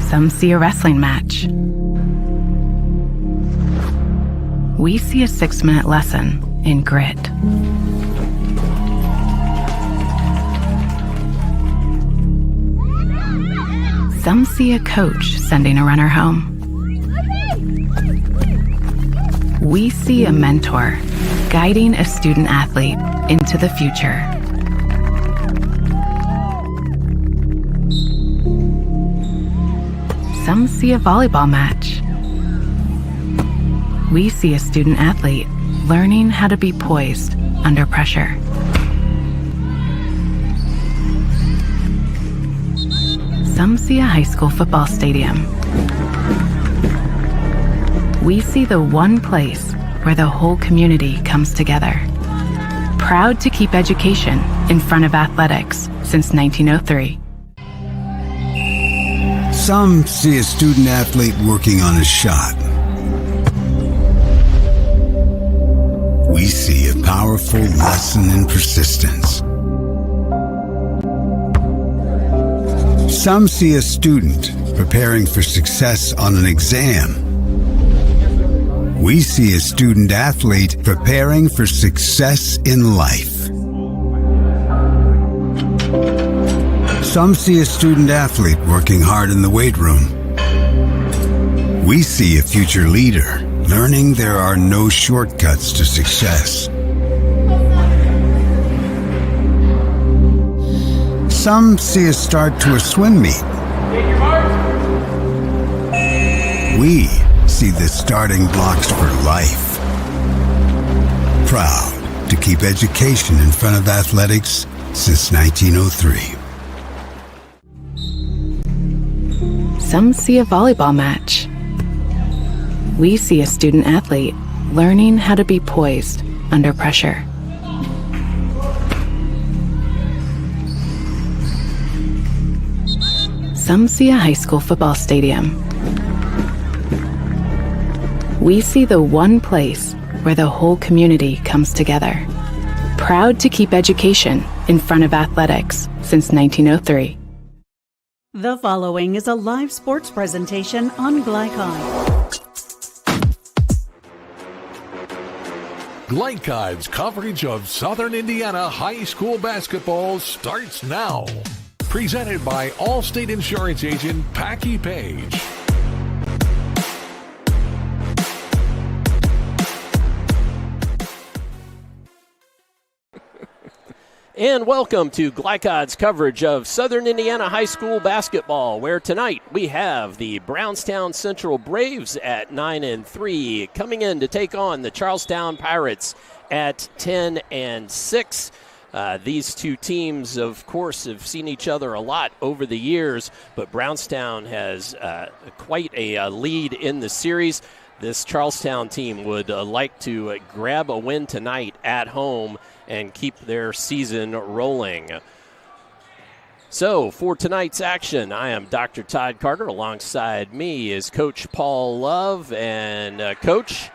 Some see a wrestling match. We see a 6-minute lesson in grit. Some see a coach sending a runner home. We see a mentor guiding a student athlete into the future. Some see a volleyball match. We see a student athlete learning how to be poised under pressure. Some see a high school football stadium. We see the one place where the whole community comes together. Proud to keep education in front of athletics since 1903. Some see a student athlete working on a shot. We see a powerful lesson in persistence. Some see a student preparing for success on an exam. We see a student athlete preparing for success in life. Some see a student athlete working hard in the weight room. We see a future leader learning there are no shortcuts to success. Some see a start to a swim meet. We see the starting blocks for life. Proud to keep education in front of athletics since 1903. Some see a volleyball match. We see a student athlete learning how to be poised under pressure. Some see a high school football stadium. We see the one place where the whole community comes together. Proud to keep education in front of athletics since 1903. The following is a live sports presentation on Glycon. Glycon's coverage of Southern Indiana high school basketball starts now. Presented by Allstate Insurance Agent Packy Page. And welcome to Glycon's coverage of Southern Indiana high school basketball, where tonight we have the Brownstown Central Braves at 9-3 coming in to take on the Charlestown Pirates at 10-6. These two teams, of course, have seen each other a lot over the years, but Brownstown has quite a lead in the series. This Charlestown team would like to grab a win tonight at home and keep their season rolling. So for tonight's action, I am Dr. Todd Carter. Alongside me is Coach Paul Love. And Coach,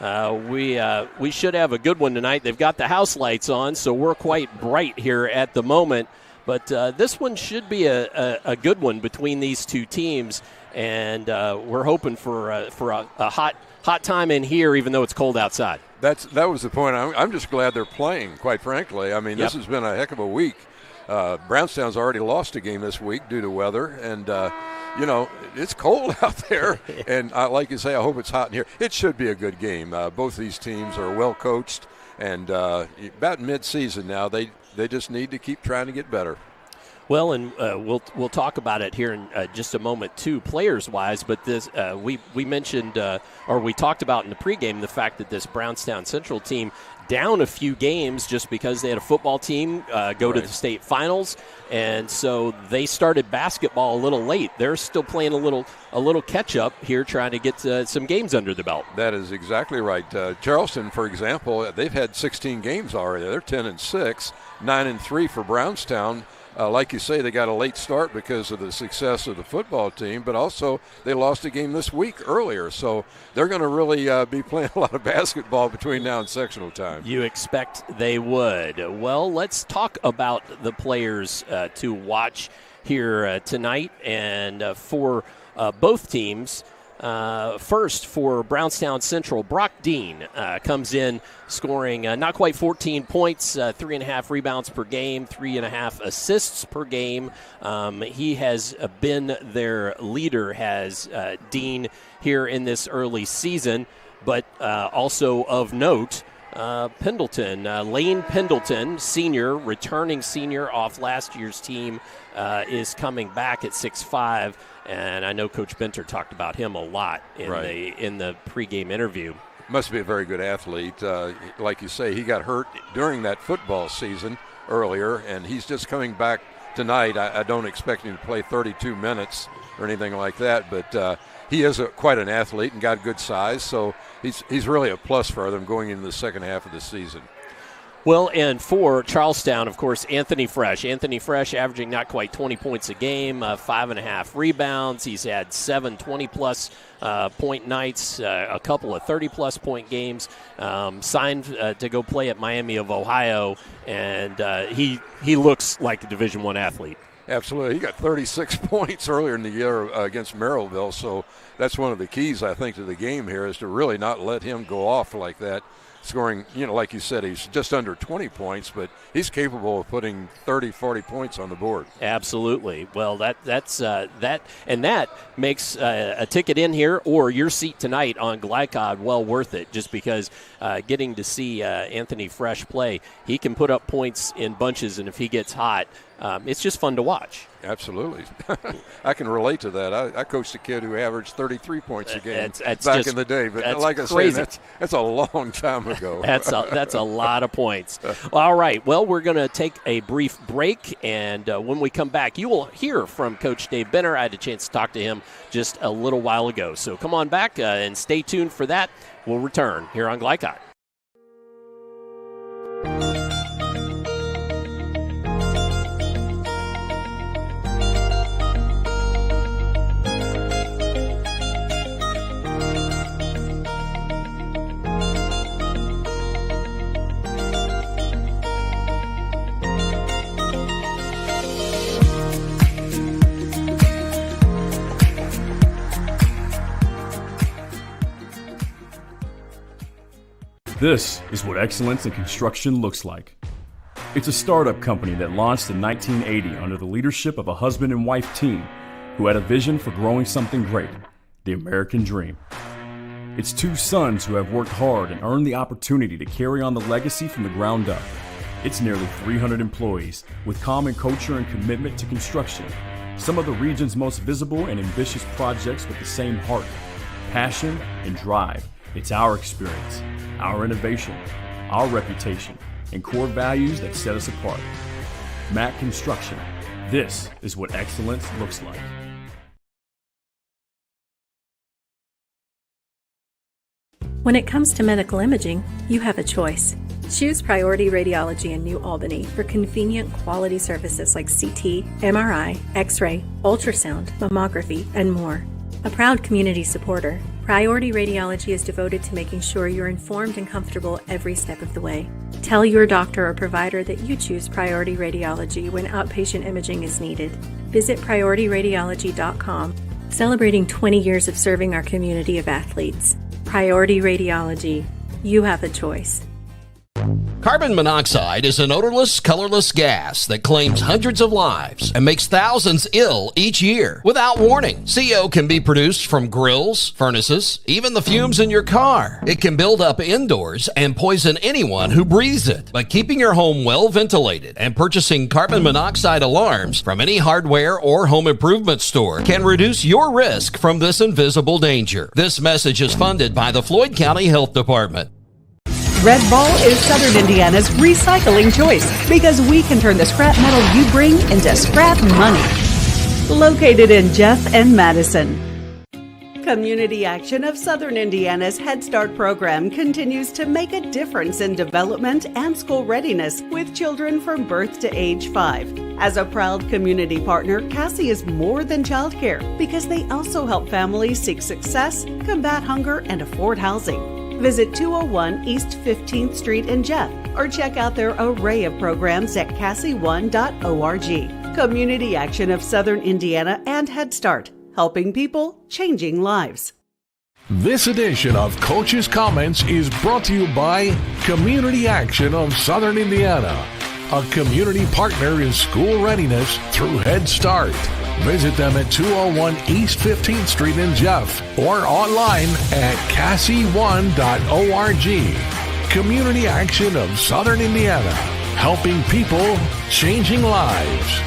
we should have a good one tonight. They've got the house lights on, so we're quite bright here at the moment. But this one should be a good one between these two teams. And we're hoping for a hot time in here, even though it's cold outside. That was the point. I'm just glad they're playing, quite frankly. I mean, This has been a heck of a week. Brownstown's already lost a game this week due to weather, and it's cold out there. And like you say, I hope it's hot in here. It should be a good game. Both these teams are well coached, and about mid-season now, they just need to keep trying to get better. Well, and we'll talk about it here in just a moment too, players-wise. But this we mentioned or we talked about in the pregame the fact that this Brownstown Central team down a few games just because they had a football team go to the state finals, and so they started basketball a little late. They're still playing a little catch-up here, trying to get some games under the belt. That is exactly right. Charleston, for example, they've had 16 games already. They're 10-6, 9-3 for Brownstown. Like you say, they got a late start because of the success of the football team, but also they lost a game this week earlier. So they're going to really be playing a lot of basketball between now and sectional time. You expect they would. Well, let's talk about the players to watch here tonight. And for both teams. First for Brownstown Central, Brock Dean comes in scoring not quite 14 points, 3.5 rebounds per game, 3.5 assists per game. He has been their leader, has Dean, here in this early season. But also of note, Pendleton, Lane Pendleton, senior, returning senior off last year's team, is coming back at 6'5", and I know Coach Benter talked about him a lot in the pregame interview. Must be a very good athlete. Like you say, he got hurt during that football season earlier, and he's just coming back tonight. I don't expect him to play 32 minutes or anything like that, but he is quite an athlete and got good size, so he's really a plus for them going into the second half of the season. Well, and for Charlestown, of course, Anthony Fresh. Anthony Fresh averaging not quite 20 points a game, 5.5 rebounds. He's had 7 20-plus point nights, a couple of 30-plus point games. Signed to go play at Miami of Ohio, and he looks like a Division I athlete. Absolutely. He got 36 points earlier in the year against Merrillville, so that's one of the keys, I think, to the game here is to really not let him go off like that. Scoring, like you said, he's just under 20 points, but he's capable of putting 30, 40 points on the board. Absolutely. Well, that makes a ticket in here or your seat tonight on Glycod well worth it, just because getting to see Anthony Fresh play, he can put up points in bunches, and if he gets hot, it's just fun to watch. Absolutely. I can relate to that. I coached a kid who averaged 33 points a game back in the day. But like I said, that's a long time ago. That's a lot of points. All right. Well, we're going to take a brief break, and when we come back, you will hear from Coach Dave Benner. I had a chance to talk to him just a little while ago. So come on back and stay tuned for that. We'll return here on Glycod. This is what excellence in construction looks like. It's a startup company that launched in 1980 under the leadership of a husband and wife team who had a vision for growing something great, the American dream. It's 2 sons who have worked hard and earned the opportunity to carry on the legacy from the ground up. It's nearly 300 employees with common culture and commitment to construction. Some of the region's most visible and ambitious projects with the same heart, passion, and drive. It's our experience, our innovation, our reputation, and core values that set us apart. Mack Construction. This is what excellence looks like. When it comes to medical imaging, you have a choice. Choose Priority Radiology in New Albany for convenient quality services like CT, MRI, X-ray, ultrasound, mammography, and more. A proud community supporter, Priority Radiology is devoted to making sure you're informed and comfortable every step of the way. Tell your doctor or provider that you choose Priority Radiology when outpatient imaging is needed. Visit PriorityRadiology.com, celebrating 20 years of serving our community of athletes. Priority Radiology. You have a choice. Carbon monoxide is an odorless, colorless gas that claims hundreds of lives and makes thousands ill each year without warning. CO can be produced from grills, furnaces, even the fumes in your car. It can build up indoors and poison anyone who breathes it. But keeping your home well ventilated and purchasing carbon monoxide alarms from any hardware or home improvement store can reduce your risk from this invisible danger. This message is funded by the Floyd County Health Department. Red Ball is Southern Indiana's recycling choice because we can turn the scrap metal you bring into scrap money. Located in Jeff and Madison. Community Action of Southern Indiana's Head Start program continues to make a difference in development and school readiness with children from birth to age 5. As a proud community partner, Cassie is more than childcare because they also help families seek success, combat hunger, and afford housing. Visit 201 East 15th Street in Jeff or check out their array of programs at cassie1.org. Community Action of Southern Indiana and Head Start, helping people, changing lives. This edition of Coach's Comments is brought to you by Community Action of Southern Indiana, a community partner in school readiness through Head Start. Visit them at 201 East 15th Street in Jeff or online at cassie1.org. Community Action of Southern Indiana, helping people, changing lives.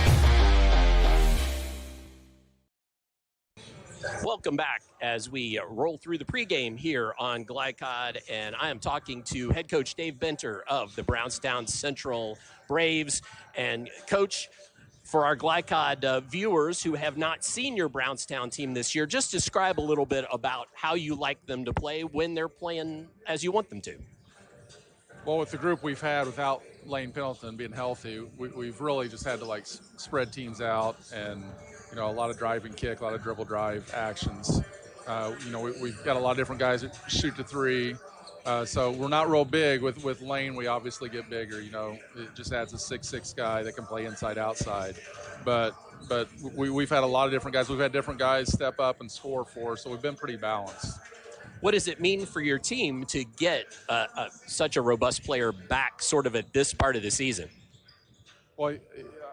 Welcome back as we roll through the pregame here on Glycod, and I am talking to head coach Dave Benter of the Brownstown Central Braves. And Coach, for our Glycod viewers who have not seen your Brownstown team this year, just describe a little bit about how you like them to play when they're playing as you want them to. Well, with the group we've had without Lane Pendleton being healthy, we've really just had to spread teams out and, a lot of drive and kick, a lot of dribble drive actions. We've got a lot of different guys that shoot the three. So we're not real big. With Lane, we obviously get bigger. It just adds a 6'6" guy that can play inside, outside. But we've had a lot of different guys. We've had different guys step up and score for us, so we've been pretty balanced. What does it mean for your team to get such a robust player back sort of at this part of the season? Well,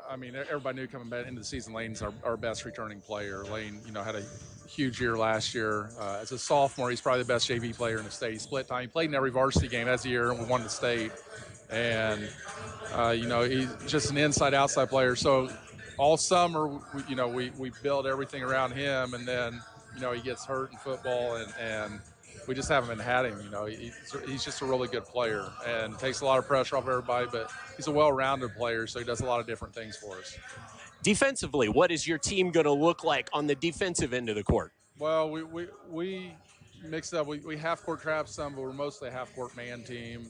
everybody knew coming back into the season, Lane's our best returning player. Lane, had a huge year last year. As a sophomore, he's probably the best JV player in the state. He split time. He played in every varsity game as a year, and we won the state. And, he's just an inside-outside player. So all summer, we build everything around him, and then, he gets hurt in football, and we just haven't had him. He's just a really good player and takes a lot of pressure off everybody, but he's a well-rounded player, so he does a lot of different things for us. Defensively, what is your team going to look like on the defensive end of the court? Well, we mix up. We half-court trap some, but we're mostly a half-court man team.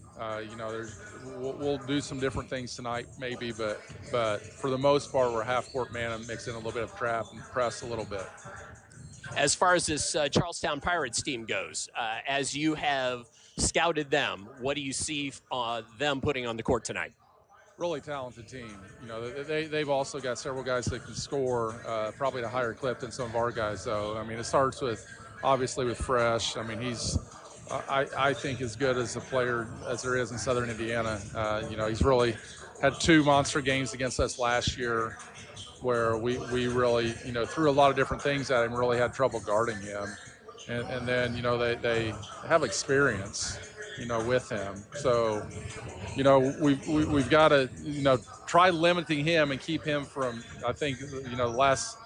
We'll do some different things tonight maybe, but for the most part, we're half-court man and mix in a little bit of trap and press a little bit. As far as this Charlestown Pirates team goes, as you have scouted them, what do you see them putting on the court tonight? Really talented team. They've also got several guys that can score, probably at a higher clip than some of our guys, though. It starts obviously with Fresh. He's, I think, as good as a player as there is in Southern Indiana. He's really had 2 monster games against us last year, where we really, threw a lot of different things at him, really had trouble guarding him. And then, they have experience, with him. So, we've got to, try limiting him and keep him from, I think, last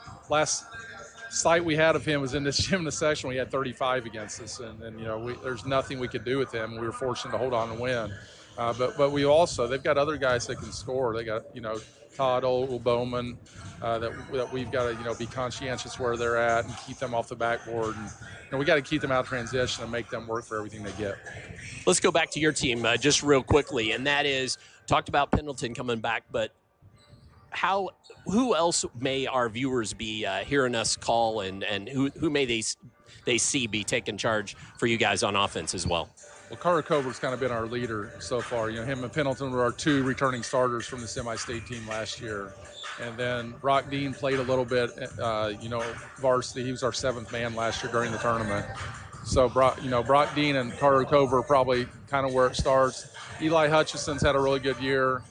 sight we had of him was in this gym section. We had 35 against us, and there's nothing we could do with him. We were fortunate to hold on and win. But we also, they've got other guys that can score. They got, Todd Bowman, that we've got to, be conscientious where they're at and keep them off the backboard. And we got to keep them out of transition and make them work for everything they get. Let's go back to your team just real quickly, and that is, talked about Pendleton coming back, but who else may our viewers be hearing us call, and who may they see be taking charge for you guys on offense as well? Well, Carter Cover's kind of been our leader so far. Him and Pendleton were our 2 returning starters from the semi-state team last year. And then Brock Dean played a little bit, varsity. He was our 7th man last year during the tournament. So, Brock Dean and Carter Cover probably kind of where it starts. Eli Hutchison's had a really good year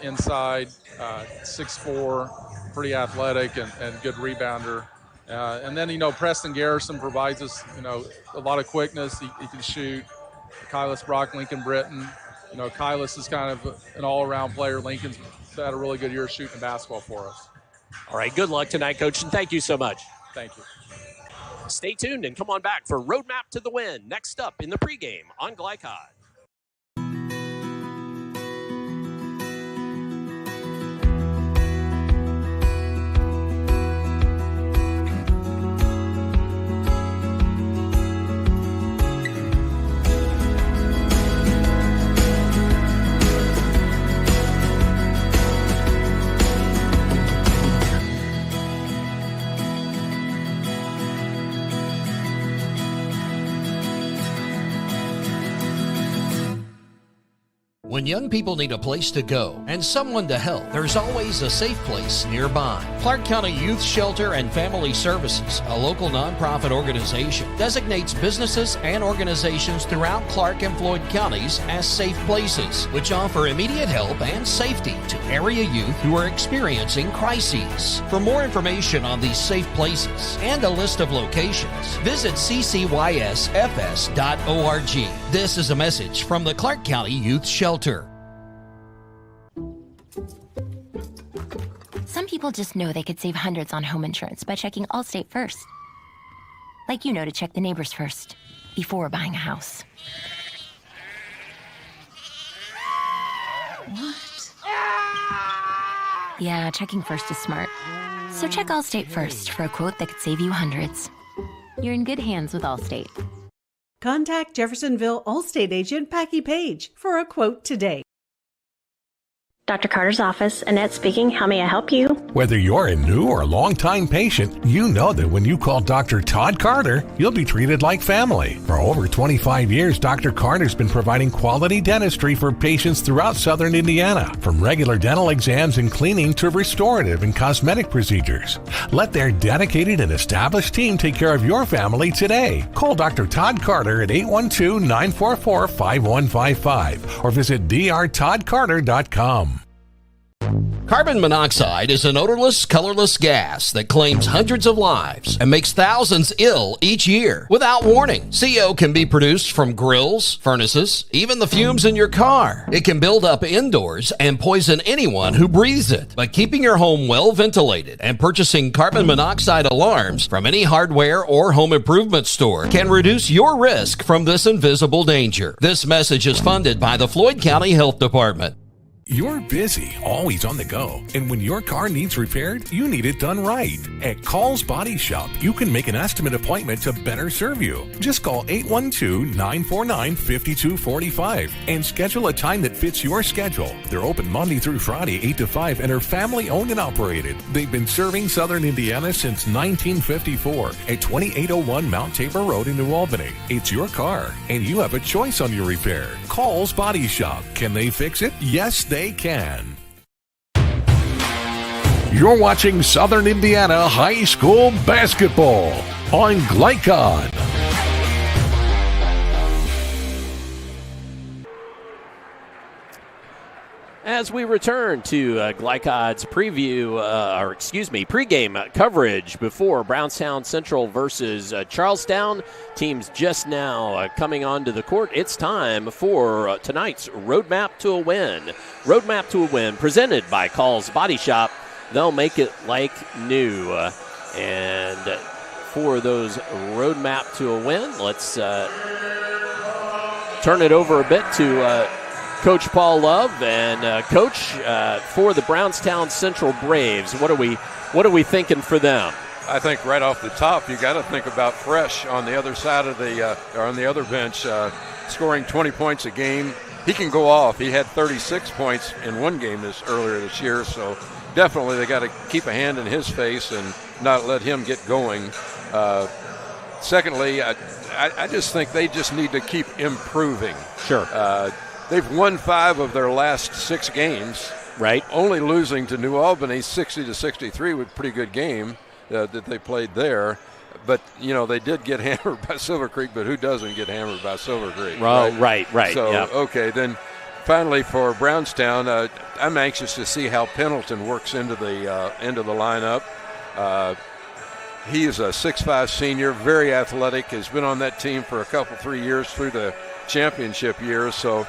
inside, 6'4", pretty athletic and good rebounder. And then, Preston Garrison provides us, a lot of quickness. He can shoot. Kylis Brock, Lincoln Britton. Kylis is kind of an all-around player. Lincoln's had a really good year shooting basketball for us. All right, good luck tonight, Coach, and thank you so much. Thank you. Stay tuned and come on back for Roadmap to the Win next up in the pregame on Glycod. When young people need a place to go and someone to help, there's always a safe place nearby. Clark County Youth Shelter and Family Services, a local nonprofit organization, designates businesses and organizations throughout Clark and Floyd counties as safe places, which offer immediate help and safety to area youth who are experiencing crises. For more information on these safe places and a list of locations, visit ccysfs.org. This is a message from the Clark County Youth Shelter. Some people just know they could save hundreds on home insurance by checking Allstate first. Like you know to check the neighbors first before buying a house. What? Yeah, checking first is smart. So check Allstate first for a quote that could save you hundreds. You're in good hands with Allstate. Contact Jeffersonville Allstate agent Packie Page for a quote today. Dr. Carter's office, Annette speaking. How may I help you? Whether you're a new or long-time patient, you know that when you call Dr. Todd Carter, you'll be treated like family. For over 25 years, Dr. Carter's been providing quality dentistry for patients throughout southern Indiana, from regular dental exams and cleaning to restorative and cosmetic procedures. Let their dedicated and established team take care of your family today. Call Dr. Todd Carter at 812-944-5155 or visit drtoddcarter.com. Carbon monoxide is an odorless, colorless gas that claims hundreds of lives and makes thousands ill each year without warning. CO can be produced from grills, furnaces, even the fumes in your car. It can build up indoors and poison anyone who breathes it. But keeping your home well ventilated and purchasing carbon monoxide alarms from any hardware or home improvement store can reduce your risk from this invisible danger. This message is funded by the Floyd County Health Department. You're busy, always on the go, and when your car needs repaired, you need it done right. At Call's Body Shop, you can make an estimate appointment to better serve you. Just call 812-949-5245 and schedule a time that fits your schedule. They're open Monday through Friday, 8 to 5, and are family owned and operated. They've been serving southern Indiana since 1954 at 2801 Mount Tabor Road in New Albany. It's your car, and you have a choice on your repair. Call's Body Shop. Can they fix it? Yes, they can. You're watching Southern Indiana High School Basketball on Glycod. As we return to Glycod's pregame coverage before Brownstown Central versus Charlestown. Teams just now coming onto the court. It's time for tonight's Roadmap to a Win. Roadmap to a Win presented by Call's Body Shop. They'll make it like new. And for those Roadmap to a Win, let's turn it over a bit to Coach Paul Love. And Coach, for the Brownstown Central Braves, what are we thinking for them? I think right off the top, you got to think about Fresh on the other side of or on the other bench, scoring 20 points a game. He can go off. He had 36 points in one game earlier this year, so definitely they got to keep a hand in his face and not let him get going. Secondly, I just think they just need to keep improving. Sure. They've won 5 of their last 6 games. Right. Only losing to New Albany 60-63 with a pretty good game that they played there. But, you know, they did get hammered by Silver Creek, but who doesn't get hammered by Silver Creek? Right. So, yeah. Okay, then finally for Brownstown, I'm anxious to see how Pendleton works into the lineup. He is a 6'5" senior, very athletic, has been on that team for 3 years through the championship years. So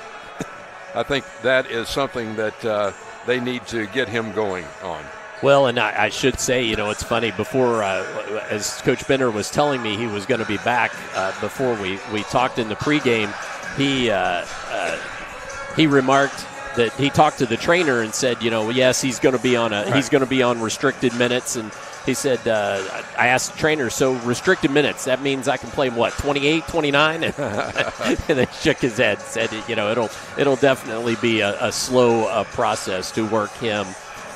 I think that is something that they need to get him going on. Well, and I should say, you know, it's funny, before, as Coach Bender was telling me he was going to be back before we talked in the pregame, he remarked that he talked to the trainer and said, you know, yes, he's going to be on he's going to be on restricted minutes. And he said, I asked the trainer, so restricted minutes, that means I can play, 28, 29? And then shook his head, said, you know, it'll definitely be a slow process to work him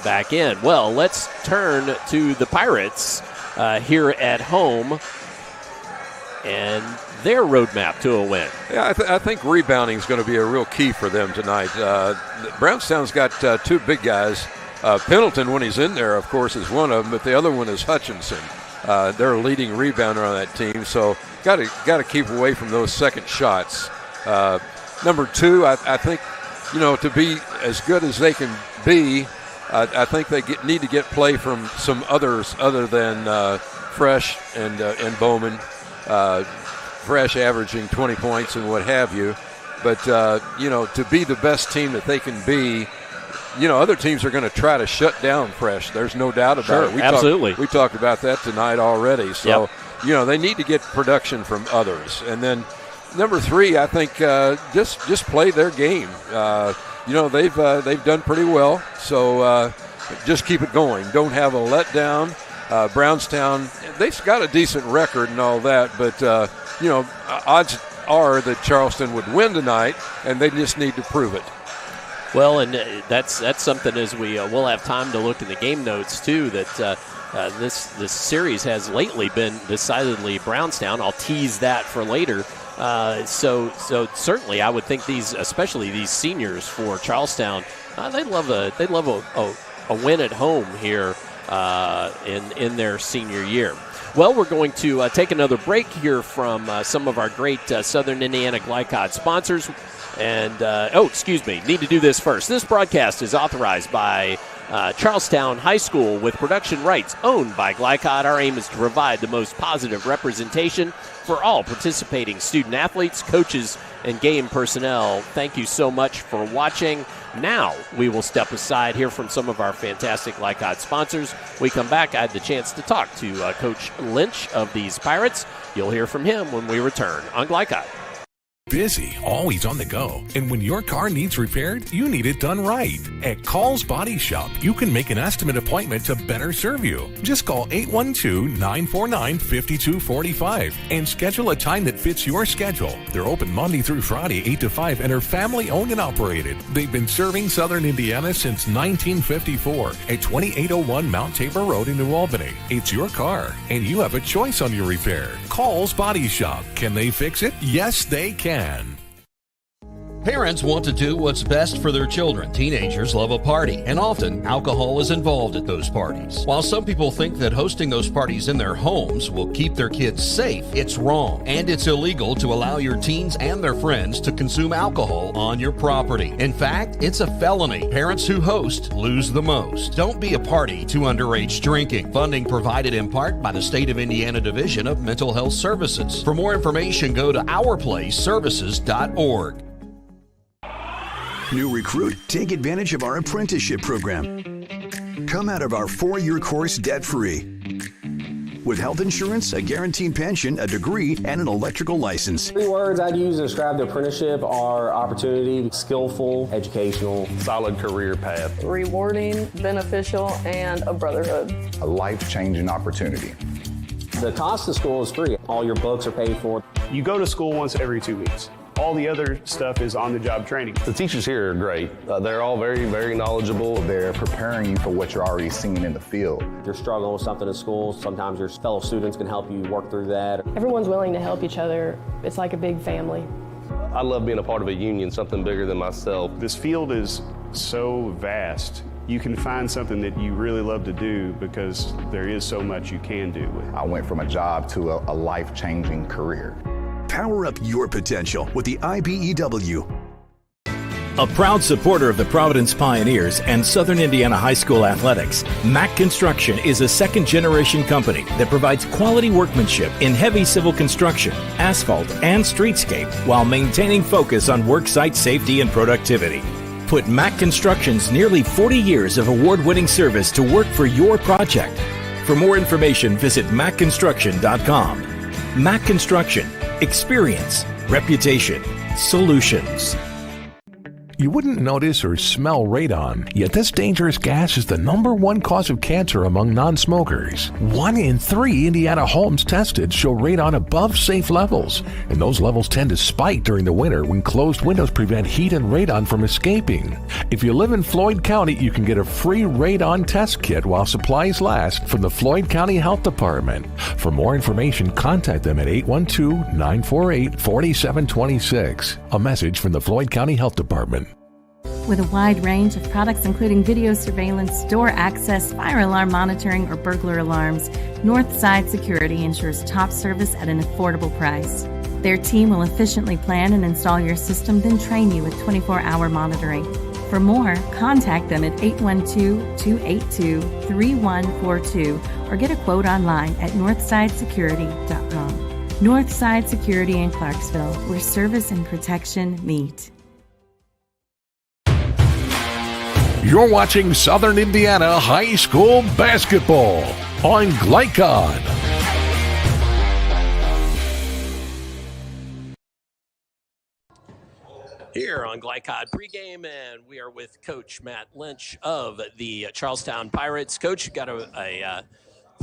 back in. Well, let's turn to the Pirates here at home. and their roadmap to a win. Yeah, I think rebounding is going to be a real key for them tonight. Brownstown's got two big guys. Pendleton, when he's in there, of course, is one of them, but the other one is Hutchinson. They're a leading rebounder on that team, so got to keep away from those second shots. Number two, I think, to be as good as they can be, I think they need to get play from some others other than Fresh and Bowman. Fresh averaging 20 points and what have you. But, to be the best team that they can be, other teams are going to try to shut down Fresh. There's no doubt about it. Absolutely. We talked about that tonight already. So, they need to get production from others. And then number three, I think just play their game. They've done pretty well. So just keep it going. Don't have a letdown. Brownstown, they've got a decent record and all that, but, odds are that Charleston would win tonight, and they just need to prove it. Well, and that's something as we'll have time to look in the game notes too. That this series has lately been decidedly Brownstown. I'll tease that for later. So certainly, I would think especially these seniors for Charlestown, they'd love a win at home here in their senior year. Well, we're going to take another break here from some of our great Southern Indiana Glycod sponsors. And, need to do this first. This broadcast is authorized by Charlestown High School with production rights owned by Glycod. Our aim is to provide the most positive representation for all participating student athletes, coaches, and game personnel. Thank you so much for watching. Now we will step aside, hear from some of our fantastic Glycod sponsors. We come back, I had the chance to talk to Coach Lynch of these Pirates. You'll hear from him when we return on Glycod. Busy, always on the go. And when your car needs repaired, you need it done right. At Call's Body Shop, you can make an estimate appointment to better serve you. Just call 812-949-5245 and schedule a time that fits your schedule. They're open Monday through Friday, 8 to 5, and are family owned and operated. They've been serving Southern Indiana since 1954 at 2801 Mount Tabor Road in New Albany. It's your car, and you have a choice on your repair. Call's Body Shop. Can they fix it? Yes, they can. Parents want to do what's best for their children. Teenagers love a party, and often alcohol is involved at those parties. While some people think that hosting those parties in their homes will keep their kids safe, it's wrong. And it's illegal to allow your teens and their friends to consume alcohol on your property. In fact, it's a felony. Parents who host lose the most. Don't be a party to underage drinking. Funding provided in part by the State of Indiana Division of Mental Health Services. For more information, go to ourplaceservices.org. New recruit, take advantage of our apprenticeship program. Come out of our 4-year course debt-free. With health insurance, a guaranteed pension, a degree, and an electrical license. 3 words I'd use to describe the apprenticeship are opportunity, skillful, educational, solid career path, rewarding, beneficial, and a brotherhood. A life-changing opportunity. The cost of school is free. All your books are paid for. You go to school once every 2 weeks. All the other stuff is on-the-job training. The teachers here are great. They're all very, very knowledgeable. They're preparing you for what you're already seeing in the field. If you're struggling with something in school, sometimes your fellow students can help you work through that. Everyone's willing to help each other. It's like a big family. I love being a part of a union, something bigger than myself. This field is so vast. You can find something that you really love to do because there is so much you can do with it. I went from a job to a life-changing career. Power up your potential with the IBEW. A proud supporter of the Providence Pioneers and Southern Indiana High School athletics, Mack Construction is a second-generation company that provides quality workmanship in heavy civil construction, asphalt, and streetscape while maintaining focus on worksite safety and productivity. Put Mack Construction's nearly 40 years of award-winning service to work for your project. For more information, visit mackconstruction.com. Mack Construction. Experience, reputation, solutions. You wouldn't notice or smell radon, yet this dangerous gas is the #1 cause of cancer among non-smokers. 1 in 3 Indiana homes tested show radon above safe levels, and those levels tend to spike during the winter when closed windows prevent heat and radon from escaping. If you live in Floyd County, you can get a free radon test kit while supplies last from the Floyd County Health Department. For more information, contact them at 812-948-4726. A message from the Floyd County Health Department. With a wide range of products including video surveillance, door access, fire alarm monitoring, or burglar alarms, Northside Security ensures top service at an affordable price. Their team will efficiently plan and install your system, then train you with 24-hour monitoring. For more, contact them at 812-282-3142 or get a quote online at northsidesecurity.com. Northside Security in Clarksville, where service and protection meet. You're watching Southern Indiana High School basketball on Glycod. Here on Glycod pregame, and we are with Coach Matt Lynch of the Charlestown Pirates. Coach, you got a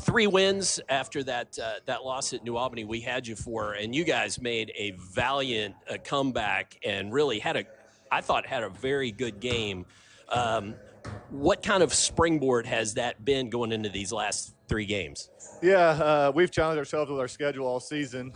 3 wins after that loss at New Albany we had you for, and you guys made a valiant comeback and really I thought had a very good game. What kind of springboard has that been going into these last 3 games? Yeah, we've challenged ourselves with our schedule all season.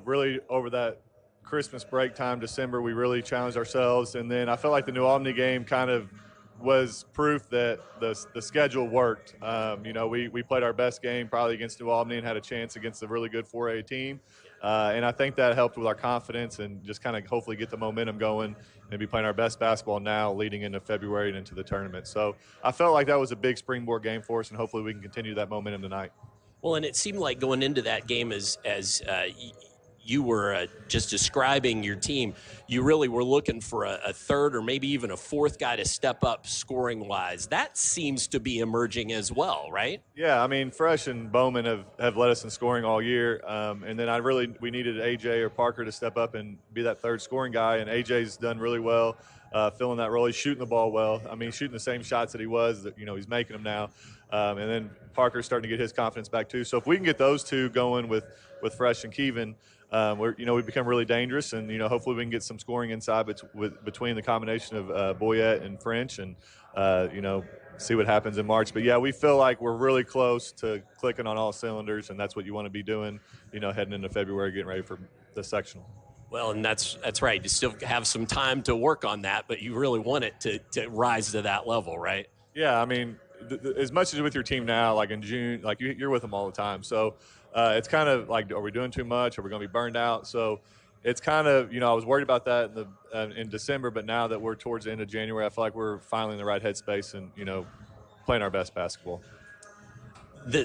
Really over that Christmas break time, December, we really challenged ourselves. And then I felt like the New Albany game kind of was proof that the schedule worked. We played our best game probably against New Albany and had a chance against a really good 4A team. And I think that helped with our confidence and just kind of hopefully get the momentum going and be playing our best basketball now leading into February and into the tournament. So I felt like that was a big springboard game for us, and hopefully we can continue that momentum tonight. Well, and it seemed like going into that game as you were just describing your team, you really were looking for a third or maybe even a fourth guy to step up scoring-wise. That seems to be emerging as well, right? Yeah, I mean, Fresh and Bowman have led us in scoring all year, and then we needed AJ or Parker to step up and be that third scoring guy, and AJ's done really well filling that role. He's shooting the ball well. I mean, shooting the same shots that he was, he's making them now. And then Parker's starting to get his confidence back too. So if we can get those two going with Fresh and Keevan, we've become really dangerous, and hopefully we can get some scoring inside between the combination of Boyette and French, and see what happens in March. But yeah, we feel like we're really close to clicking on all cylinders, and that's what you want to be doing, heading into February, getting ready for the sectional. Well, and that's right. You still have some time to work on that, but you really want it to rise to that level, right? Yeah, I mean, as much as with your team now, like in June, like you're with them all the time. So it's kind of like, are we doing too much? Are we going to be burned out? So it's kind of, I was worried about that in December, but now that we're towards the end of January, I feel like we're finally in the right headspace and, playing our best basketball.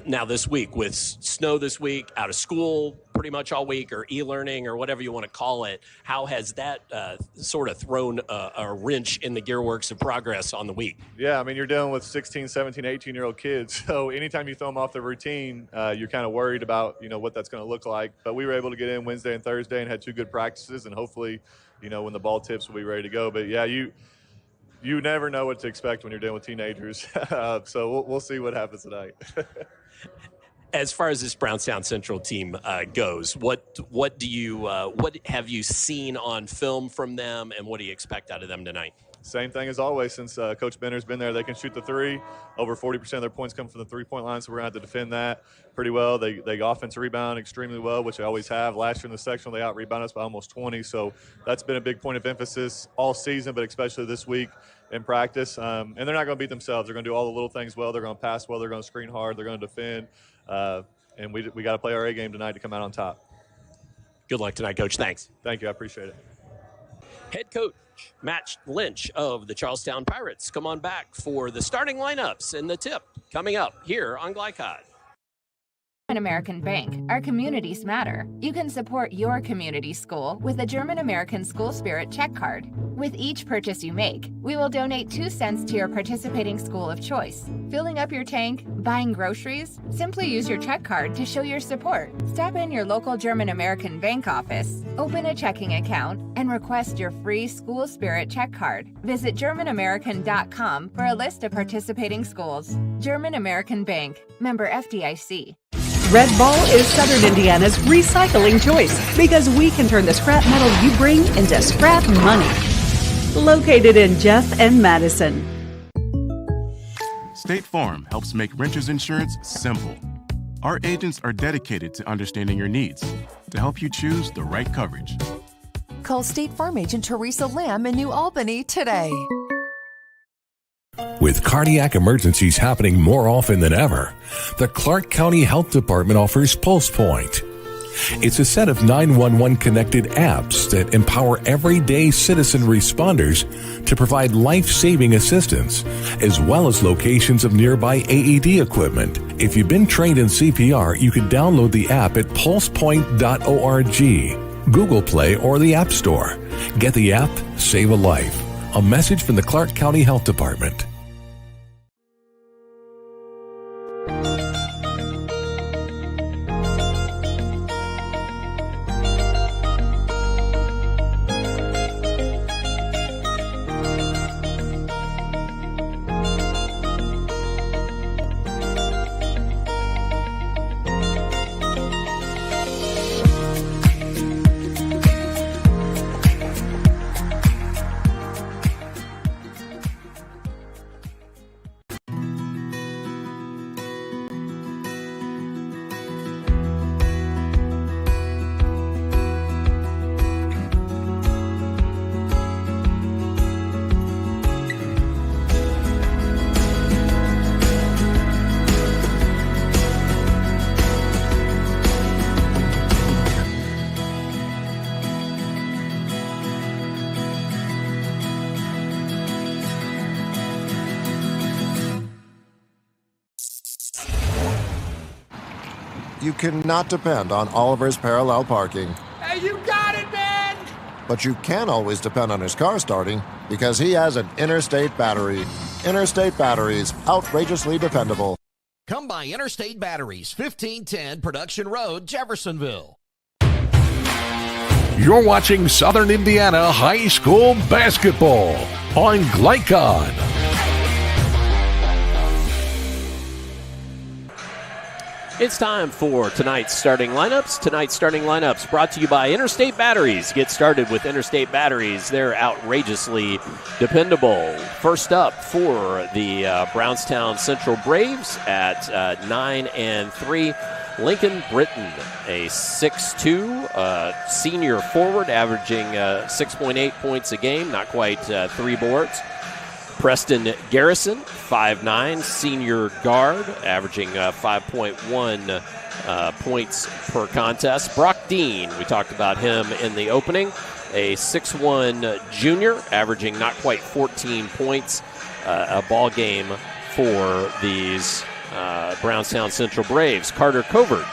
Now this week, with snow this week, out of school pretty much all week, or e-learning or whatever you want to call it, how has that sort of thrown a wrench in the gearworks of progress on the week? Yeah, I mean, you're dealing with 16, 17, 18-year-old kids. So anytime you throw them off the routine, you're kind of worried about, what that's going to look like. But we were able to get in Wednesday and Thursday and had 2 good practices. And hopefully, when the ball tips, we'll be ready to go. But, yeah, you never know what to expect when you're dealing with teenagers. So we'll see what happens tonight. As far as this Brownstown Central team goes, what have you seen on film from them, and what do you expect out of them tonight? Same thing as always. Since Coach Benner's been there, they can shoot the 3. Over 40% of their points come from the 3-point line, so we're going to have to defend that pretty well. They offensive rebound extremely well, which they always have. Last year in the sectional, they out-rebounded us by almost 20, so that's been a big point of emphasis all season, but especially this week in practice. And they're not going to beat themselves. They're going to do all the little things well. They're going to pass well. They're going to screen hard. They're going to defend. And we got to play our A game tonight to come out on top. Good luck tonight, Coach. Thanks. Thank you. I appreciate it. Head coach Matt Lynch of the Charlestown Pirates. Come on back for the starting lineups and the tip coming up here on Glycod. American Bank. Our communities matter. You can support your community school with a German American School Spirit check card. With each purchase you make, we will donate 2 cents to your participating school of choice. Filling up your tank, buying groceries? Simply use your check card to show your support. Stop in your local German American Bank office, open a checking account, and request your free School Spirit check card. Visit GermanAmerican.com for a list of participating schools. German American Bank, member FDIC. Red Ball is Southern Indiana's recycling choice because we can turn the scrap metal you bring into scrap money. Located in Jeff and Madison. State Farm helps make renters insurance simple. Our agents are dedicated to understanding your needs to help you choose the right coverage. Call State Farm agent Teresa Lamb in New Albany today. With cardiac emergencies happening more often than ever, the Clark County Health Department offers Pulse Point. It's a set of 911 connected apps that empower everyday citizen responders to provide life-saving assistance, as well as locations of nearby AED equipment. If you've been trained in CPR, you can download the app at pulsepoint.org, Google Play, or the App Store. Get the app, save a life. A message from the Clark County Health Department. You cannot depend on Oliver's parallel parking. Hey, you got it, man! But you can always depend on his car starting because he has an Interstate battery. Interstate batteries, outrageously dependable. Come by Interstate Batteries, 1510 Production Road, Jeffersonville. You're watching Southern Indiana High School basketball on Glycon. It's time for tonight's starting lineups. Tonight's starting lineups brought to you by Interstate Batteries. Get started with Interstate Batteries. They're outrageously dependable. First up for the Brownstown Central Braves at 9-3, Lincoln Britton, a 6'2", senior forward, averaging 6.8 points a game, not quite 3 boards. Preston Garrison, 5'9", senior guard, averaging 5.1 points per contest. Brock Dean, we talked about him in the opening, a 6'1" junior, averaging not quite 14 points a ball game for these Brownstown Central Braves. Carter Covert,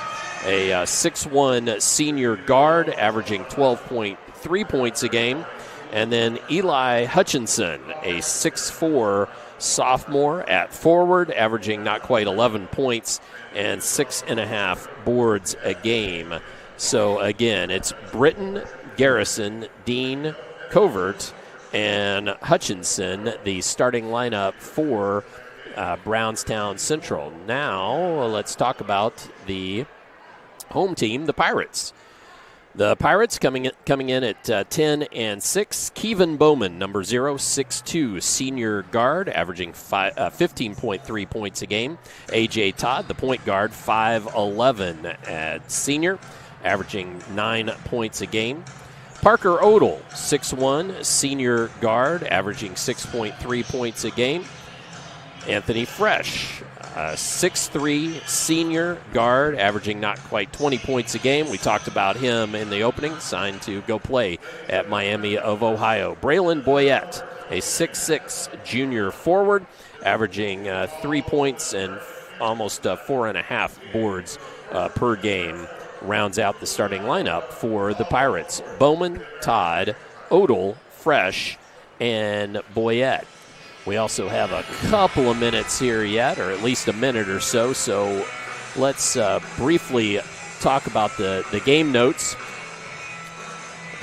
a 6'1" senior guard, averaging 12.3 points a game. And then Eli Hutchinson, a 6'4" sophomore at forward, averaging not quite 11 points and 6.5 boards a game. So again, it's Britton, Garrison, Dean, Covert, and Hutchinson, the starting lineup for Brownstown Central. Now let's talk about the home team, the Pirates. The Pirates coming in at 10-6. Kevin Bowman, number 0, 6'2", senior guard, averaging 15.3 points a game. A.J. Todd, the point guard, 5'11", at senior, averaging 9 points a game. Parker Odell, 6'1", senior guard, averaging 6.3 points a game. Anthony Fresh, 6'3", senior guard, averaging not quite 20 points a game. We talked about him in the opening, signed to go play at Miami of Ohio. Braylon Boyette, a 6'6", junior forward, averaging 3 points and almost 4.5 boards per game rounds out the starting lineup for the Pirates. Bowman, Todd, Odell, Fresh, and Boyette. We also have a couple of minutes here yet, or at least a minute or so. So let's briefly talk about the game notes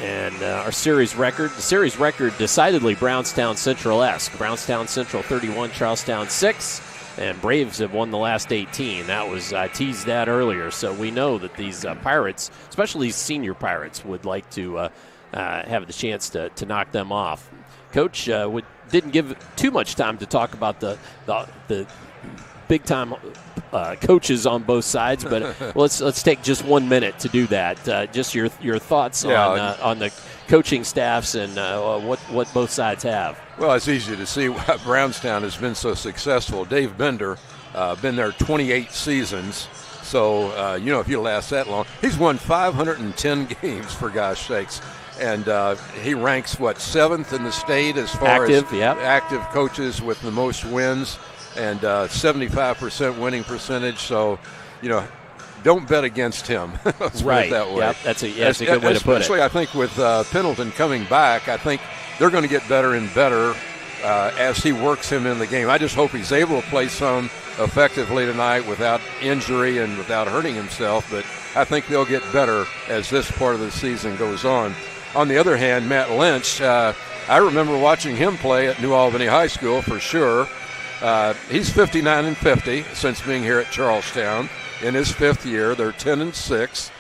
and our series record. The series record decidedly Brownstown Central-esque. Brownstown Central 31, Charlestown 6. And Braves have won the last 18. That was, I teased that earlier. So we know that these Pirates, especially these senior Pirates, would like to have the chance to knock them off. Coach didn't give too much time to talk about the big-time coaches on both sides, but let's take just 1 minute to do that. Just your thoughts on the coaching staffs and what both sides have. Well, it's easy to see why Brownstown has been so successful. Dave Bender, been there 28 seasons. So, if you last that long, he's won 510 games, for gosh sakes. And he ranks, 7th in the state as far as active coaches with the most wins and 75% winning percentage. So, don't bet against him. Let's put it that way. Yep. That's a good way to put it. Especially, I think, with Pendleton coming back, I think they're going to get better and better as he works him in the game. I just hope he's able to play some effectively tonight without injury and without hurting himself. But I think they'll get better as this part of the season goes on. On the other hand, Matt Lynch, I remember watching him play at New Albany High School for sure. He's 59-50 since being here at Charlestown. In his 5th year, they're 10-6.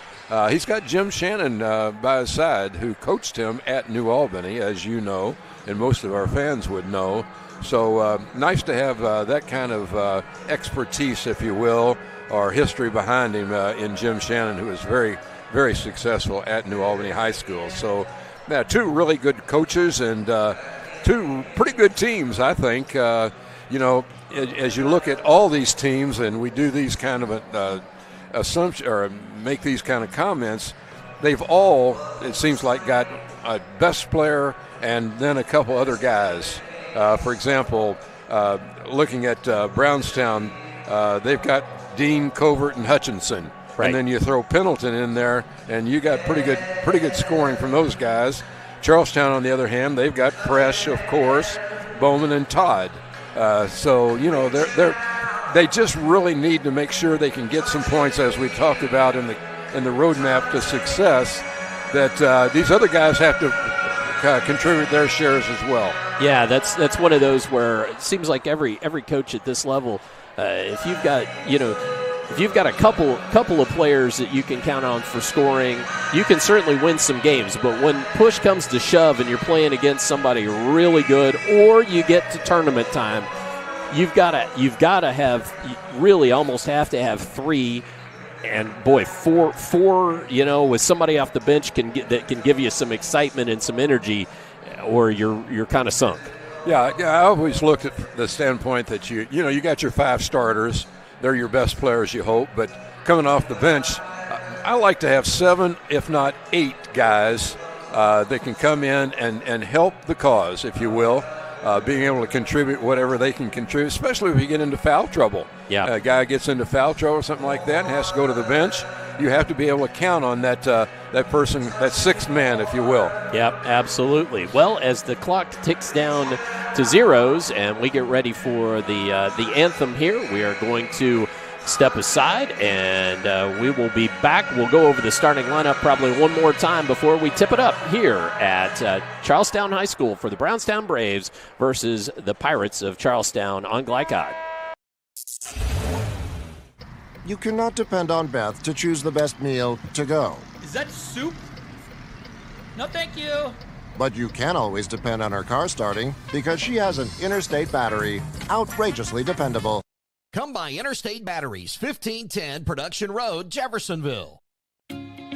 He's got Jim Shannon by his side, who coached him at New Albany, as you know, and most of our fans would know. So nice to have that kind of expertise, if you will, or history behind him in Jim Shannon, who is very, very successful at New Albany High School. So, two really good coaches and two pretty good teams, I think. As you look at all these teams, and we do these kind of assumption or make these kind of comments, they've all, it seems like, got a best player and then a couple other guys. For example, looking at Brownstown, they've got Dean, Covert, and Hutchinson. Right. And then you throw Pendleton in there, and you got pretty good scoring from those guys. Charlestown, on the other hand, they've got Presh, of course, Bowman, and Todd. They just really need to make sure they can get some points, as we talked about in the roadmap to success. That these other guys have to contribute their shares as well. Yeah, that's one of those where it seems like every coach at this level, if you've got a couple of players that you can count on for scoring, you can certainly win some games. But when push comes to shove and you're playing against somebody really good, or you get to tournament time, you've got to have, really almost have to have 3, and boy, four. With somebody off the bench that can give you some excitement and some energy, or you're kind of sunk. Yeah, I always looked at the standpoint that you got your 5 starters. They're your best players, you hope, but coming off the bench, I like to have 7, if not 8 guys that can come in and help the cause, if you will, being able to contribute whatever they can contribute, especially if you get into foul trouble. Yeah. A guy gets into foul trouble or something like that and has to go to the bench. You have to be able to count on that person, that 6th man, if you will. Yep, absolutely. Well, as the clock ticks down to zeros and we get ready for the anthem here, we are going to step aside and we will be back. We'll go over the starting lineup probably one more time before we tip it up here at Charlestown High School for the Brownstown Braves versus the Pirates of Charlestown on Glycod. You cannot depend on Beth to choose the best meal to go. Is that soup? No, thank you. But you can always depend on her car starting because she has an Interstate battery, outrageously dependable. Come by Interstate Batteries, 1510 Production Road, Jeffersonville.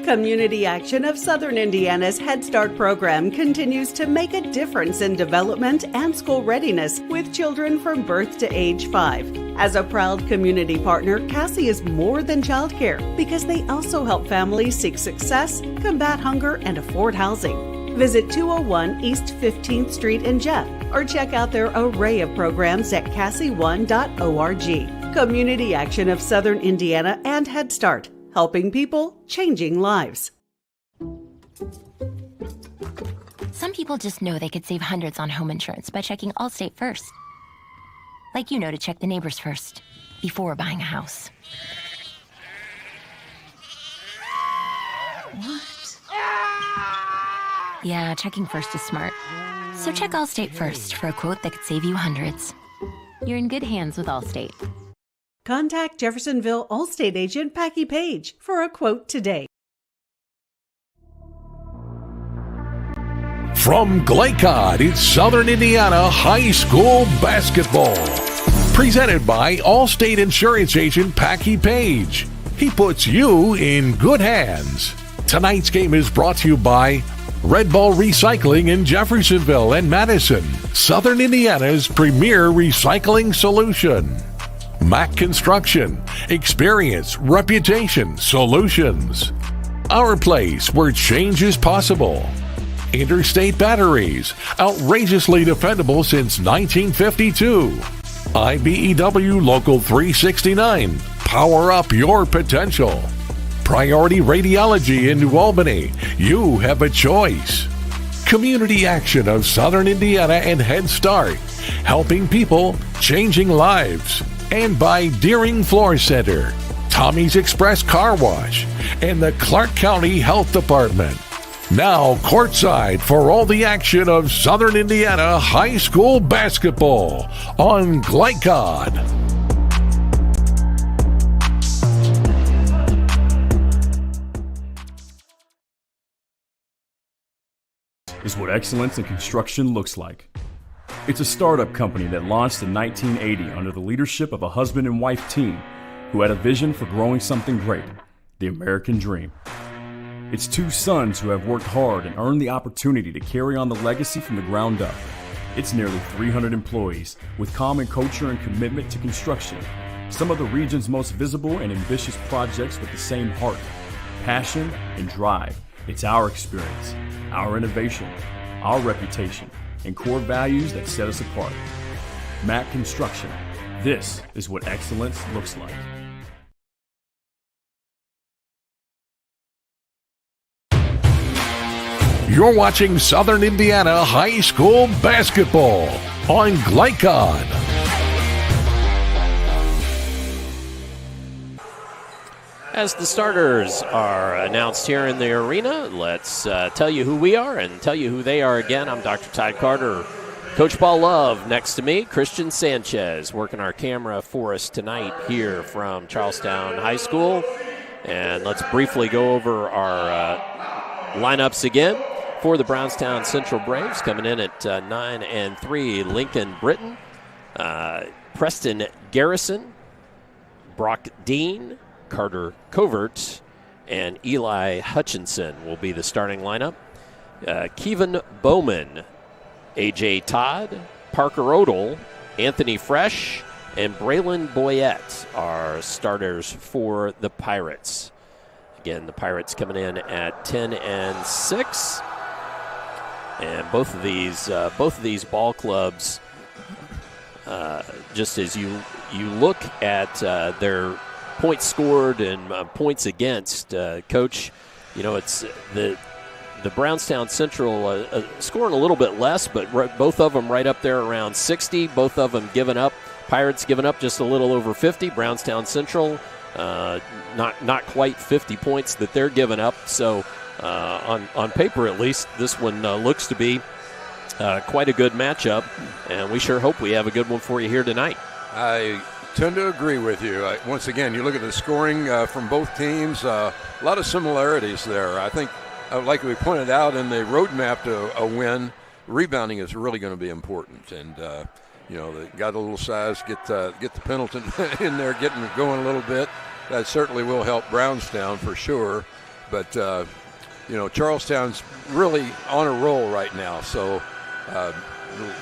Community Action of Southern Indiana's Head Start program continues to make a difference in development and school readiness with children from birth to age 5. As a proud community partner, Cassie is more than childcare because they also help families seek success, combat hunger, and afford housing. Visit 201 East 15th Street in Jeff or check out their array of programs at cassie1.org. Community Action of Southern Indiana and Head Start. helping people, changing lives. Some people just know they could save hundreds on home insurance by checking Allstate first. Like to check the neighbors first, before buying a house. What? Yeah, checking first is smart. So check Allstate first for a quote that could save you hundreds. You're in good hands with Allstate. Contact Jeffersonville Allstate agent Packie Page for a quote today. From Glycod, it's Southern Indiana High School Basketball. Presented by Allstate Insurance Agent Packie Page. He puts you in good hands. Tonight's game is brought to you by Red Ball Recycling in Jeffersonville and Madison, Southern Indiana's premier recycling solution. Mac Construction, experience, reputation, solutions. Our place where change is possible. Interstate Batteries, outrageously dependable since 1952. IBEW Local 369, power up your potential. Priority Radiology in New Albany, you have a choice. Community Action of Southern Indiana and Head Start, helping people, changing lives. And by Deering Floor Center, Tommy's Express Car Wash, and the Clark County Health Department. Now courtside for all the action of Southern Indiana High School Basketball on Glycod. Is what excellence in construction looks like. It's a startup company that launched in 1980 under the leadership of a husband and wife team who had a vision for growing something great, the American dream. It's two sons who have worked hard and earned the opportunity to carry on the legacy from the ground up. It's nearly 300 employees with common culture and commitment to construction. Some of the region's most visible and ambitious projects with the same heart, passion, and drive. It's our experience, our innovation, our reputation, and core values that set us apart. Mac Construction. This is what excellence looks like. You're watching Southern Indiana High School Basketball on Glycod. As the starters are announced here in the arena, let's tell you who we are and tell you who they are again. I'm Dr. Ty Carter. Coach Paul Love next to me. Christian Sanchez working our camera for us tonight here from Charlestown High School. And let's briefly go over our lineups again. For the Brownstown Central Braves, coming in at 9-3, Lincoln Britton, Preston Garrison, Brock Dean, Carter Covert, and Eli Hutchinson will be the starting lineup. Kevin Bowman, A.J. Todd, Parker Odell, Anthony Fresh, and Braylon Boyette are starters for the Pirates. Again, the Pirates coming in at 10-6. And both of these ball clubs, just as you look at their points scored and points against, Coach, you know, it's the Brownstown Central scoring a little bit less, but both of them right up there around 60. Both of them giving up. Pirates giving up just a little over 50. Brownstown Central not quite 50 points that they're giving up. So. On paper, at least, this one looks to be quite a good matchup, and we sure hope we have a good one for you here tonight. I tend to agree with you. Once again, you look at the scoring from both teams, a lot of similarities there. I think, like we pointed out in the roadmap to a win, rebounding is really going to be important. And, you know, they got a little size, get the Pendleton in there, getting it going a little bit. That certainly will help Brownstown for sure. But, you know, Charlestown's really on a roll right now, so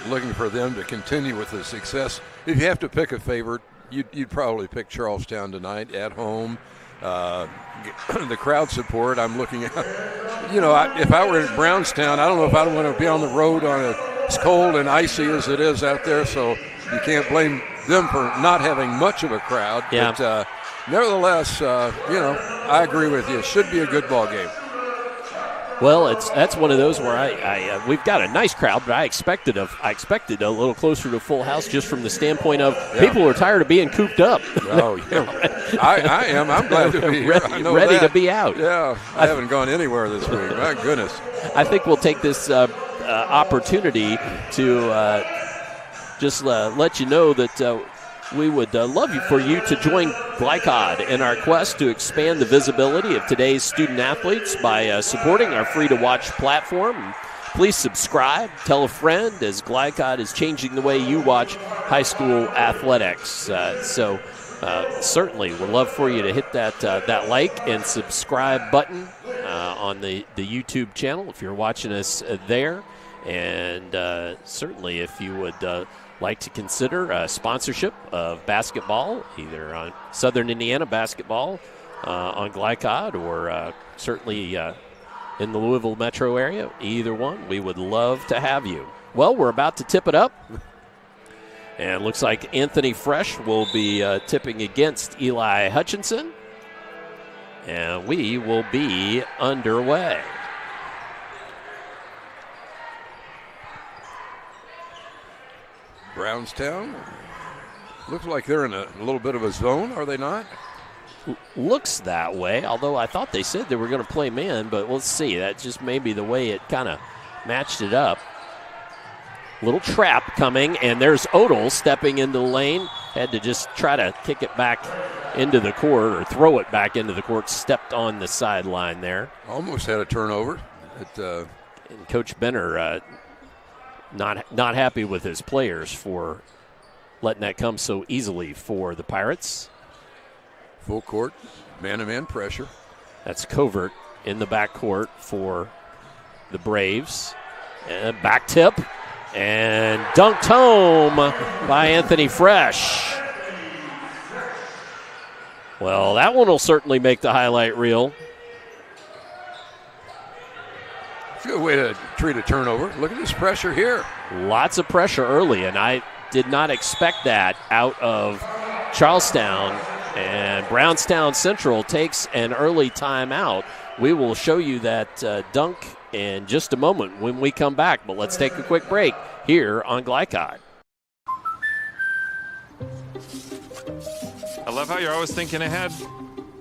looking for them to continue with the success. If you have to pick a favorite, you'd probably pick Charlestown tonight at home. The crowd support, I'm looking at, you know, if I were in Brownstown, I don't know if I'd want to be on the road as cold and icy as it is out there, so you can't blame them for not having much of a crowd. Yeah. But nevertheless, you know, I agree with you. It should be a good ball game. Well, that's one of those where we've got a nice crowd, but I expected a little closer to full house just from the standpoint of people are tired of being cooped up. Oh, yeah. I am. I'm glad to be here. ready to be out. Yeah, I haven't gone anywhere this week. My goodness. I think we'll take this opportunity to just let you know that we would love for you to join Glycod in our quest to expand the visibility of today's student athletes by supporting our free-to-watch platform. Please subscribe, tell a friend, as Glycod is changing the way you watch high school athletics. Certainly would love for you to hit that like and subscribe button on the YouTube channel if you're watching us there. And certainly if you would like to consider sponsorship of basketball, either on Southern Indiana basketball on Glycod or certainly in the Louisville metro area, either one, we would love to have you. Well, we're about to tip it up. And it looks like Anthony Fresh will be tipping against Eli Hutchinson. And we will be underway. Brownstown. Looks like they're in a little bit of a zone, are they not? Looks that way, although I thought they said they were going to play man, but let's see. That just may be the way it kind of matched it up. Little trap coming, and there's Odell stepping into the lane. Had to just try to kick it back into the court or throw it back into the court. Stepped on the sideline there. Almost had a turnover. And Coach Benner not happy with his players for letting that come so easily for the Pirates. Full court, man-to-man pressure. That's Covert in the backcourt for the Braves. And back tip. And dunked home by Anthony Fresh. Well, that one will certainly make the highlight reel. It's a good way to treat a turnover. Look at this pressure here. Lots of pressure early, and I did not expect that out of Charlestown. And Brownstown Central takes an early timeout. We will show you that dunk in just a moment when we come back. But let's take a quick break here on Glycod. I love how you're always thinking ahead.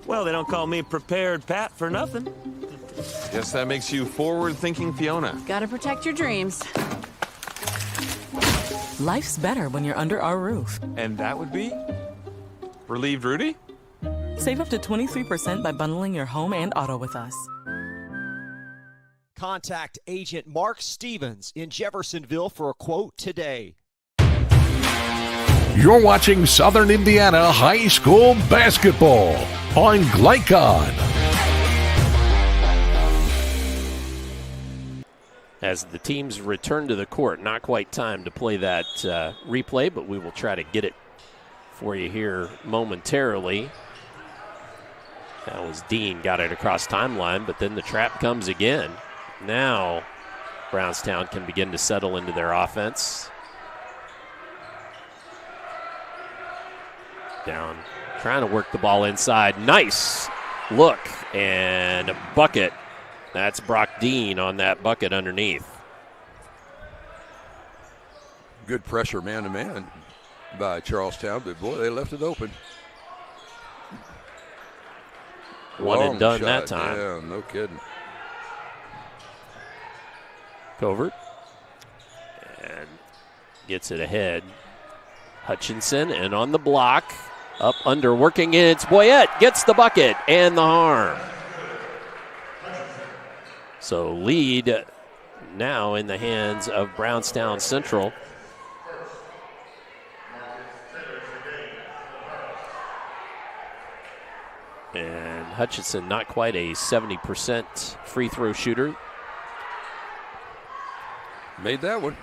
Well, they don't call me Prepared Pat for nothing. Guess that makes you forward-thinking Fiona. Gotta protect your dreams. Life's better when you're under our roof. And that would be? Relieved Rudy? Save up to 23% by bundling your home and auto with us. Contact Agent Mark Stevens in Jeffersonville for a quote today. You're watching Southern Indiana High School Basketball on Glycod. As the teams return to the court, not quite time to play that replay, but we will try to get it for you here momentarily. That was Dean, got it across timeline, but then the trap comes again. Now Brownstown can begin to settle into their offense. Down, trying to work the ball inside. Nice look and a bucket. That's Brock Dean on that bucket underneath. Good pressure man-to-man by Charlestown, but boy, they left it open. One and done that time. Yeah, no kidding. Covert. And gets it ahead. Hutchinson, and on the block. Up under, working in. It's Boyette. Gets the bucket and the harm. So lead now in the hands of Brownstown Central. And Hutchinson, not quite a 70% free throw shooter. Made that one.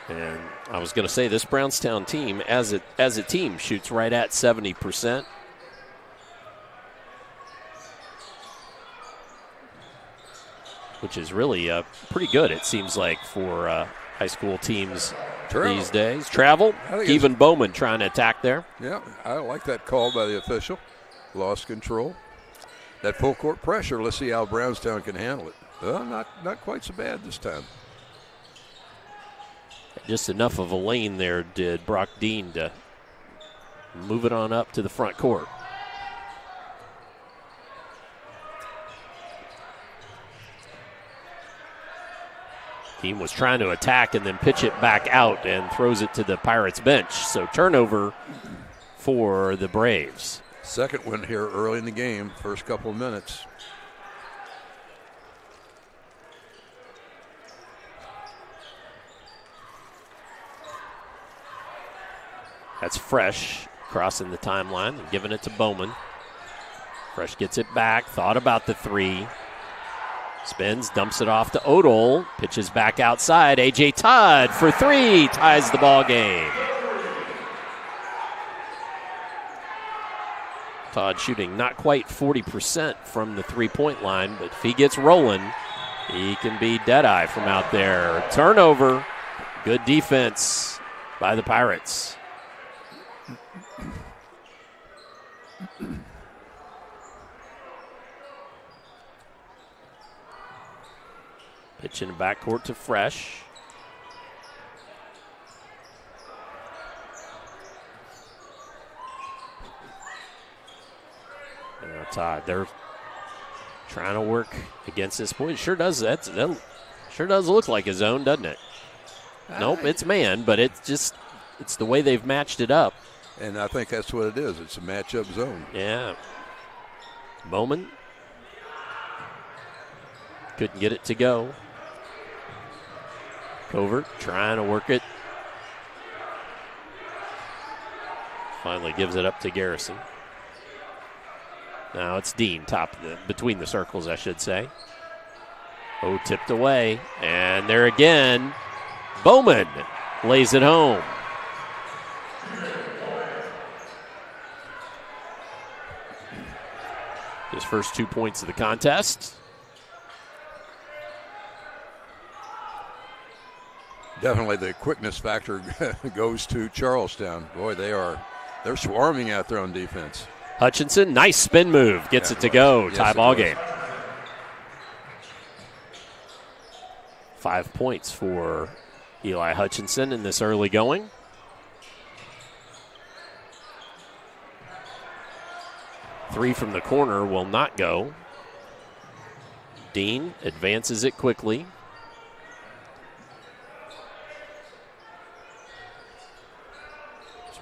And I was going to say, this Brownstown team, as a team, shoots right at 70%. Which is really pretty good, it seems like, for high school teams these days. Travel, Kevin Bowman trying to attack there. Yeah, I like that call by the official. Lost control. that full court pressure. Let's see how Brownstown can handle it. Well, not quite so bad this time. Just enough of a lane there did Brock Dean to move it on up to the front court. Dean was trying to attack and then pitch it back out and throws it to the Pirates bench. So turnover for the Braves. Second one here early in the game, first couple of minutes. That's Fresh crossing the timeline and giving it to Bowman. Fresh gets it back, thought about the three. Spins, dumps it off to Odell, pitches back outside. A.J. Todd for three, ties the ball game. Todd shooting not quite 40% from the three-point line, but if he gets rolling, he can be dead-eye from out there. Turnover, good defense by the Pirates. Pitch in the backcourt to Fresh. Todd, they're trying to work against this point. Sure does. That sure does look like a zone, doesn't it? Nope, it's man, but it's the way they've matched it up. And I think that's what it is. It's a matchup zone. Yeah. Bowman couldn't get it to go. Covert trying to work it. Finally gives it up to Garrison. Now it's Dean, between the circles, I should say. Oh, tipped away. And there again, Bowman lays it home. His first 2 points of the contest. Definitely the quickness factor goes to Charlestown. Boy, they're swarming out there on defense. Hutchinson, nice spin move, gets it to go. Tie ball game. 5 points for Eli Hutchinson in this early going. Three from the corner will not go. Dean advances it quickly.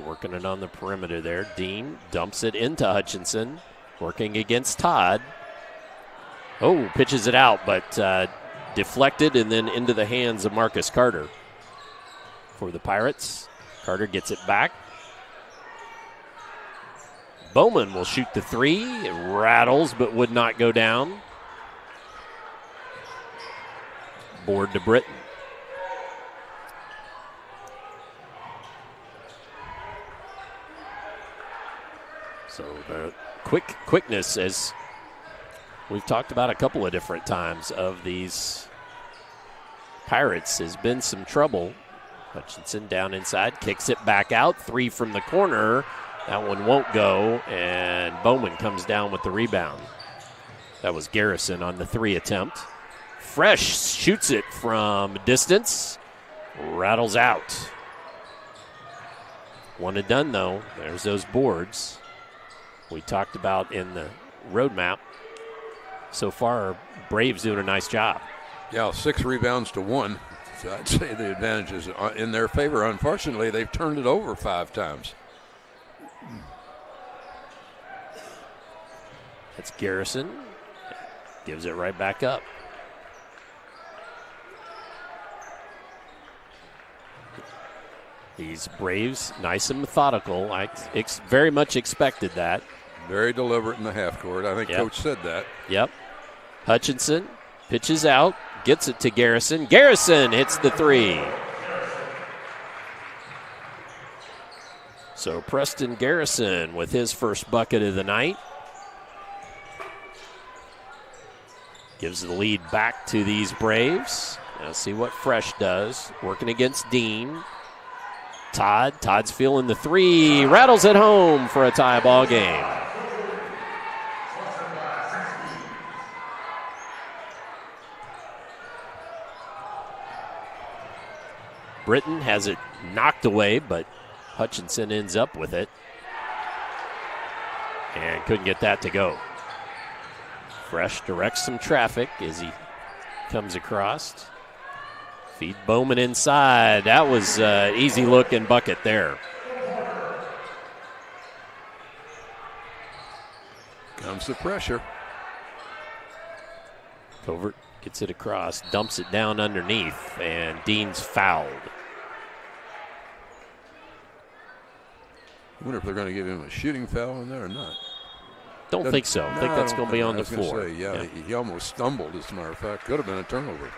Working it on the perimeter there. Dean dumps it into Hutchinson, working against Todd. Oh, pitches it out, but deflected and then into the hands of Marcus Carter. For the Pirates, Carter gets it back. Bowman will shoot the three. It rattles, but would not go down. Board to Britton. So the quickness, as we've talked about a couple of different times, of these Pirates has been some trouble. Hutchinson down inside, kicks it back out. Three from the corner. That one won't go, and Bowman comes down with the rebound. That was Garrison on the three attempt. Fresh shoots it from distance. Rattles out. One and done, though. There's those boards we talked about in the roadmap. So far, Braves doing a nice job. Yeah, 6 rebounds to 1. So I'd say the advantage is in their favor. Unfortunately, they've turned it over 5 times. That's Garrison. Gives it right back up. These Braves, nice and methodical. I very much expected that. Very deliberate in the half court. I think Coach said that. Yep. Hutchinson pitches out, gets it to Garrison. Garrison hits the three. So Preston Garrison with his first bucket of the night. Gives the lead back to these Braves. Now see what Fresh does. Working against Dean. Todd's feeling the three. Rattles it home for a tie ball game. Britton has it knocked away, but Hutchinson ends up with it. And couldn't get that to go. Fresh directs some traffic as he comes across. Feed Bowman inside. That was an easy-looking bucket there. Comes the pressure. Covert gets it across, dumps it down underneath, and Dean's fouled. I wonder if they're going to give him a shooting foul in there or not. Don't think so. I think that's going to be on the floor. Yeah, he almost stumbled, as a matter of fact. Could have been a turnover.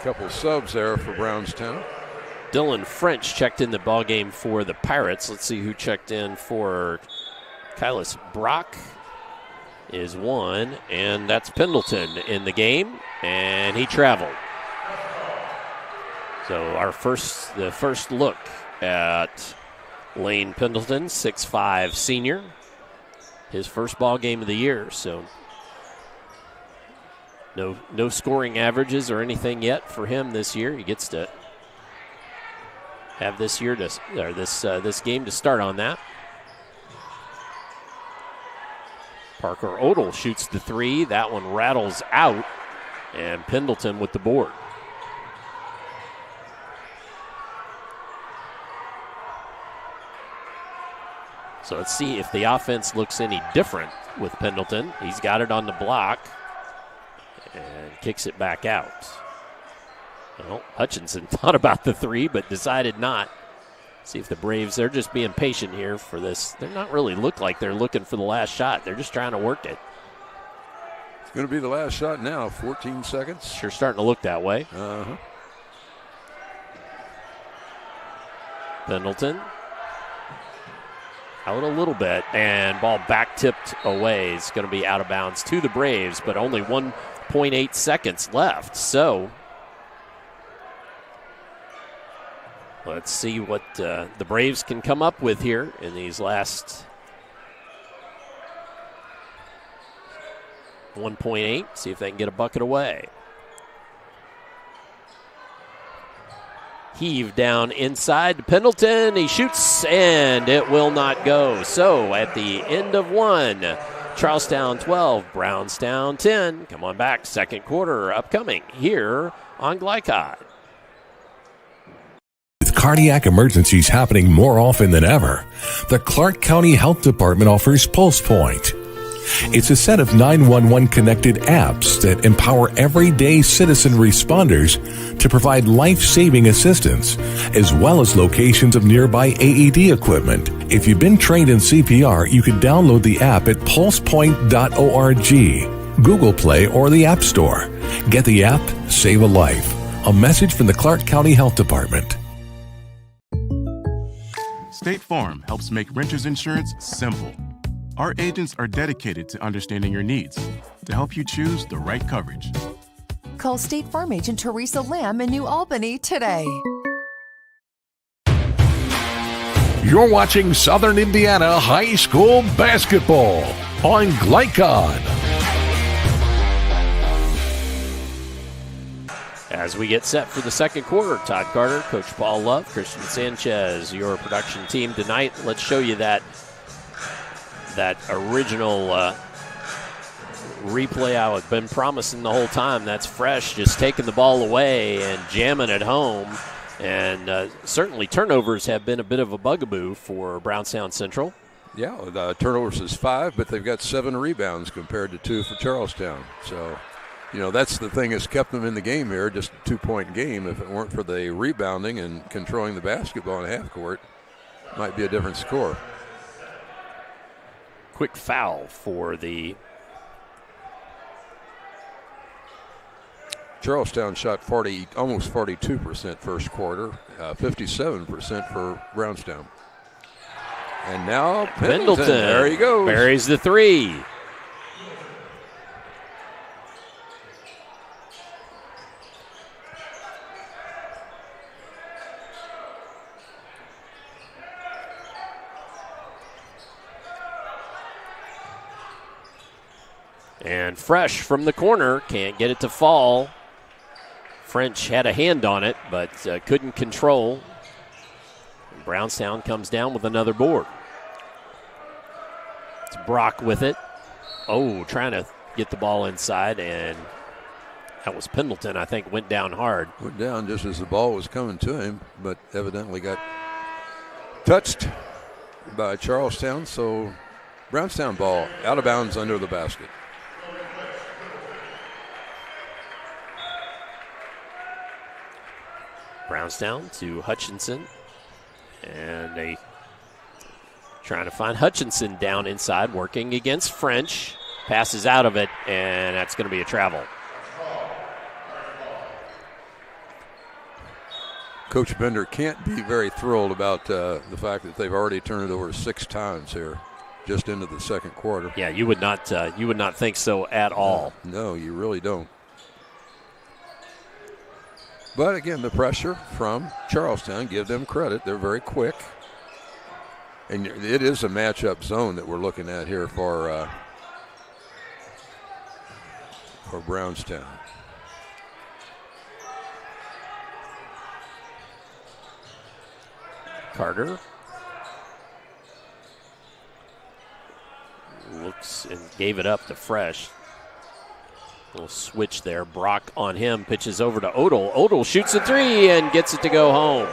Couple subs there for Brownstown. Dylan French checked in the ballgame for the Pirates. Let's see who checked in for Kylis Brock is one, and that's Pendleton in the game, and he traveled. So the first look at Lane Pendleton, 6'5" senior. His first ball game of the year, so no scoring averages or anything yet for him this year. He gets to have this game to start on that. Parker Odell shoots the three. That one rattles out, and Pendleton with the board. So let's see if the offense looks any different with Pendleton. He's got it on the block and kicks it back out. Well, Hutchinson thought about the three but decided not. See if the Braves, they're just being patient here for this. They're not really look like they're looking for the last shot. They're just trying to work it. It's going to be the last shot now, 14 seconds. Sure starting to look that way. Uh-huh. Pendleton out a little bit, and ball back tipped away. It's going to be out of bounds to the Braves, but only 1.8 seconds left. So let's see what the Braves can come up with here in these last 1.8. See if they can get a bucket away. Heave down inside to Pendleton. He shoots, and it will not go. So at the end of one, Charlestown 12, Brownstown 10. Come on back, second quarter upcoming here on Glycod. With cardiac emergencies happening more often than ever, the Clark County Health Department offers Pulse Point. It's a set of 911 connected apps that empower everyday citizen responders to provide life-saving assistance, as well as locations of nearby AED equipment. If you've been trained in CPR, you can download the app at pulsepoint.org, Google Play, or the App Store. Get the app, save a life. A message from the Clark County Health Department. State Farm helps make renters insurance simple. Our agents are dedicated to understanding your needs to help you choose the right coverage. Call State Farm agent Teresa Lamb in New Albany today. You're watching Southern Indiana High School Basketball on Glycod. As we get set for the second quarter, Todd Carter, Coach Paul Love, Christian Sanchez, your production team tonight. Let's show you that original replay I've been promising the whole time. That's Fresh just taking the ball away and jamming it home. And certainly turnovers have been a bit of a bugaboo for Brownstown Central. Yeah, turnovers is 5, but they've got 7 rebounds compared to 2 for Charlestown. So, that's the thing that's kept them in the game here, just a 2-point game. If it weren't for the rebounding and controlling the basketball in half court, it might be a different score. Quick foul for the Charlestown shot almost 42% first quarter, 57% for Brownstown. And now Pendleton, there he goes. Buries the three. And Fresh from the corner, can't get it to fall. French had a hand on it, but couldn't control. Brownstown comes down with another board. It's Brock with it. Oh, trying to get the ball inside, and that was Pendleton, I think, went down hard. Went down just as the ball was coming to him, but evidently got touched by Charlestown, so Brownstown ball out of bounds under the basket. Brownstown to Hutchinson, and they trying to find Hutchinson down inside, working against French. Passes out of it, and that's going to be a travel. Coach Bender can't be very thrilled about the fact that they've already turned it over 6 times here, just into the second quarter. Yeah, you would not think so at all. No, you really don't. But again, the pressure from Charlestown, give them credit. They're very quick. And it is a matchup zone that we're looking at here for Brownstown. Carter looks and gave it up to Fresh. Little switch there. Brock on him, pitches over to Odell. Odell shoots a 3 and gets it to go home.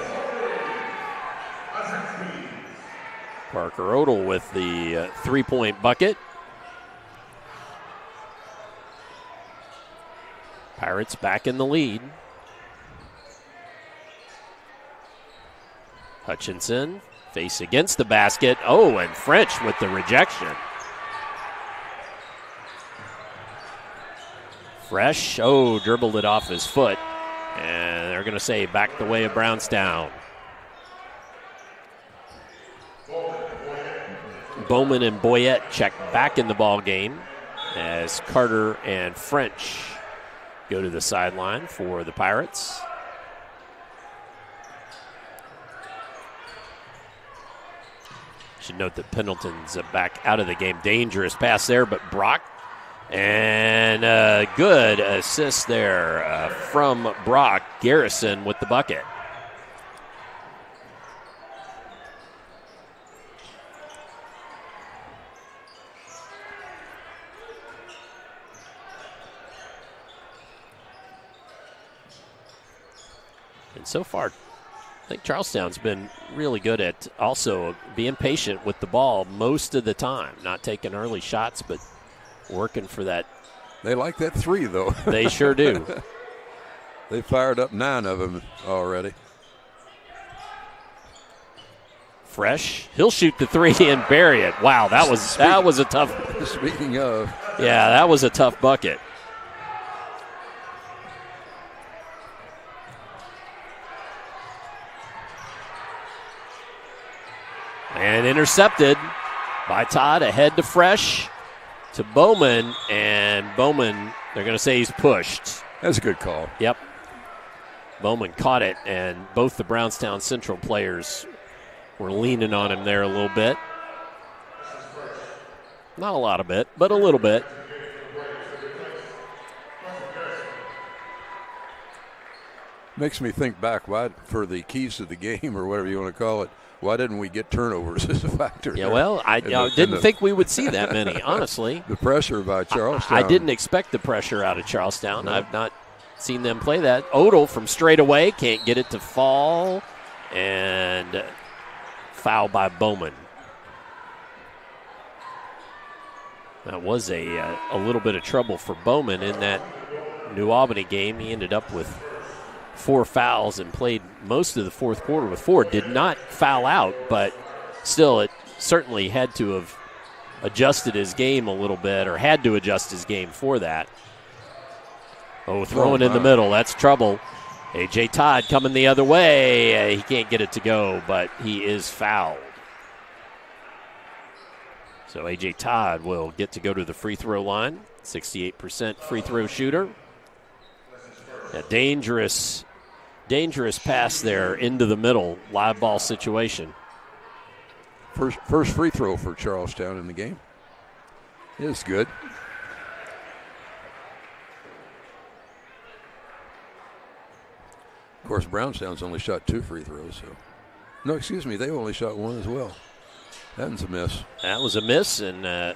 Parker Odell with the 3-point bucket. Pirates back in the lead. Hutchinson face against the basket. Oh, and French with the rejection. Fresh, dribbled it off his foot. And they're going to say back the way of Brownstown. Bowman and Boyette check back in the ball game as Carter and French go to the sideline for the Pirates. Should note that Pendleton's back out of the game. Dangerous pass there, but Brock. And a good assist there from Brock. Garrison with the bucket. And so far, I think Charlestown's been really good at also being patient with the ball most of the time. Not taking early shots, but working for that. They like that 3, though. They sure do. They fired up 9 of them already. Fresh, he'll shoot the 3 and bury it. Wow, that was a tough. Speaking of. Yeah, that was a tough bucket. And intercepted by Todd, ahead to Fresh, to Bowman, and Bowman, they're going to say he's pushed. That's a good call. Yep. Bowman caught it, and both the Brownstown Central players were leaning on him there a little bit. Not a lot of it, but a little bit. Makes me think back, for the keys to the game or whatever you want to call it, why didn't we get turnovers as a factor? Yeah, well, I didn't think we would see that many, honestly. The pressure by Charlestown. I didn't expect the pressure out of Charlestown. No. I've not seen them play that. Odell from straight away, can't get it to fall, and foul by Bowman. That was a little bit of trouble for Bowman in that New Albany game. He ended up with 4 fouls and played most of the fourth quarter with 4. Did not foul out, but still it certainly had to have adjusted his game a little bit, or had to adjust his game for that. Throwing in the middle. That's trouble. A.J. Todd coming the other way. He can't get it to go, but he is fouled. So A.J. Todd will get to go to the free throw line. 68% free throw shooter. A dangerous pass there into the middle, live ball situation. First free throw for Charlestown in the game. It's good. Of course, Brownstown's only shot 2 free throws. So, no, excuse me, they only shot 1 as well. That was a miss. That was a miss, and they're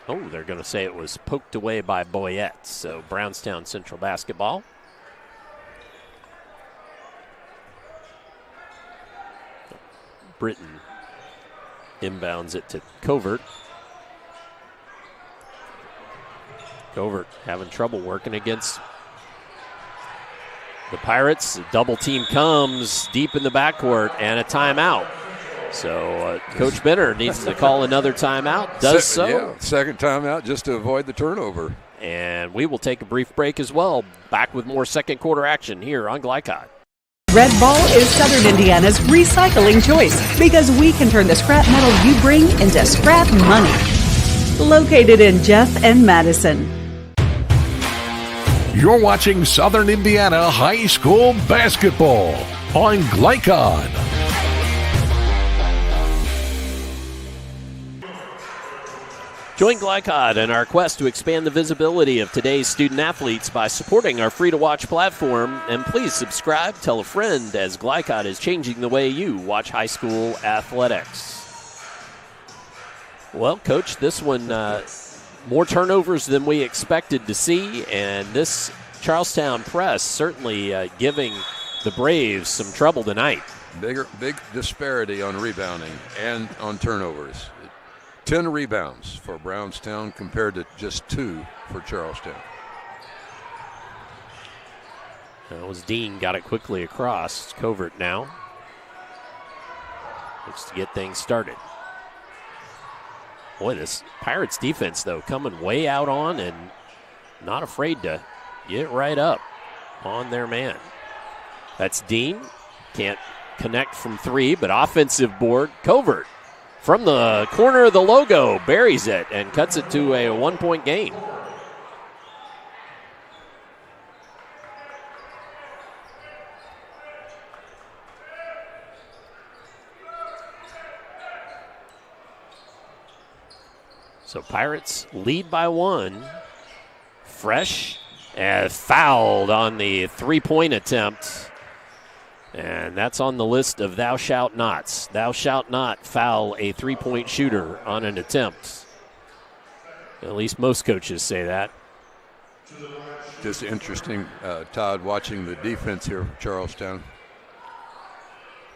going to say it was poked away by Boyette. So Brownstown Central basketball. Britton inbounds it to Covert. Covert having trouble working against the Pirates. The double team comes deep in the backcourt and a timeout. So Coach Benner needs to call another timeout. Does so. Yeah, second timeout just to avoid the turnover. And we will take a brief break as well. Back with more second quarter action here on Glycod. Red Ball is Southern Indiana's recycling choice because we can turn the scrap metal you bring into scrap money. Located in Jeff and Madison. You're watching Southern Indiana High School basketball on Glycod. Join Glycod in our quest to expand the visibility of today's student athletes by supporting our free-to-watch platform. And please subscribe, tell a friend, as Glycod is changing the way you watch high school athletics. Well, Coach, this one, more turnovers than we expected to see, and this Charlestown press certainly giving the Braves some trouble tonight. Big disparity on rebounding and on turnovers. 10 rebounds for Brownstown compared to just 2 for Charlestown. That was Dean, got it quickly across. It's Covert now. Looks to get things started. Boy, this Pirates defense, though, coming way out on and not afraid to get right up on their man. That's Dean. Can't connect from 3, but offensive board. Covert from the corner of the logo buries it and cuts it to a 1-point game. So Pirates lead by 1. Fresh fouled on the 3-point attempt. And that's on the list of thou shalt nots. Thou shalt not foul a 3-point shooter on an attempt. At least most coaches say that. Just interesting, Todd, watching the defense here for Charlestown.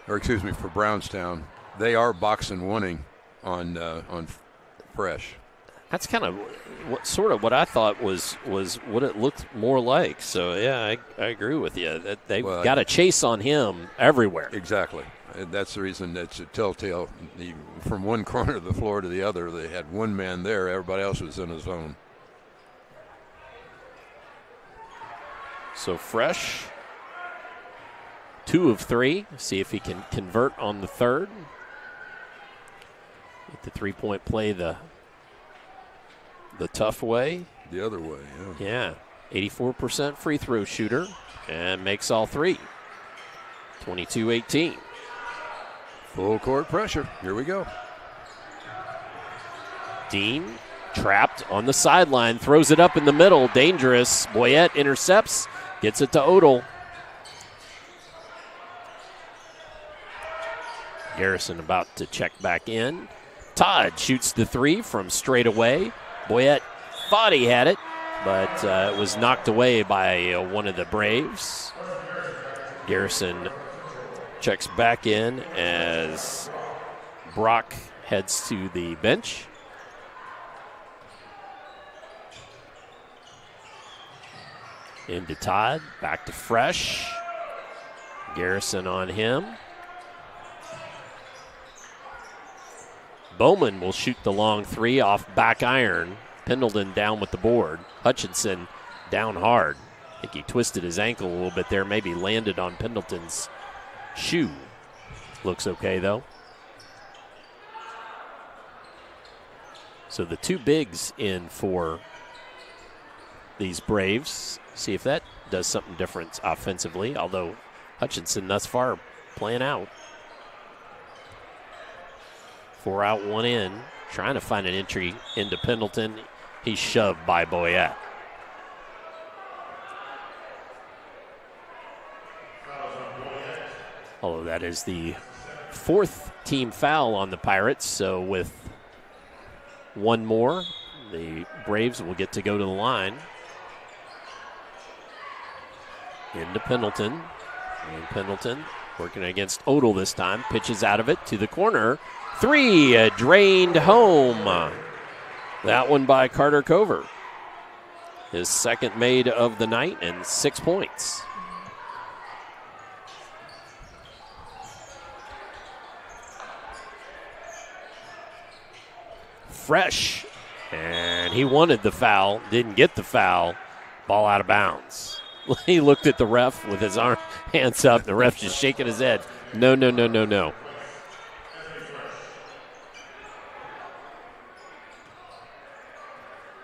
Or excuse me, for Brownstown. They are boxing winning on Fresh. That's kind of what I thought was what it looked more like. So, yeah, I agree with you. That they've got a chase on him everywhere. Exactly. And that's the reason it's a telltale. From one corner of the floor to the other, they had one man there. Everybody else was in his zone. So Fresh, 2 of 3. See if he can convert on the third. Get the 3-point play the tough way. The other way, yeah. 84% free throw shooter and makes all 3. 22-18. Full court pressure. Here we go. Dean trapped on the sideline, throws it up in the middle. Dangerous. Boyette intercepts, gets it to Odell. Garrison about to check back in. Todd shoots the 3 from straight away. Boyette thought he had it, but it was knocked away by one of the Braves. Garrison checks back in as Brock heads to the bench. Into Todd, back to Fresh. Garrison on him. Bowman will shoot the long 3 off back iron. Pendleton down with the board. Hutchinson down hard. I think he twisted his ankle a little bit there, maybe landed on Pendleton's shoe. Looks okay, though. So the 2 bigs in for these Braves. See if that does something different offensively, although Hutchinson thus far playing out. 4 out, 1 in. Trying to find an entry into Pendleton. He's shoved by Boyette. Although that is the 4th team foul on the Pirates, so with one more, the Braves will get to go to the line. Into Pendleton. And Pendleton working against Odell this time. Pitches out of it to the corner. 3 drained home. That one by Carter Covert. His 2nd made of the night and 6 points. Fresh. And he wanted the foul. Didn't get the foul. Ball out of bounds. He looked at the ref with his hands up. The ref just shaking his head. No, no, no, no, no.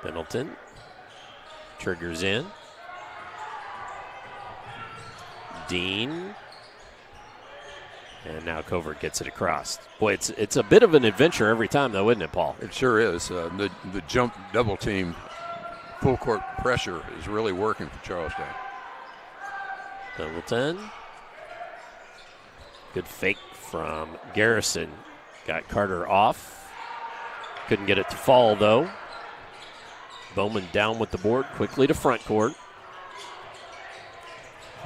Pendleton triggers in. Dean. And now Covert gets it across. Boy, it's a bit of an adventure every time, though, isn't it, Paul? It sure is. The jump double team full court pressure is really working for Charlestown. Pendleton. Good fake from Garrison. Got Carter off. Couldn't get it to fall, though. Bowman down with the board, quickly to front court.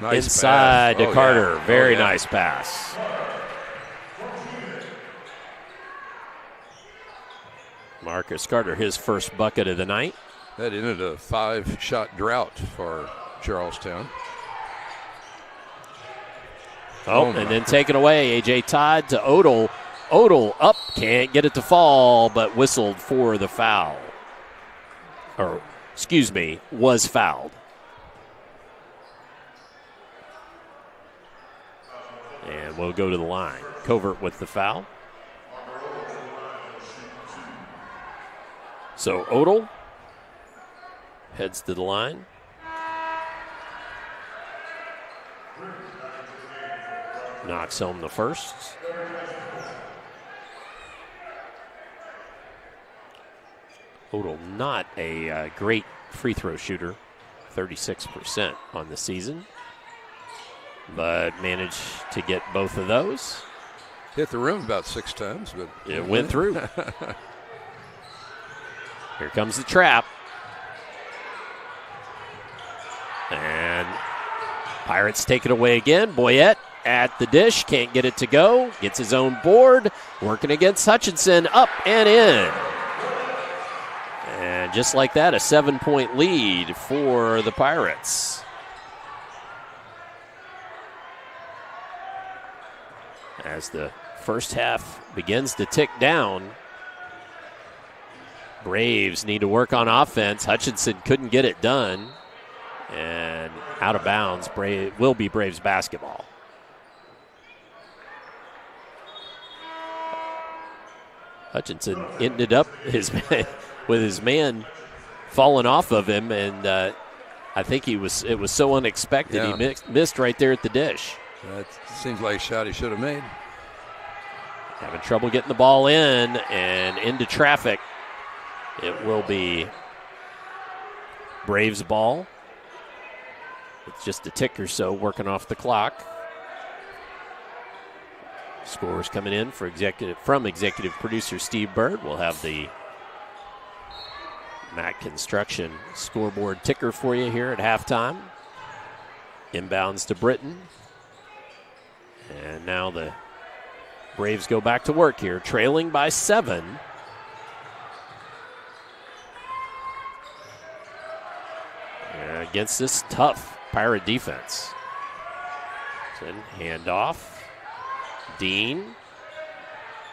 Nice inside pass. to Carter. Yeah. Very nice pass. Marcus Carter, his first bucket of the night. That ended a 5-shot drought for Charlestown. And then taken away. A.J. Todd to Odell. Odell up, can't get it to fall, but whistled for the foul. Or, excuse me, was fouled. And we'll go to the line. Covert with the foul. So Odell heads to the line. Knocks home the first. Odell not a great free throw shooter, 36% on the season, but managed to get both of those. Hit the rim about 6 times, but it went through. Here comes the trap. And Pirates take it away again. Boyette at the dish, can't get it to go. Gets his own board, working against Hutchinson, up and in. And just like that, a 7-point lead for the Pirates. As the first half begins to tick down, Braves need to work on offense. Hutchinson couldn't get it done. And out of bounds, will be Braves basketball. Hutchinson ended up with his man falling off of him, and I think it was so unexpected. Yeah. He missed right there at the dish. That seems like a shot he should have made. Having trouble getting the ball in and into traffic. It will be Braves ball. It's just a tick or so working off the clock. Scores coming in from executive producer Steve Bird. We'll have the Mac Construction scoreboard ticker for you here at halftime. Inbounds to Britton. And now the Braves go back to work here, trailing by 7. Against this tough Pirate defense. Then handoff. Dean.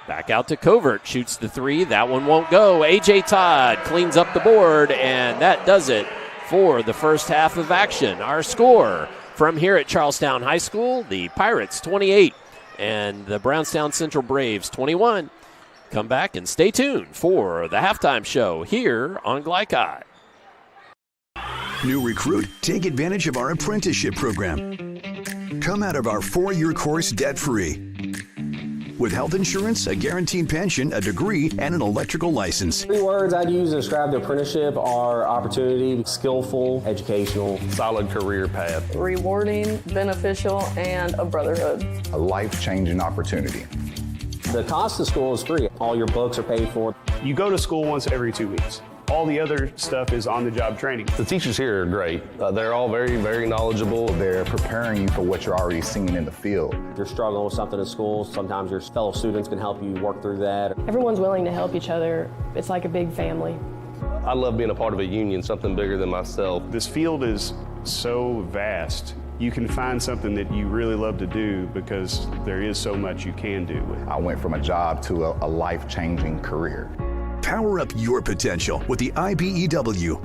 Back out to Covert. Shoots the 3. That one won't go. A.J. Todd cleans up the board, and that does it for the first half of action. Our score from here at Charlestown High School, the Pirates 28 and the Brownstown Central Braves 21. Come back and stay tuned for the halftime show here on Glycod. New recruit, take advantage of our apprenticeship program. Come out of our 4-year course debt-free. with health insurance, a guaranteed pension, a degree, and an electrical license. 3 words I'd use to describe the apprenticeship are opportunity, skillful, educational, solid career path, rewarding, beneficial, and a brotherhood. A life-changing opportunity. The cost of school is free. All your books are paid for. You go to school once every 2 weeks. All the other stuff is on-the-job training. The teachers here are great. They're all very, very knowledgeable. They're preparing you for what you're already seeing in the field. If you're struggling with something in school, sometimes your fellow students can help you work through that. Everyone's willing to help each other. It's like a big family. I love being a part of a union, something bigger than myself. This field is so vast. You can find something that you really love to do because there is so much you can do. I went from a job to a life-changing career. Power up your potential with the IBEW.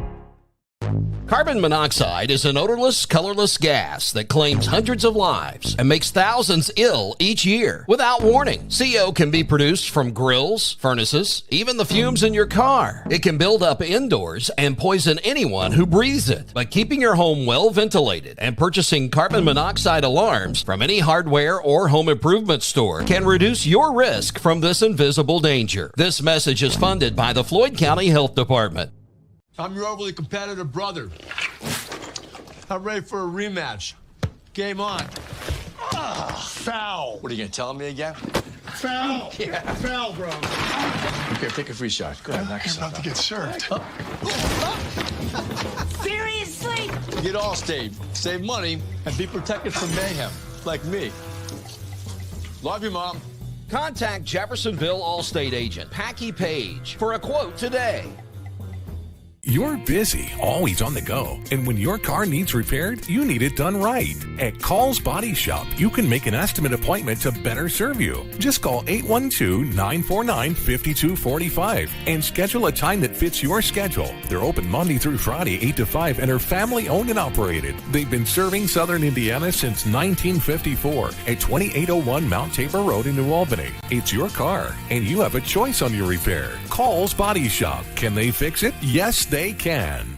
Carbon monoxide is an odorless, colorless gas that claims hundreds of lives and makes thousands ill each year without warning. CO can be produced from grills, furnaces, even the fumes in your car. It can build up indoors and poison anyone who breathes it. But keeping your home well ventilated and purchasing carbon monoxide alarms from any hardware or home improvement store can reduce your risk from this invisible danger. This message is funded by the Floyd County Health Department. I'm your overly competitive brother. I'm ready for a rematch. Game on. Foul. What are you going to tell me again? Foul. Yeah. Foul, bro. Okay, take a free shot. Go ahead, knock You're yourself about to get served. Seriously? Get Allstate. Save money and be protected from mayhem. Like me. Love you, Mom. Contact Jeffersonville Allstate agent Packy Page for a quote today. You're busy, always on the go, and when your car needs repaired, you need it done right. At Call's Body Shop, you can make an estimate appointment to better serve you. Just call 812-949-5245 and schedule a time that fits your schedule. They're open Monday through Friday, 8 to 5, and are family-owned and operated. They've been serving Southern Indiana since 1954 at 2801 Mount Tabor Road in New Albany. It's your car, and you have a choice on your repair. Call's Body Shop. Can they fix it? Yes, they can.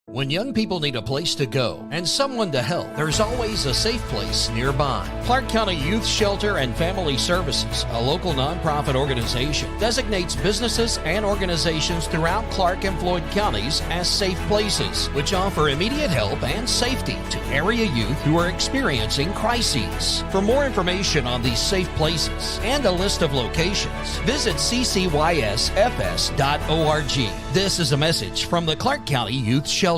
When young people need a place to go and someone to help, there's always a safe place nearby. Clark County Youth Shelter and Family Services, a local nonprofit organization, designates businesses and organizations throughout Clark and Floyd counties as safe places, which offer immediate help and safety to area youth who are experiencing crises. For more information on these safe places and a list of locations, visit ccysfs.org. This is a message from the Clark County Youth Shelter.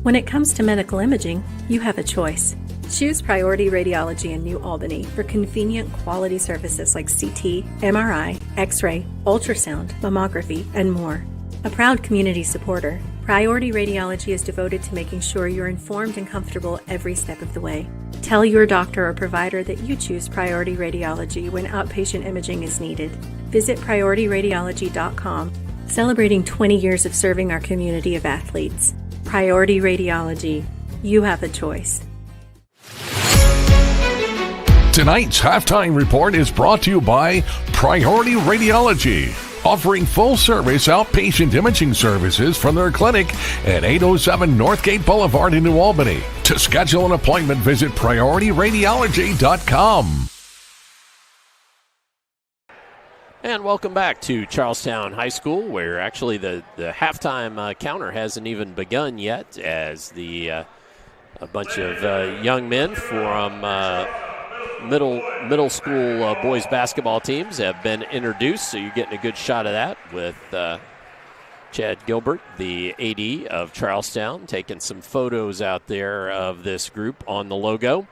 When it comes to medical imaging, you have a choice. Choose Priority Radiology in New Albany for convenient quality services like CT, MRI, X-ray, ultrasound, mammography, and more. A proud community supporter, Priority Radiology is devoted to making sure you're informed and comfortable every step of the way. Tell your doctor or provider that you choose Priority Radiology when outpatient imaging is needed. Visit PriorityRadiology.com, celebrating 20 years of serving our community of athletes. Priority Radiology. You have a choice. Tonight's halftime report is brought to you by Priority Radiology, offering full-service outpatient imaging services from their clinic at 807 Northgate Boulevard in New Albany. To schedule an appointment, visit PriorityRadiology.com. And welcome back to Charlestown High School, where actually the halftime counter hasn't even begun yet, as a bunch of young men from middle school boys basketball teams have been introduced. So you're getting a good shot of that with Chad Gilbert, the AD of Charlestown, taking some photos out there of this group on the logo.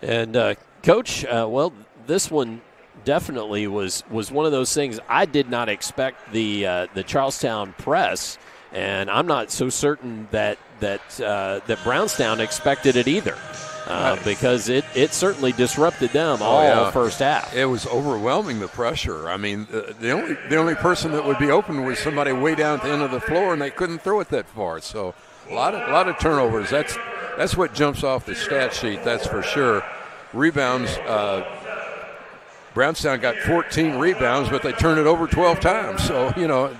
And Coach, well, this one definitely was one of those things. I did not expect the Charlestown press, and I'm not so certain that Brownstown expected it either, because it certainly disrupted them all first half. It was overwhelming, the pressure. I mean, the only person that would be open was somebody way down at the end of the floor, and they couldn't throw it that far. So a lot of turnovers. That's what jumps off the stat sheet. That's for sure. Rebounds. Brownstown got 14 rebounds, but they turned it over 12 times. So,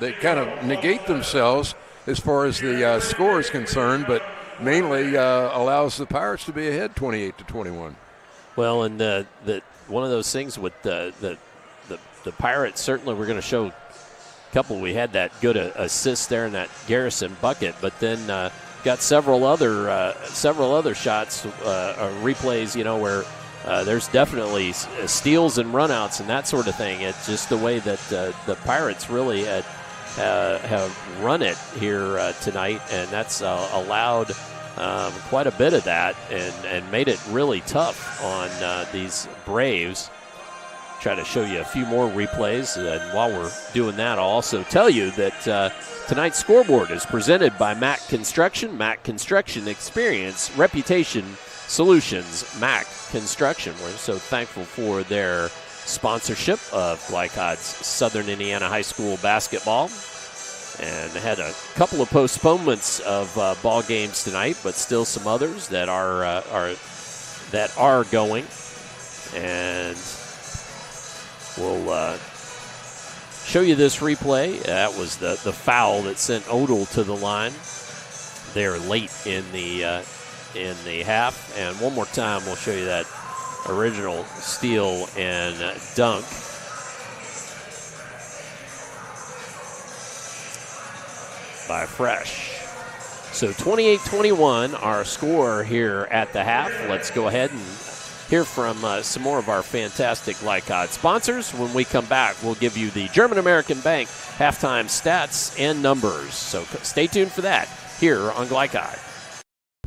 they kind of negate themselves as far as the score is concerned, but mainly allows the Pirates to be ahead 28-21. Well, and the one of those things with the Pirates, certainly we're going to show a couple. We had that good assist there in that Garrison bucket, but then got several other shots, replays, where there's definitely steals and runouts and that sort of thing. It's just the way that the Pirates really have run it here tonight, and that's allowed quite a bit of that and made it really tough on these Braves. Try to show you a few more replays, and while we're doing that, I'll also tell you that tonight's scoreboard is presented by Mac Construction. Mac Construction Experience, Reputation, Solutions. Mac Construction. We're so thankful for their sponsorship of Glycod's Southern Indiana High School basketball, and had a couple of postponements of ball games tonight, but still some others that are going, and we'll show you this replay. That was the foul that sent Odell to the line there late in the half. And one more time, we'll show you that original steal and dunk. By Fresh. So 28-21, our score here at the half. Let's go ahead and hear from some more of our fantastic Glycod sponsors. When we come back, we'll give you the German American Bank halftime stats and numbers. So stay tuned for that here on Glycod.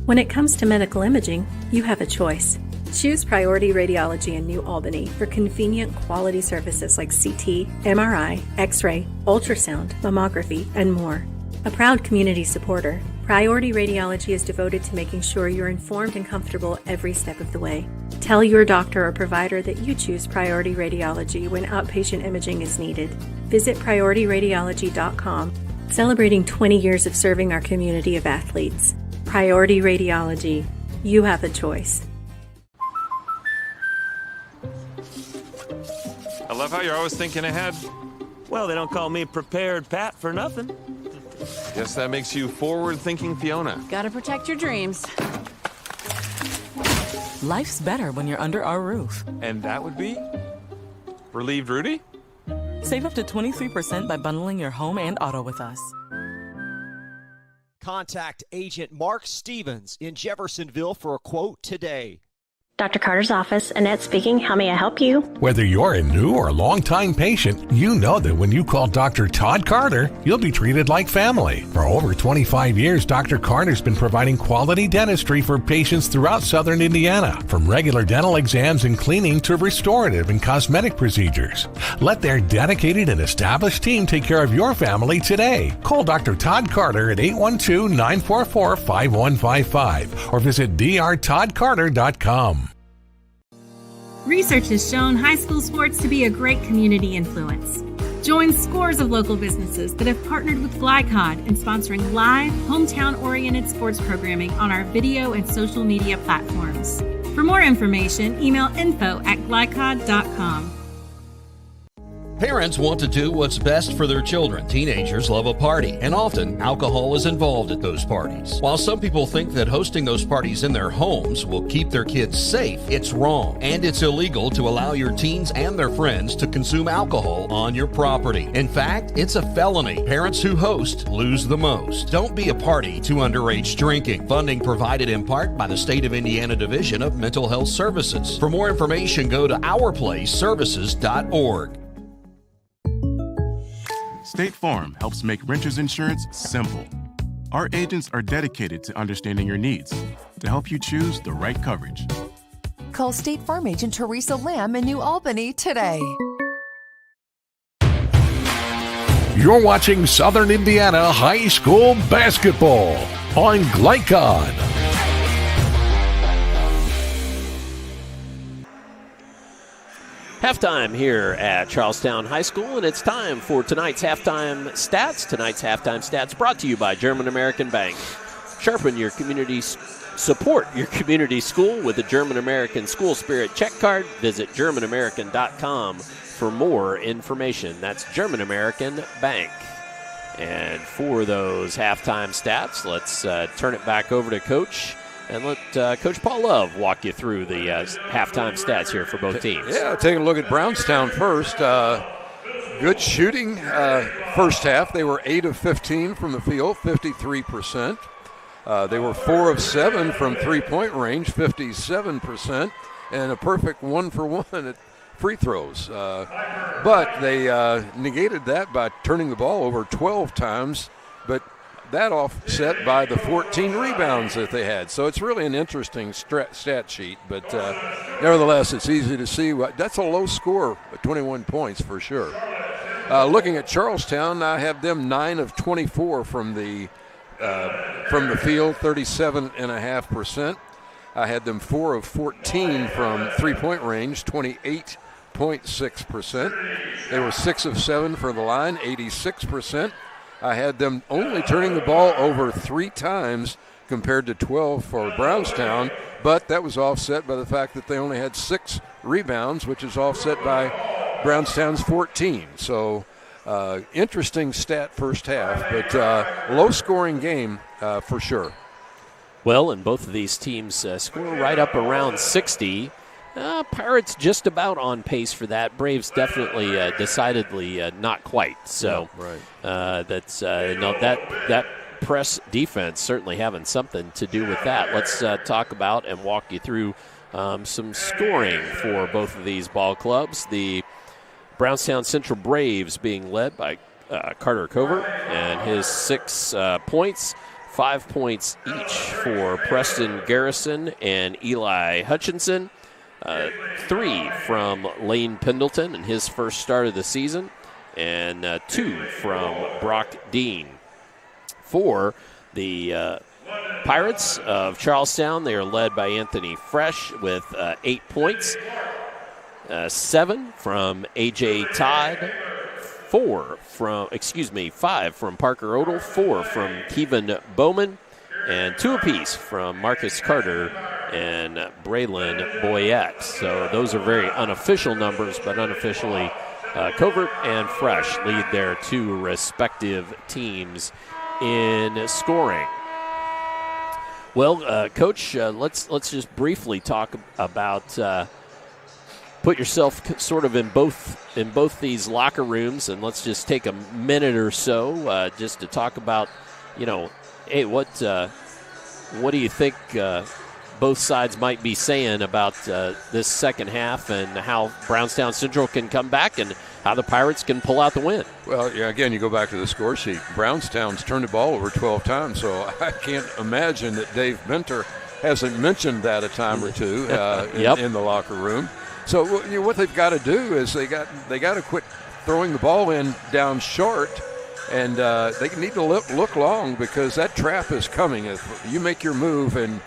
When it comes to medical imaging, you have a choice. Choose Priority Radiology in New Albany for convenient quality services like CT, MRI, X-ray, ultrasound, mammography, and more. A proud community supporter, Priority Radiology is devoted to making sure you're informed and comfortable every step of the way. Tell your doctor or provider that you choose Priority Radiology when outpatient imaging is needed. Visit PriorityRadiology.com, celebrating 20 years of serving our community of athletes. Priority Radiology. You have a choice. I love how you're always thinking ahead. Well, they don't call me Prepared Pat for nothing. Guess that makes you forward-thinking Fiona. Gotta protect your dreams. Life's better when you're under our roof. And that would be? Relieved Rudy? Save up to 23% by bundling your home and auto with us. Contact Agent Mark Stevens in Jeffersonville for a quote today. Dr. Carter's office, Annette speaking. How may I help you? Whether you're a new or long-time patient, you know that when you call Dr. Todd Carter, you'll be treated like family. For over 25 years, Dr. Carter's been providing quality dentistry for patients throughout Southern Indiana, from regular dental exams and cleaning to restorative and cosmetic procedures. Let their dedicated and established team take care of your family today. Call Dr. Todd Carter at 812-944-5155 or visit drtoddcarter.com. Research has shown high school sports to be a great community influence. Join scores of local businesses that have partnered with Glycod in sponsoring live, hometown-oriented sports programming on our video and social media platforms. For more information, email info@glycod.com. Parents want to do what's best for their children. Teenagers love a party, and often alcohol is involved at those parties. While some people think that hosting those parties in their homes will keep their kids safe, it's wrong. And it's illegal to allow your teens and their friends to consume alcohol on your property. In fact, it's a felony. Parents who host lose the most. Don't be a party to underage drinking. Funding provided in part by the State of Indiana Division of Mental Health Services. For more information, go to ourplaceservices.org. State Farm helps make renters insurance simple. Our agents are dedicated to understanding your needs to help you choose the right coverage. Call State Farm Agent Teresa Lamb in New Albany today. You're watching Southern Indiana High School basketball on Glycod. Halftime here at Charlestown High School, and it's time for tonight's halftime stats. Tonight's halftime stats brought to you by German American Bank. Sharpen your community, support your community school with a German American School Spirit check card. Visit GermanAmerican.com for more information. That's German American Bank. And for those halftime stats, let's turn it back over to Coach and let Coach Paul Love walk you through the halftime stats here for both teams. Yeah, taking a look at Brownstown first. Good shooting first half. They were 8 of 15 from the field, 53%. They were 4 of 7 from three-point range, 57%, and a perfect 1 for 1 at free throws. But they negated that by turning the ball over 12 times, but that offset by the 14 rebounds that they had. So it's really an interesting stat sheet, but nevertheless, it's easy to see. That's a low score, 21 points for sure. Looking at Charlestown, I have them 9 of 24 from the field, 37.5%. I had them 4 of 14 from three-point range, 28.6%. They were 6 of 7 for the line, 86%. I had them only turning the ball over 3 times compared to 12 for Brownstown, but that was offset by the fact that they only had 6 rebounds, which is offset by Brownstown's 14. So interesting stat first half, but low-scoring game for sure. Well, and both of these teams score right up around 60. Pirates just about on pace for that. Braves definitely, decidedly not quite. So that's that press defense certainly having something to do with that. Let's talk about and walk you through some scoring for both of these ball clubs. The Brownstown Central Braves being led by Carter Covert and his 6 points. 5 points each for Preston Garrison and Eli Hutchinson. 3 from Lane Pendleton in his first start of the season, and 2 from Brock Dean. For the Pirates of Charlestown, they are led by Anthony Fresh with 8 points. 7 from A.J. Todd. 5 from Parker Odell, 4 from Kevin Bowman, and 2 apiece from Marcus Carter and Braylon Boyette. So those are very unofficial numbers, but unofficially Covert and Fresh lead their 2 respective teams in scoring. Well, Coach, let's just briefly talk about put yourself sort of in both these locker rooms, and let's just take a minute or so just to talk about, hey, what do you think both sides might be saying about this second half and how Brownstown Central can come back and how the Pirates can pull out the win? Well, yeah, again, you go back to the score sheet. Brownstown's turned the ball over 12 times, so I can't imagine that Dave Minter hasn't mentioned that a time or two in the locker room. So what they've got to do is they got to quit throwing the ball in down short, and they need to look long, because that trap is coming. If you make your move, and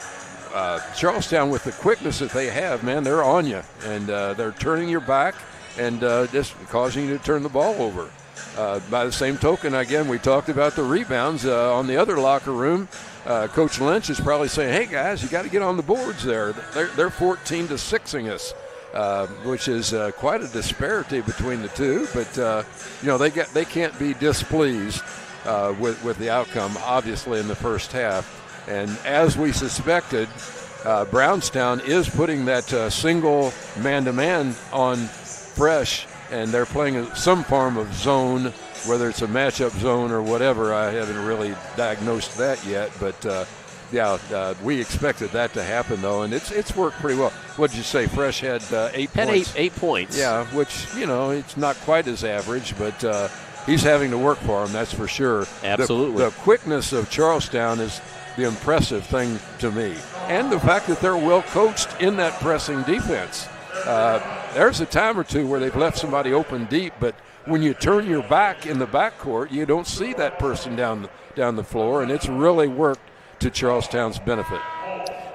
Charlestown, with the quickness that they have, man, they're on you, and they're turning your back and just causing you to turn the ball over. By the same token, again, we talked about the rebounds on the other locker room. Coach Lynch is probably saying, "Hey guys, you got to get on the boards there. They're 14-6ing us." Which is quite a disparity between the two, but they can't be displeased with the outcome, obviously, in the first half. And as we suspected, Brownstown is putting that single man-to-man on Fresh, and they're playing some form of zone, whether it's a matchup zone or whatever. I haven't really diagnosed that yet, but we expected that to happen, though, and it's worked pretty well. What did you say? Fresh had 8 points. 8 points. Yeah, which, it's not quite as average, but he's having to work for him, that's for sure. Absolutely. The quickness of Charlestown is the impressive thing to me, and the fact that they're well coached in that pressing defense. There's a time or two where they've left somebody open deep, but when you turn your back in the backcourt, you don't see that person down the floor, and it's really worked to Charlestown's benefit.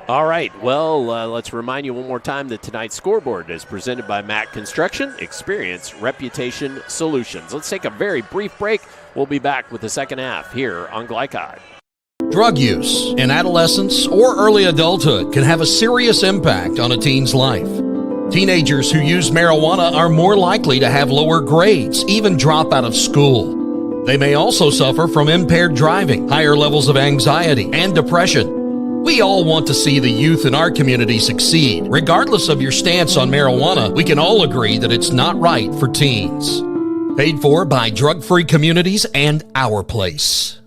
All right, well, let's remind you one more time that tonight's scoreboard is presented by Mack Construction, Experience, Reputation, Solutions. Let's take a very brief break. We'll be back with the second half here on Glycod. Drug use in adolescence or early adulthood can have a serious impact on a teen's life. Teenagers who use marijuana are more likely to have lower grades, even drop out of school. They may also suffer from impaired driving, higher levels of anxiety, and depression. We all want to see the youth in our community succeed. Regardless of your stance on marijuana, we can all agree that it's not right for teens. Paid for by Drug Free Communities and Our Place.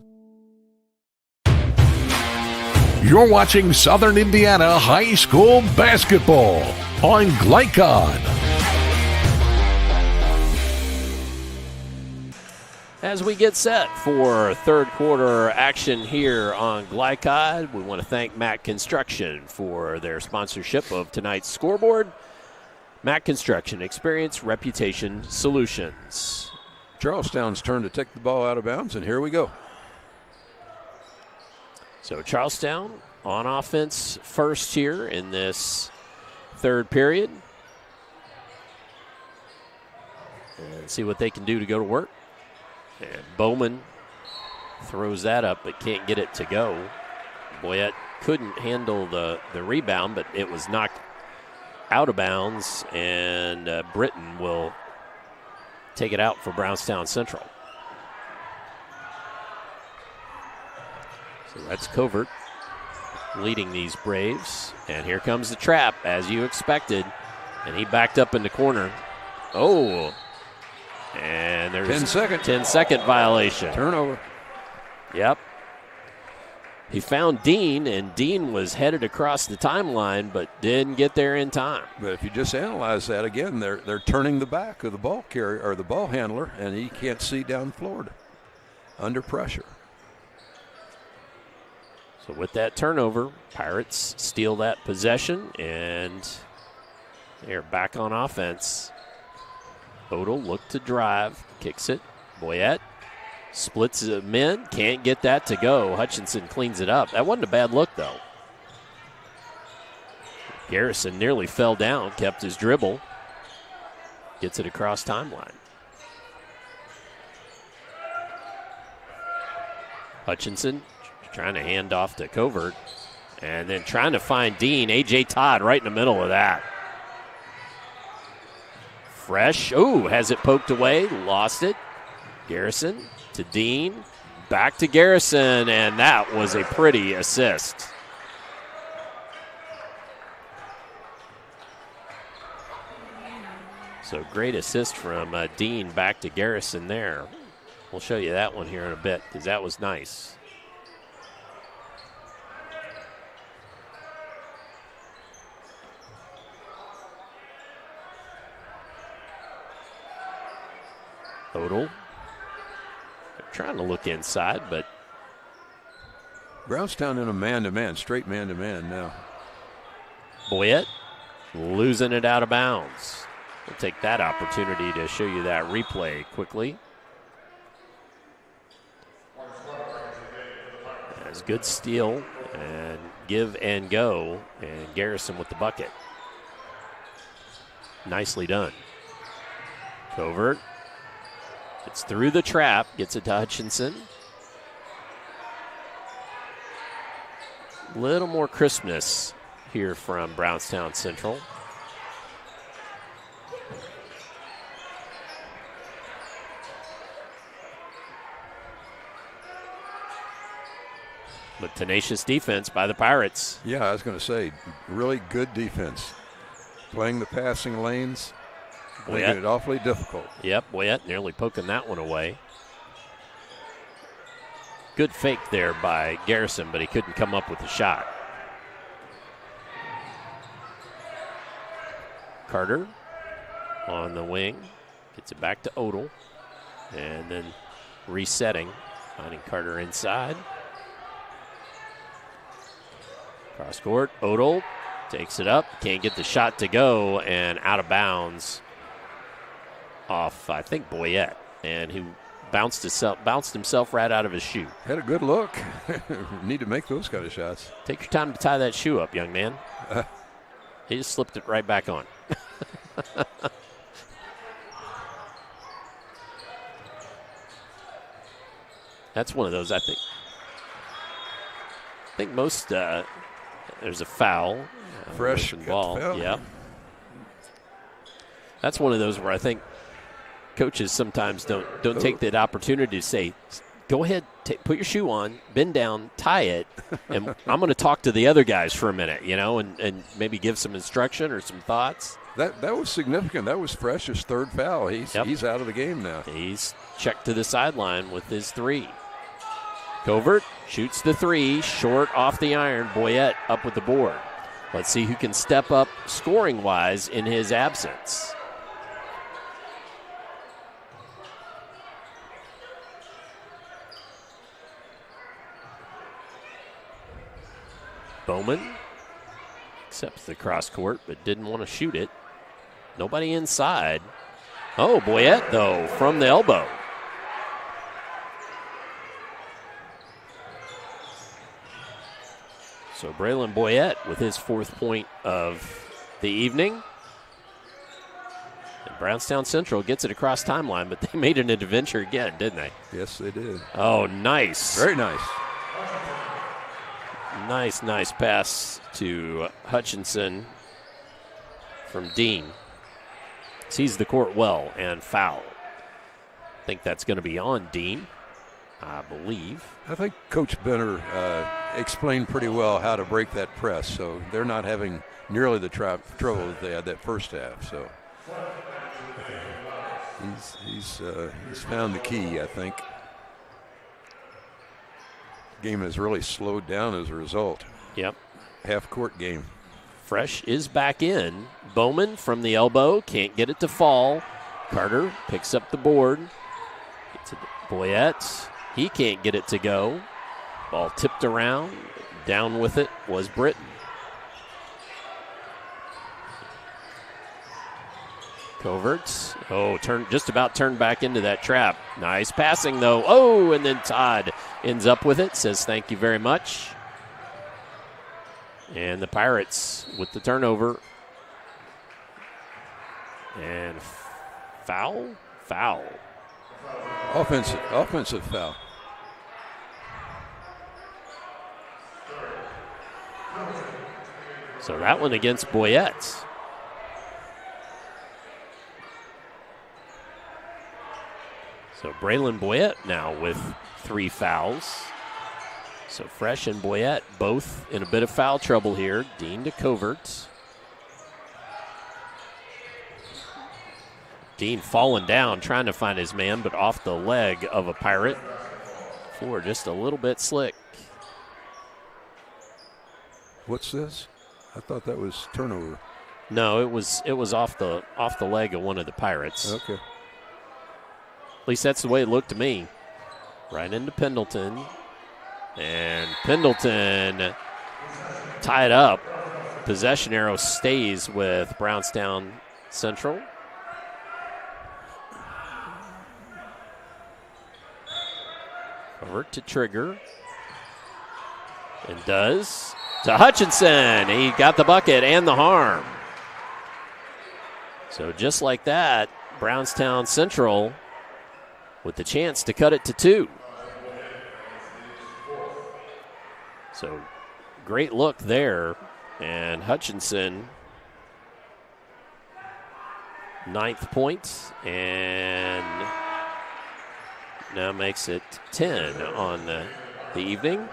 You're watching Southern Indiana High School Basketball on Glycod. As we get set for third quarter action here on Glycod, we want to thank Mack Construction for their sponsorship of tonight's scoreboard. Mack Construction, experience, reputation, solutions. Charlestown's turn to take the ball out of bounds, and here we go. So Charlestown on offense first here in this third period. And see what they can do to go to work. And Bowman throws that up but can't get it to go. Boyette couldn't handle the rebound, but it was knocked out of bounds, and Britton will take it out for Brownstown Central. So that's Covert leading these Braves. And here comes the trap, as you expected. And he backed up in the corner. Oh, and there's 10-second violation. Turnover. Yep. He found Dean, and Dean was headed across the timeline, but didn't get there in time. But if you just analyze that again, they're turning the back of the ball carrier or the ball handler, and he can't see down Florida under pressure. So with that turnover, Pirates steal that possession, and they're back on offense. Odell looked to drive, kicks it. Boyette splits him in, can't get that to go. Hutchinson cleans it up. That wasn't a bad look, though. Garrison nearly fell down, kept his dribble. Gets it across timeline. Hutchinson trying to hand off to Covert, and then trying to find Dean. A.J. Todd right in the middle of that. Fresh, has it poked away, lost it. Garrison to Dean, back to Garrison, and that was a pretty assist. So great assist from Dean back to Garrison there. We'll show you that one here in a bit because that was nice. Odell. They're trying to look inside, but Brownstown in a man-to-man, straight man-to-man now. Boyette losing it out of bounds. We'll take that opportunity to show you that replay quickly. That's good steal and give and go, and Garrison with the bucket. Nicely done. Covert. It's through the trap, gets it to Hutchinson. Little more crispness here from Brownstown Central. But tenacious defense by the Pirates. Yeah, I was going to say, really good defense. Playing the passing lanes. Making it awfully difficult. Yep, Boyette nearly poking that one away. Good fake there by Garrison, but he couldn't come up with a shot. Carter on the wing. Gets it back to Odell. And then resetting. Finding Carter inside. Cross court. Odell takes it up. Can't get the shot to go. And out of bounds. Off, I think, Boyette, and he bounced himself right out of his shoe. Had a good look. Need to make those kind of shots. Take your time to tie that shoe up, young man. He just slipped it right back on. That's one of those, I think most, there's a foul. Fresh ball, foul. Yeah. That's one of those where I think coaches sometimes don't take that opportunity to say, go ahead, put your shoe on, bend down, tie it, and I'm going to talk to the other guys for a minute, and maybe give some instruction or some thoughts. That was significant. That was Fresh's third foul. He's out of the game now. He's checked to the sideline with his 3. Covert shoots the 3, short off the iron. Boyette up with the board. Let's see who can step up scoring-wise in his absence. Bowman accepts the cross court, but didn't want to shoot it. Nobody inside. Oh, Boyette, though, from the elbow. So Braylon Boyette with his 4th point of the evening. And Brownstown Central gets it across timeline, but they made an adventure again, didn't they? Yes, they did. Oh, nice. Very nice. Nice pass to Hutchinson from Dean. Sees the court well and foul. I think that's going to be on Dean, I believe. I think Coach Benner explained pretty well how to break that press, so they're not having nearly the trouble that they had that first half. So he's found the key, I think. Game has really slowed down as a result. Yep. Half-court game. Fresh is back in. Bowman from the elbow, can't get it to fall. Carter picks up the board. Gets it to Boyette. He can't get it to go. Ball tipped around. Down with it was Britton. Coverts. Just about turned back into that trap. Nice passing, though. Oh, and then Todd ends up with it. Says thank you very much. And the Pirates with the turnover. And foul. Offensive foul. So that one against Boyette. So Braylon Boyette now with 3 fouls. So Fresh and Boyette both in a bit of foul trouble here. Dean to Covert. Dean falling down, trying to find his man, but off the leg of a Pirate. Floor just a little bit slick. What's this? I thought that was turnover. No, it was off the leg of one of the Pirates. Okay. At least that's the way it looked to me. Right into Pendleton. And Pendleton tied up. Possession arrow stays with Brownstown Central. Over to Trigger. And does. To Hutchinson. He got the bucket and the harm. So just like that, Brownstown Central with the chance to cut it to 2. So great look there. And Hutchinson, 9th point, and now makes it 10 on the evening.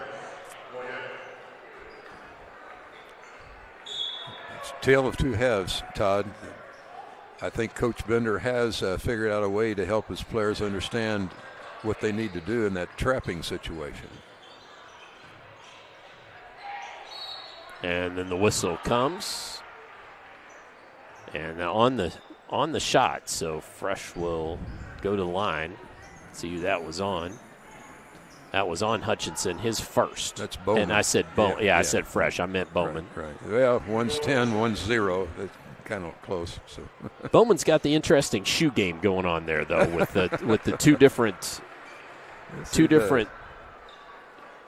It's a tale of 2 halves, Todd. I think Coach Bender has figured out a way to help his players understand what they need to do in that trapping situation. And then the whistle comes. And now on the shot, so Fresh will go to the line. See who that was on. That was on Hutchinson, his first. That's Bowman. And I said Bowman. Yeah, I said Fresh. I meant Bowman. Right. Well, one's 10, one's 0. It's kind of close. So Bowman's got the interesting shoe game going on there, though, with the two different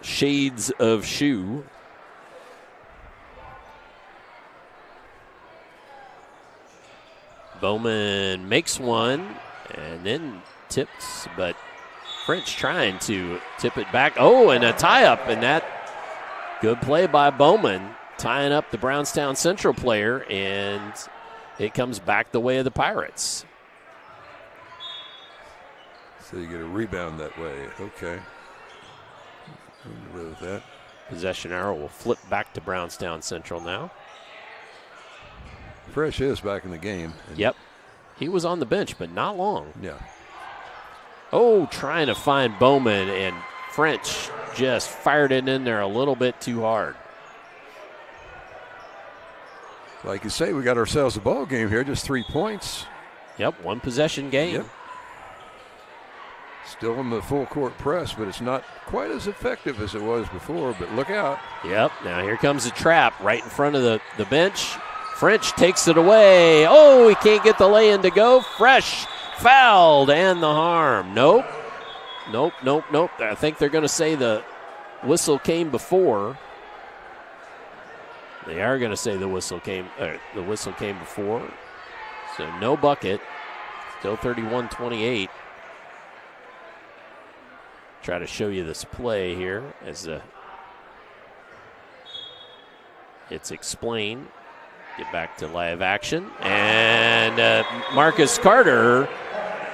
shades of shoe. Bowman makes one and then tips, but French trying to tip it back. Oh, and a tie-up, and that good play by Bowman, tying up the Brownstown Central player, and it comes back the way of the Pirates. So you get a rebound that way. Okay. With that. Possession arrow will flip back to Brownstown Central now. Fresh is back in the game. Yep. He was on the bench, but not long. Yeah. Oh, trying to find Bowman, and French just fired it in there a little bit too hard. Like you say, we got ourselves a ball game here, just 3 points. Yep, one possession game. Yep. Still in the full court press, but it's not quite as effective as it was before, but look out. Yep, now here comes a trap right in front of the bench. French takes it away. Oh, he can't get the lay-in to go. Fresh fouled, and the harm. Nope. I think they're going to say the whistle came before. They are going to say the whistle came before. So no bucket. Still 31-28. Try to show you this play here as it's explained. Get back to live action. And Marcus Carter,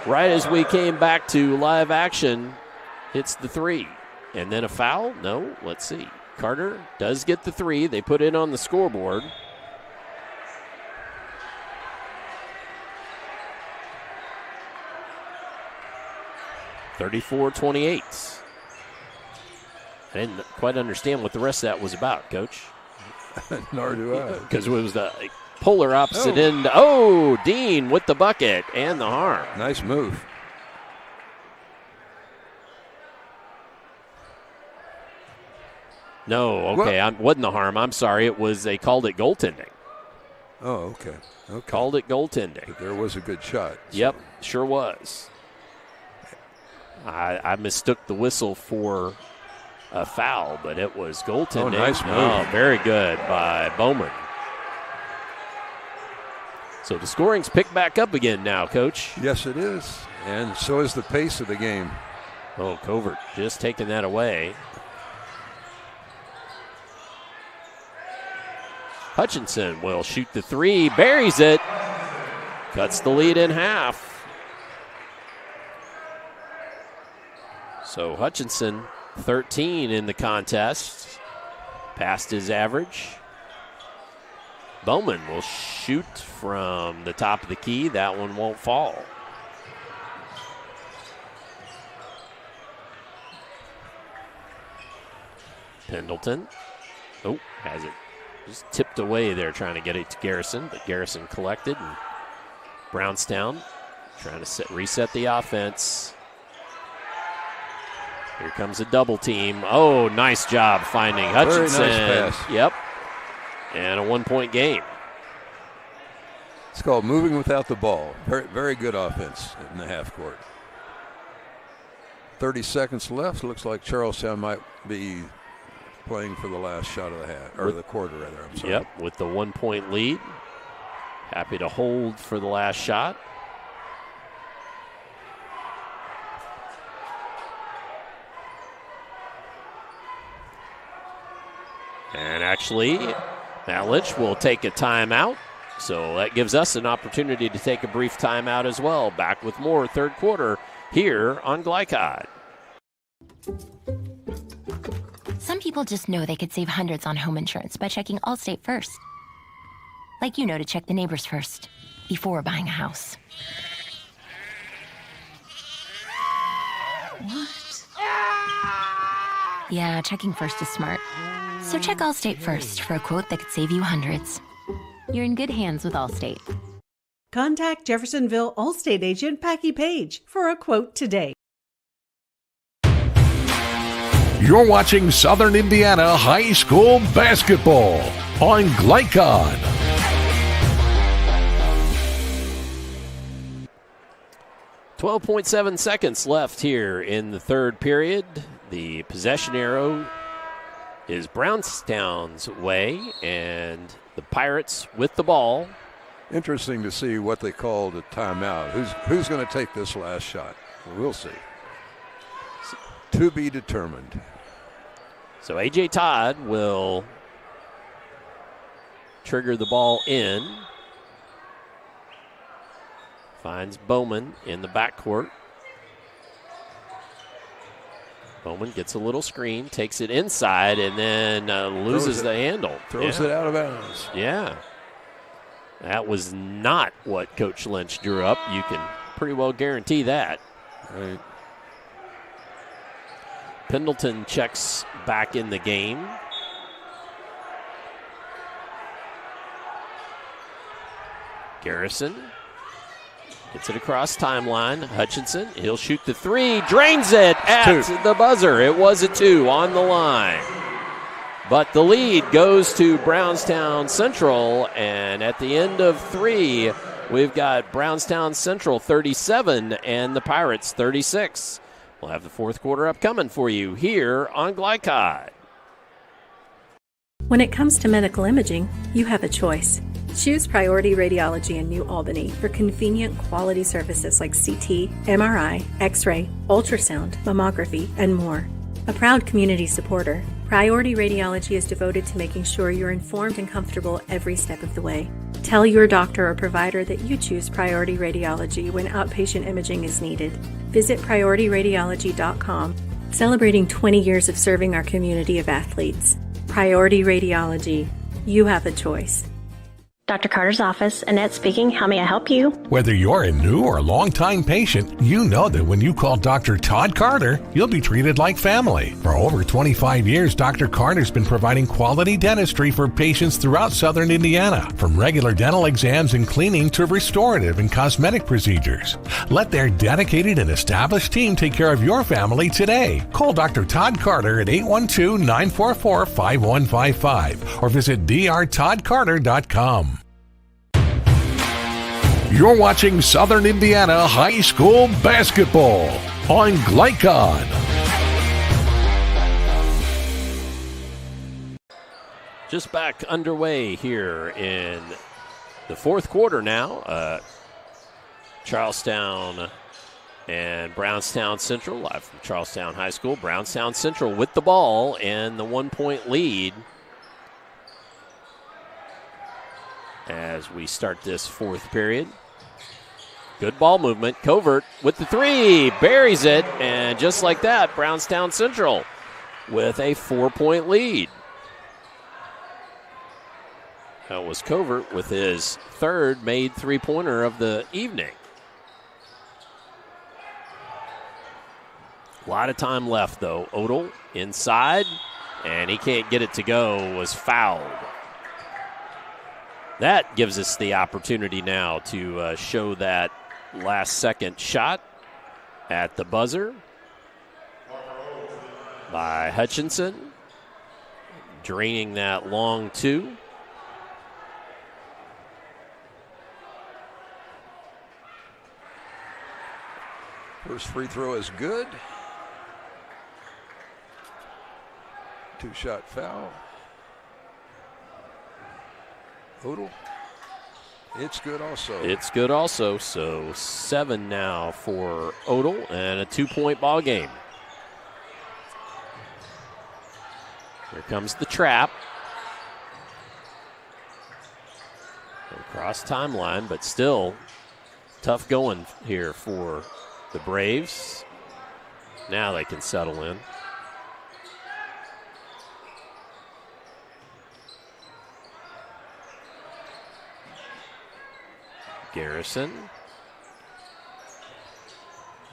right as we came back to live action, hits the three. And then a foul? No, let's see. Carter does get the three. They put it on the scoreboard. (34-28). I didn't quite understand what the rest of that was about, Coach. Nor do I. Because it was the polar opposite end. Oh, Dean with the bucket and the harm. Nice move. No, okay, wasn't the harm. I'm sorry. It was, they called it goaltending. Oh, okay. Called it goaltending. But there was a good shot. So. Yep, sure was. I mistook the whistle for a foul, but it was goaltending. Oh, nice move. Oh, very good by Bowman. So the scoring's picked back up again now, Coach. Yes, it is. And so is the pace of the game. Oh, Covert just taking that away. Hutchinson will shoot the three, buries it, cuts the lead in half. So Hutchinson, 13 in the contest, past his average. Bowman will shoot from the top of the key. That one won't fall. Pendleton, has it just tipped away there, trying to get it to Garrison, but Garrison collected. And Brownstown trying to reset the offense. Here comes a double team. Oh, nice job finding Hutchinson. Very nice pass. Yep. And a 1-point game. It's called moving without the ball. Very, very good offense in the half court. 30 seconds left. Looks like Charlestown might be playing for the last shot of the half, or the quarter rather. I'm sorry. Yep, with the 1-point lead. Happy to hold for the last shot. And actually, Malich will take a timeout. So that gives us an opportunity to take a brief timeout as well. Back with more third quarter here on Glycod. Some people just know they could save hundreds on home insurance by checking Allstate first. Like you know to check the neighbors first before buying a house. What? Yeah, checking first is smart. So check Allstate first for a quote that could save you hundreds. You're in good hands with Allstate. Contact Jeffersonville Allstate agent Packy Page for a quote today. You're watching Southern Indiana High School basketball on Glycod. .7 seconds left here in the third period. The possession arrow is Brownstown's way, and the Pirates with the ball. Interesting to see what they called a timeout. Who's going to take this last shot? We'll see. To be determined. So A.J. Todd will trigger the ball in. Finds Bowman in the backcourt. Bowman gets a little screen, takes it inside, and then loses the handle. Throws it out of bounds. Yeah. That was not what Coach Lynch drew up. You can pretty well guarantee that. Right. Pendleton checks back in the game. Garrison gets it across timeline. Hutchinson, he'll shoot the three, drains it at the buzzer. It was a 2 on the line. But the lead goes to Brownstown Central, and at the end of 3, we've got Brownstown Central 37 and the Pirates 36. We'll have the fourth quarter upcoming for you here on Glycod. When it comes to medical imaging, you have a choice. Choose Priority Radiology in New Albany for convenient quality services like CT, MRI, X-ray, ultrasound, mammography, and more. A proud community supporter, Priority Radiology is devoted to making sure you're informed and comfortable every step of the way. Tell your doctor or provider that you choose Priority Radiology when outpatient imaging is needed. Visit PriorityRadiology.com, celebrating 20 years of serving our community of athletes. Priority Radiology. You have a choice. Dr. Carter's office, Annette speaking. How may I help you? Whether you're a new or long-time patient, you know that when you call Dr. Todd Carter, you'll be treated like family. For over 25 years, Dr. Carter's been providing quality dentistry for patients throughout southern Indiana, from regular dental exams and cleaning to restorative and cosmetic procedures. Let their dedicated and established team take care of your family today. Call Dr. Todd Carter at 812-944-5155 or visit drtoddcarter.com. You're watching Southern Indiana High School Basketball on Glycod. Just back underway here in the fourth quarter now. Charlestown and Brownstown Central, live from Charlestown High School. Brownstown Central with the ball and the 1-point lead as we start this fourth period. Good ball movement. Covert with the three. Buries it. And just like that, Brownstown Central with a 4-point lead. That was Covert with his third made three-pointer of the evening. A lot of time left, though. Odell inside, and he can't get it to go. Was fouled. That gives us the opportunity now to show that last-second shot at the buzzer by Hutchinson, draining that long 2. First free throw is good. 2-shot foul. Odell. It's good also. It's good also. So 7 now for Odell and a 2-point ball game. Here comes the trap. Across timeline, but still tough going here for the Braves. Now they can settle in. Garrison.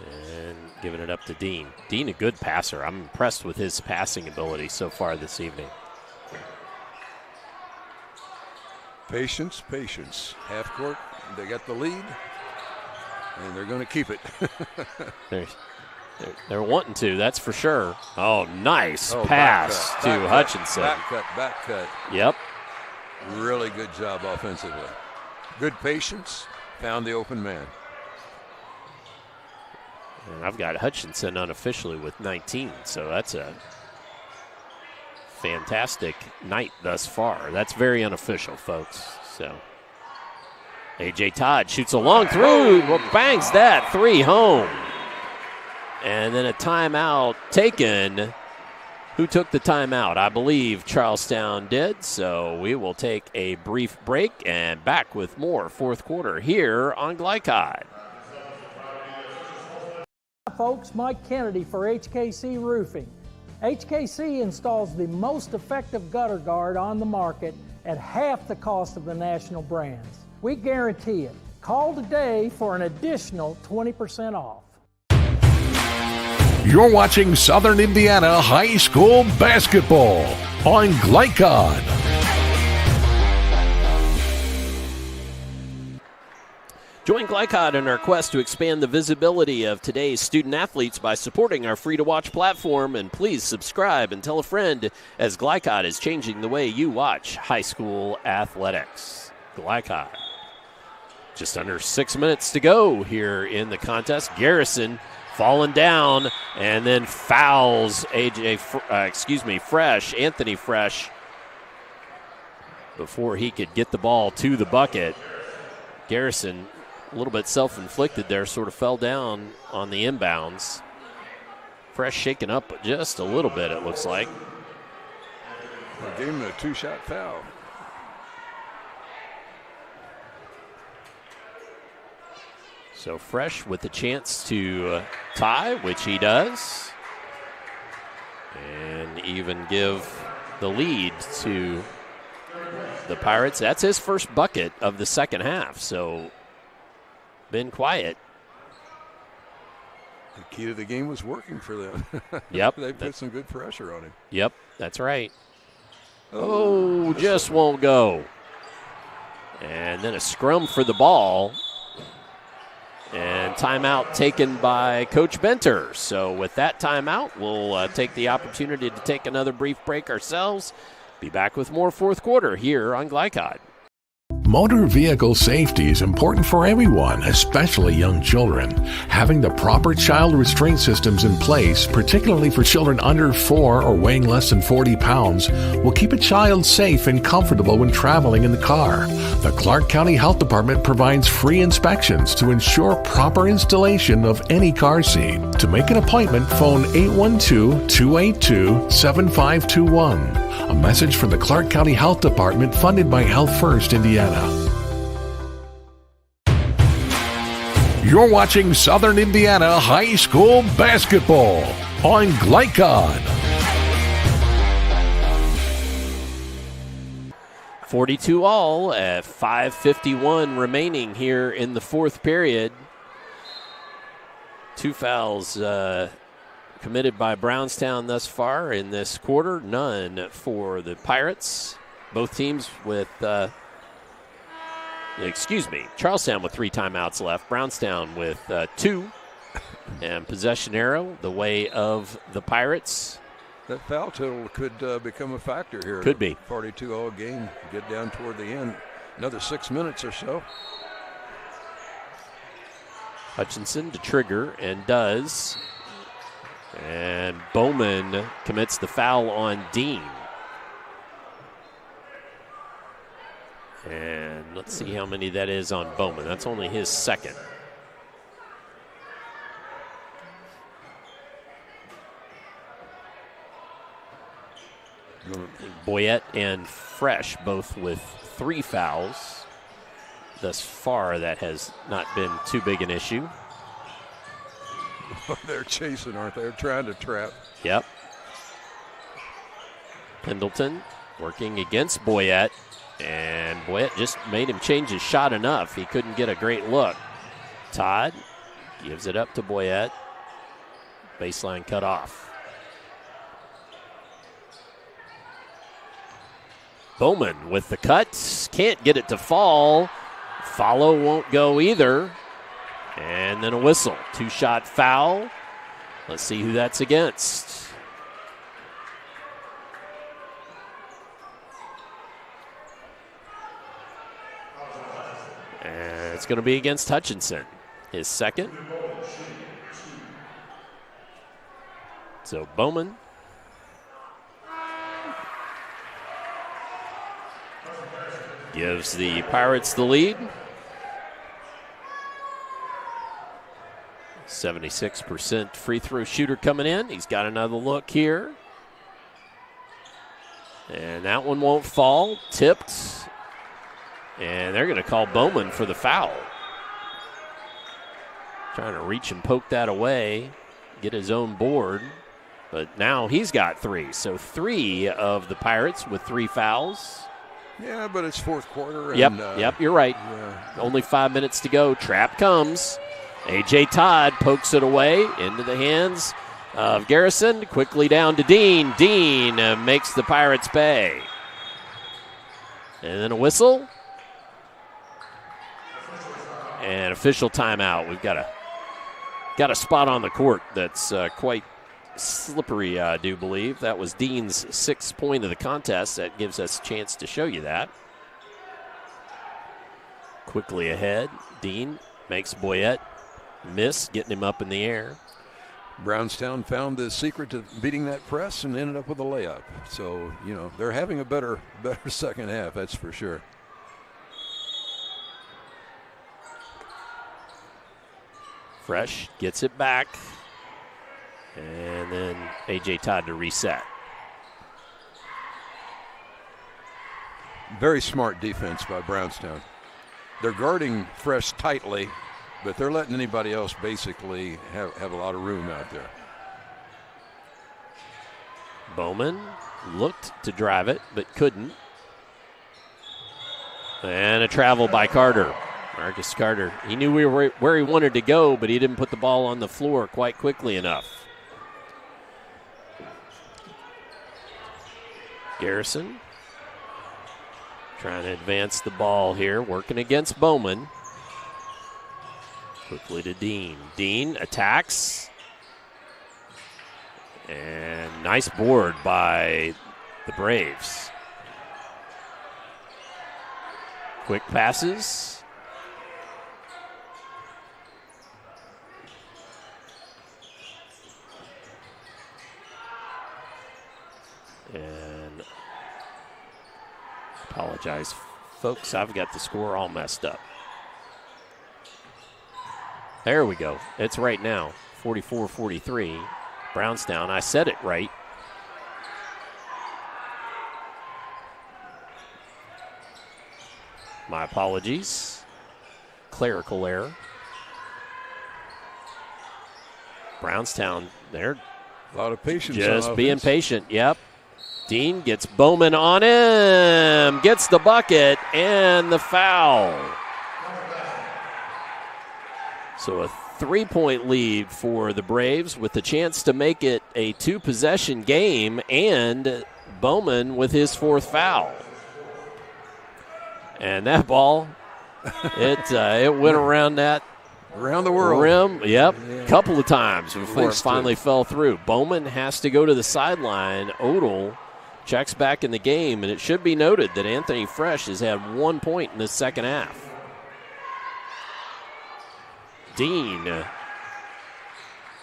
And giving it up to Dean. Dean, a good passer. I'm impressed with his passing ability so far this evening. Patience, patience. Half court, they got the lead, and they're going to keep it. They're wanting to, that's for sure. Oh, nice pass to Hutchinson. Back cut. Yep. Really good job offensively. Good patience, found the open man. And I've got Hutchinson unofficially with 19, so that's a fantastic night thus far. That's very unofficial, folks. So A.J. Todd shoots a long through, bangs that 3 home. And then a timeout taken. Who took the timeout? I believe Charlestown did. So we will take a brief break and back with more fourth quarter here on Glycod. Folks, Mike Kennedy for HKC Roofing. HKC installs the most effective gutter guard on the market at half the cost of the national brands. We guarantee it. Call today for an additional 20% off. You're watching Southern Indiana High School Basketball on Glycod. Join Glycod in our quest to expand the visibility of today's student athletes by supporting our free-to-watch platform, and please subscribe and tell a friend as Glycod is changing the way you watch high school athletics. Glycod. Just under 6 minutes to go here in the contest. Garrison falling down and then fouls Anthony Fresh before he could get the ball to the bucket. Garrison, a little bit self-inflicted there, sort of fell down on the inbounds. Fresh shaken up just a little bit, it looks like. They gave him a two-shot foul. So Fresh with the chance to tie, which he does, and even give the lead to the Pirates. That's his first bucket of the second half, so been quiet. The key to the game was working for them. Yep. They put some good pressure on him. Yep, that's right. Oh, just won't go. And then a scrum for the ball. And timeout taken by Coach Benter. So with that timeout, we'll take the opportunity to take another brief break ourselves. Be back with more fourth quarter here on Glycod. Motor vehicle safety is important for everyone, especially young children. Having the proper child restraint systems in place, particularly for children under 4 or weighing less than 40 pounds, will keep a child safe and comfortable when traveling in the car. The Clark County Health Department provides free inspections to ensure proper installation of any car seat. To make an appointment, phone 812-282-7521. A message from the Clark County Health Department, funded by Health First Indiana. You're watching Southern Indiana High School Basketball on Glycod. 42 all at 5:51 remaining here in the fourth period. 2 fouls committed by Brownstown thus far in this quarter. None for the Pirates. Both teams with, Charlestown with 3 timeouts left. Brownstown with 2. And possession arrow the way of the Pirates. That foul total could become a factor here. Could be. 42-all game, get down toward the end. Another 6 minutes or so. Hutchinson to trigger, and does. And Bowman commits the foul on Dean. And let's see how many that is on Bowman. That's only his second. Boyette and Fresh both with 3 fouls. Thus far, that has not been too big an issue. They're chasing, aren't they? They're trying to trap. Yep. Pendleton working against Boyette, and Boyette just made him change his shot enough. He couldn't get a great look. Todd gives it up to Boyette. Baseline cut off. Bowman with the cut. Can't get it to fall. Follow won't go either. And then a whistle. 2-shot foul. Let's see who that's against. And it's going to be against Hutchinson. His second. So Bowman gives the Pirates the lead. 76% free throw shooter coming in. He's got another look here. And that one won't fall. Tipped. And they're going to call Bowman for the foul. Trying to reach and poke that away. get his own board. But now he's got 3. So 3 of the Pirates with 3 fouls. Yeah, but it's fourth quarter. Yep, and, you're right. Yeah. Only 5 minutes to go. Trap comes. A.J. Todd pokes it away into the hands of Garrison. Quickly down to Dean. Dean makes the Pirates pay. And then a whistle. And official timeout. We've got a spot on the court that's quite slippery, I do believe. That was Dean's 6th point of the contest. That gives us a chance to show you that. Quickly ahead. Dean makes Boyette miss, getting him up in the air. Brownstown found the secret to beating that press and ended up with a layup. So, they're having a better second half, that's for sure. Fresh gets it back. And then A.J. Todd to reset. Very smart defense by Brownstown. They're guarding Fresh tightly, but they're letting anybody else basically have a lot of room out there. Bowman looked to drive it, but couldn't. And a travel by Carter. Marcus Carter. He knew where he wanted to go, but he didn't put the ball on the floor quite quickly enough. Garrison trying to advance the ball here, working against Bowman. Quickly to Dean. Dean attacks. And nice board by the Braves. Quick passes. And apologize, folks. I've got the score all messed up. There we go. It's right now, 44-43. Brownstown. I said it right. My apologies. Clerical error. Brownstown, they're a lot of patience. Just being patient, yep. Dean gets Bowman on him, gets the bucket, and the foul. So a 3-point lead for the Braves with the chance to make it a 2-possession game, and Bowman with his 4th foul. And that ball, it went around that around the world rim, yep, a couple of times before it finally fell through. Bowman has to go to the sideline. Odell checks back in the game, and it should be noted that Anthony Fresh has had 1 point in the second half. Dean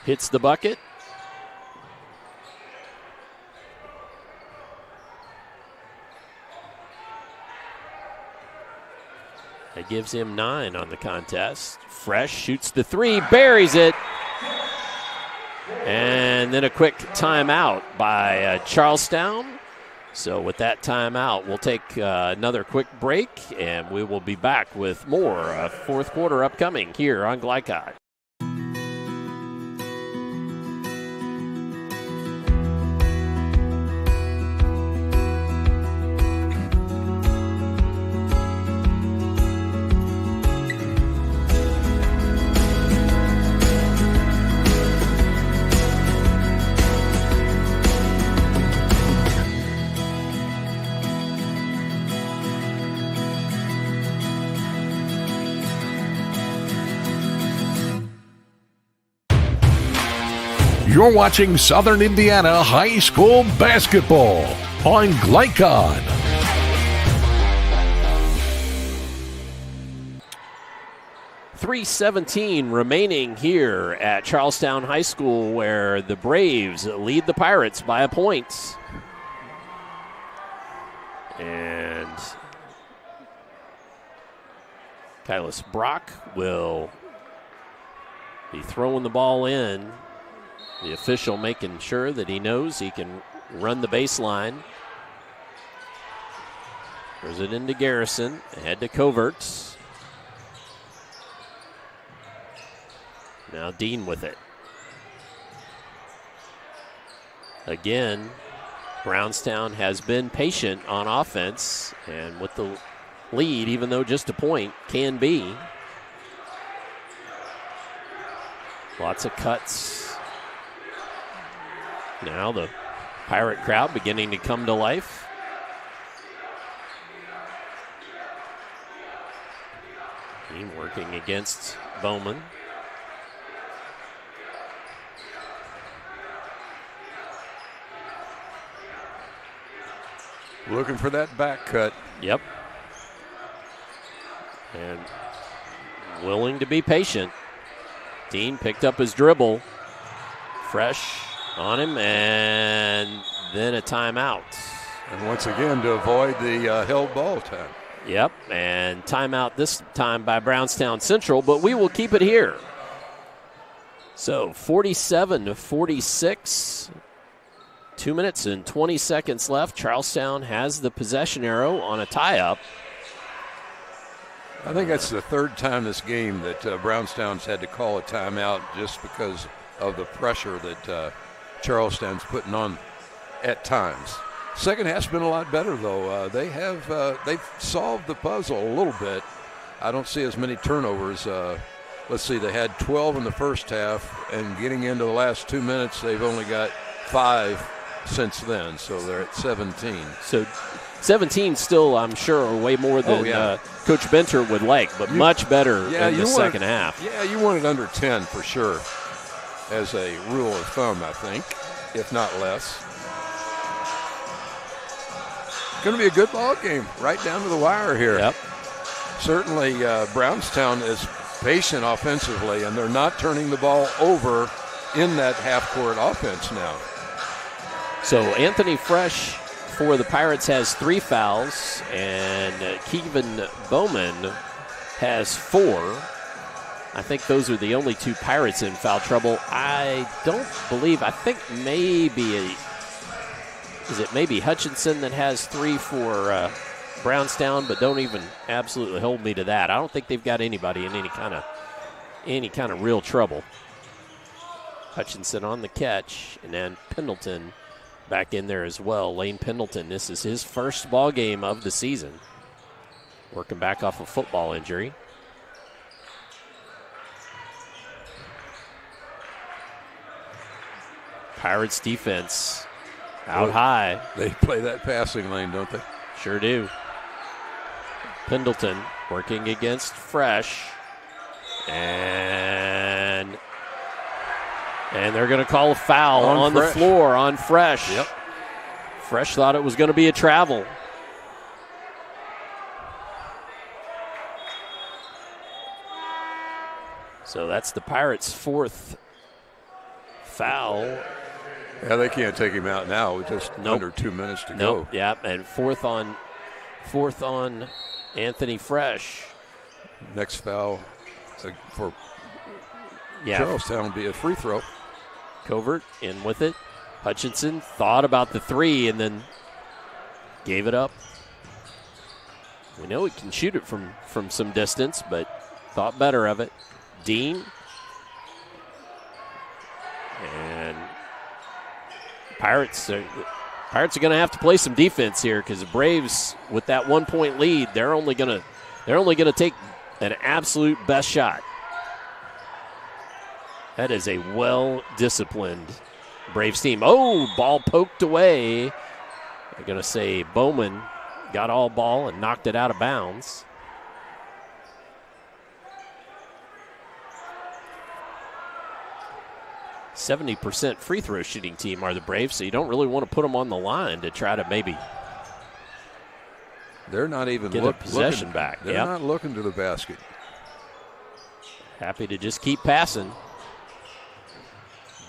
hits the bucket. That gives him 9 on the contest. Fresh shoots the 3, buries it. And then a quick timeout by Charlestown. So with that timeout, we'll take another quick break, and we will be back with more fourth quarter upcoming here on Glycod. You're watching Southern Indiana High School Basketball on Glycod. .317 remaining here at Charlestown High School, where the Braves lead the Pirates by a point. And Kylis Brock will be throwing the ball in. The official making sure that he knows he can run the baseline. Throws it into Garrison, ahead to Coverts. Now Dean with it. Again, Brownstown has been patient on offense, and with the lead, even though just a point, can be. Lots of cuts. Now the Pirate crowd beginning to come to life. Dean working against Bowman. Looking for that back cut. Yep. And willing to be patient. Dean picked up his dribble. Fresh on him, and then a timeout. And once again, to avoid the held ball time. Yep, and timeout this time by Brownstown Central, but we will keep it here. So 47-46. 2 minutes and 20 seconds left. Charlestown has the possession arrow on a tie-up. I think that's the third time this game that Brownstown's had to call a timeout just because of the pressure that Charlestown's putting on at times. Second half's been a lot better, though. They've solved the puzzle a little bit. I don't see as many turnovers. Let's see, they had 12 in the first half, and getting into the last 2 minutes, they've only got 5 since then, so they're at 17. So 17 still, I'm sure, are way more than Coach Benter would like, but much better in the second half. Yeah, you want it under 10 for sure, as a rule of thumb, I think, if not less. Going to be a good ball game, right down to the wire here. Yep. Certainly, Brownstown is patient offensively, and they're not turning the ball over in that half-court offense now. So Anthony Fresh for the Pirates has 3 fouls, and Kevin Bowman has 4. I think those are the only 2 Pirates in foul trouble. I think maybe Hutchinson that has 3 for Brownstown, but don't even absolutely hold me to that. I don't think they've got anybody in any kind of real trouble. Hutchinson on the catch, and then Pendleton back in there as well. Lane Pendleton, this is his first ball game of the season. Working back off a football injury. Pirates defense out high. They play that passing lane, don't they? Sure do. Pendleton working against Fresh. And they're going to call a foul on the floor on Fresh. Yep. Fresh thought it was going to be a travel. So that's the Pirates' 4th foul. Yeah, they can't take him out now with just under 2 minutes to go. Yeah, and fourth on Anthony Fresh. Next foul for Charlestown will be a free throw. Covert in with it. Hutchinson thought about the 3 and then gave it up. We know he can shoot it from some distance, but thought better of it. Dean. And Pirates are going to have to play some defense here because the Braves, with that 1-point lead, they're only going to take an absolute best shot. That is a well-disciplined Braves team. Oh, ball poked away. They're going to say Bowman got all ball and knocked it out of bounds. .70% free throw shooting team are the Braves, so you don't really want to put them on the line to try to maybe they're not even get a possession back. They're not looking to the basket. Happy to just keep passing.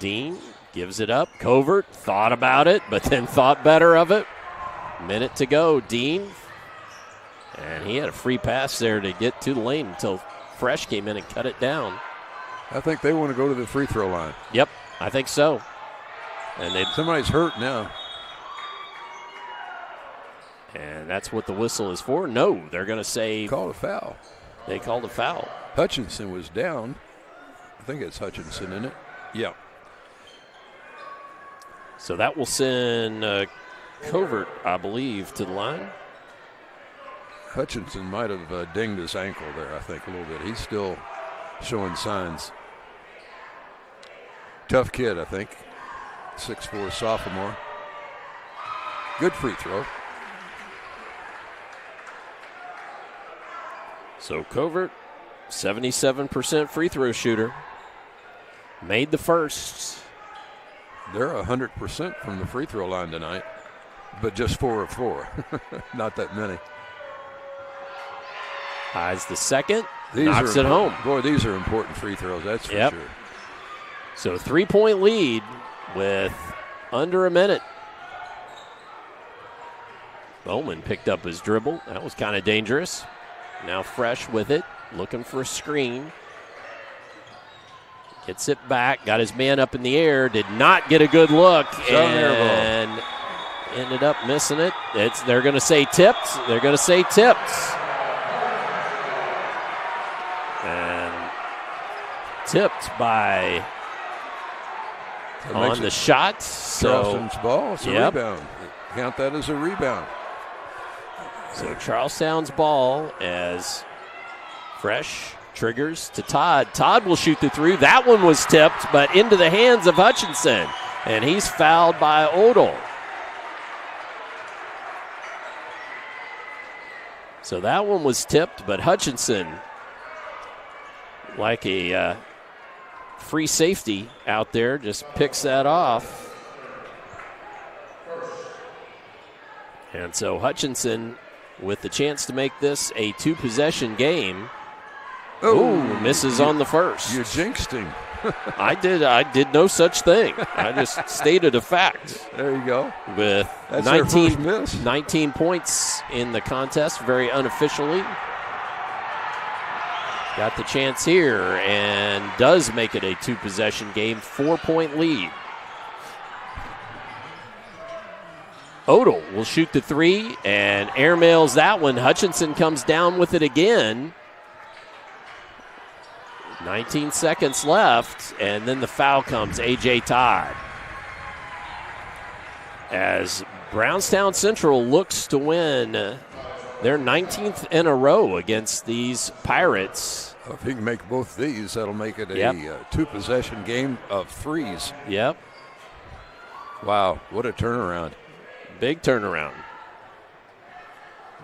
Dean gives it up. Covert thought about it, but then thought better of it. Minute to go. Dean. And he had a free pass there to get to the lane until Fresh came in and cut it down. I think they want to go to the free throw line. Yep, I think so. And somebody's hurt now. And that's what the whistle is for. No, they're going to say called a foul. They called a foul. Hutchinson was down. I think it's Hutchinson, isn't it? Yeah. So that will send Covert, I believe, to the line. Hutchinson might have dinged his ankle there, I think, a little bit. He's still showing signs. Tough kid, I think. 6'4" sophomore. Good free throw. So Covert, 77% free throw shooter. Made the first. They're 100% from the free throw line tonight, but just 4 of 4. Not that many. Highs the second, These knocks it home. Boy, these are important free throws, that's for sure. So 3-point lead with under a minute. Bowman picked up his dribble. That was kind of dangerous. Now Fresh with it, looking for a screen. Gets it back, got his man up in the air, did not get a good look, and ended up missing it. They're going to say tipped. They're going to say tipped. And tipped by on the shot. Charleston's ball. It's a rebound. Count that as a rebound. So Charlestown's ball as Fresh triggers to Todd. Todd will shoot the three. That one was tipped, but into the hands of Hutchinson. And he's fouled by Odell. So that one was tipped, but Hutchinson, like a free safety out there, just picks that off. And so Hutchinson with the chance to make this a 2-possession game. Ooh, misses on the first. You jinxed him. I did no such thing. I just stated a fact. There you go. With 19 points in the contest, very unofficially. Got the chance here and does make it a 2-possession game, 4-point lead. Odell will shoot the three and airmails that one. Hutchinson comes down with it again. 19 seconds left, and then the foul comes, A.J. Todd. As Brownstown Central looks to win their 19th in a row against these Pirates. If he can make both these, that'll make it a 2-possession game of threes. Yep. Wow, what a turnaround. Big turnaround.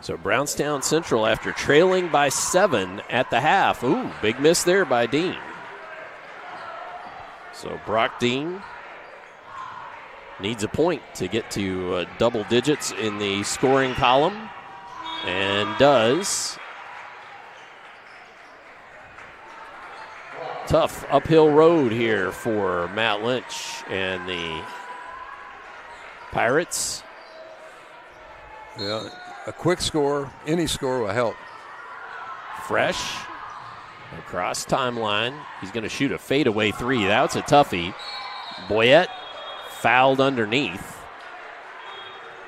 So Brownstown Central, after trailing by 7 at the half. Ooh, big miss there by Dean. So Brock Dean needs a point to get to double digits in the scoring column, and does. Tough uphill road here for Matt Lynch and the Pirates. Yeah. A quick score, any score will help. Fresh across timeline. He's going to shoot a fadeaway three. That's a toughie. Boyette fouled underneath.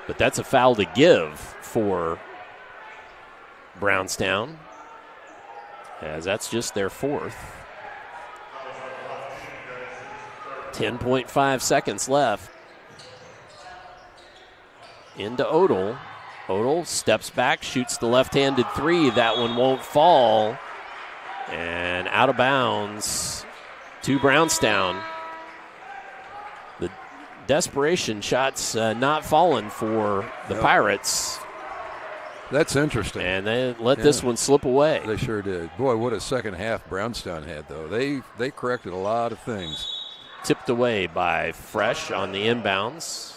But that's a foul to give for Brownstown, as that's just their 4th. 10.5 seconds left. Into Odell. Odell steps back, shoots the left-handed three. That one won't fall. And out of bounds to Brownstown. The desperation shots not falling for the Pirates. That's interesting. And they let this one slip away. They sure did. Boy, what a second half Brownstown had, though. They corrected a lot of things. Tipped away by Fresh on the inbounds.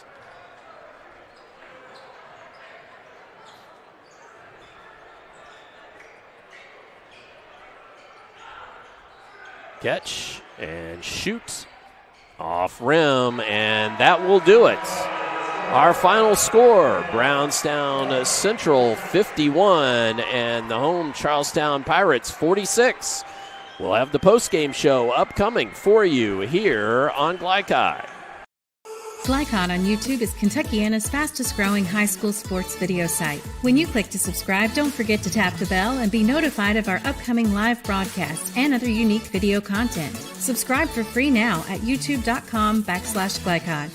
Catch and shoot off rim, and that will do it. Our final score, Brownstown Central 51 and the home Charlestown Pirates 46. We'll have the postgame show upcoming for you here on Glycod. Glycod on YouTube is Kentuckiana's fastest growing high school sports video site. When you click to subscribe, don't forget to tap the bell and be notified of our upcoming live broadcasts and other unique video content. Subscribe for free now at youtube.com/Glycod.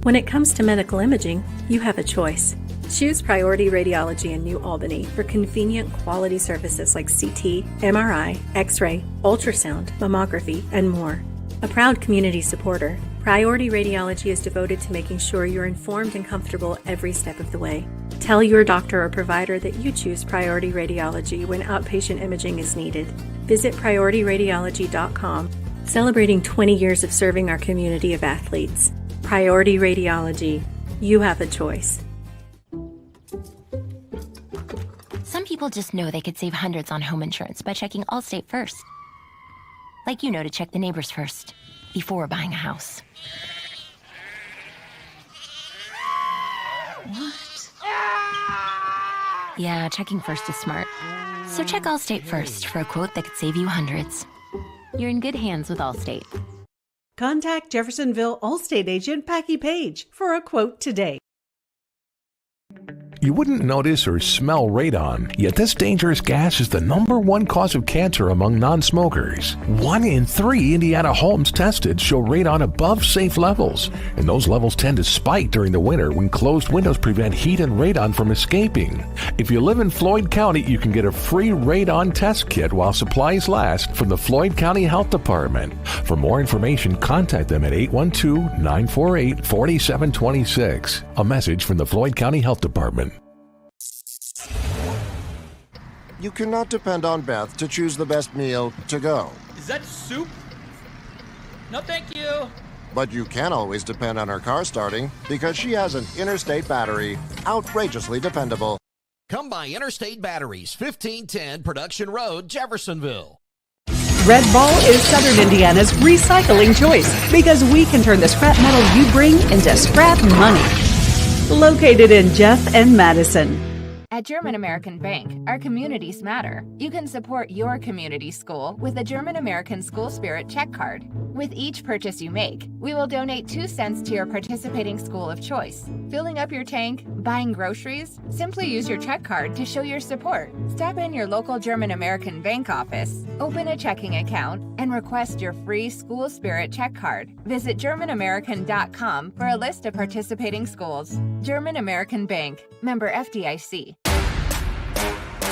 When it comes to medical imaging, you have a choice. Choose Priority Radiology in New Albany for convenient quality services like CT, MRI, X-ray, ultrasound, mammography, and more. A proud community supporter, Priority Radiology is devoted to making sure you're informed and comfortable every step of the way. Tell your doctor or provider that you choose Priority Radiology when outpatient imaging is needed. Visit PriorityRadiology.com, celebrating 20 years of serving our community of athletes. Priority Radiology. You have a choice. Some people just know they could save hundreds on home insurance by checking Allstate first. Like you know to check the neighbors first, before buying a house. What? Yeah, checking first is smart. So check Allstate first for a quote that could save you hundreds. You're in good hands with Allstate. Contact Jeffersonville Allstate agent Packie Page for a quote today. You wouldn't notice or smell radon, yet this dangerous gas is the #1 cause of cancer among non-smokers. 1 in 3 Indiana homes tested show radon above safe levels, and those levels tend to spike during the winter when closed windows prevent heat and radon from escaping. If you live in Floyd County, you can get a free radon test kit while supplies last from the Floyd County Health Department. For more information, contact them at 812-948-4726. A message from the Floyd County Health Department. You cannot depend on Beth to choose the best meal to go. Is that soup? No, thank you. But you can always depend on her car starting because she has an Interstate battery. Outrageously dependable. Come by Interstate Batteries, 1510 Production Road, Jeffersonville. Red Ball is Southern Indiana's recycling choice because we can turn the scrap metal you bring into scrap money. Located in Jeff and Madison. At German American Bank, our communities matter. You can support your community school with a German American School Spirit check card. With each purchase you make, we will donate 2 cents to your participating school of choice. Filling up your tank, buying groceries? Simply use your check card to show your support. Stop in your local German American Bank office, open a checking account, and request your free School Spirit check card. Visit GermanAmerican.com for a list of participating schools. German American Bank, member FDIC.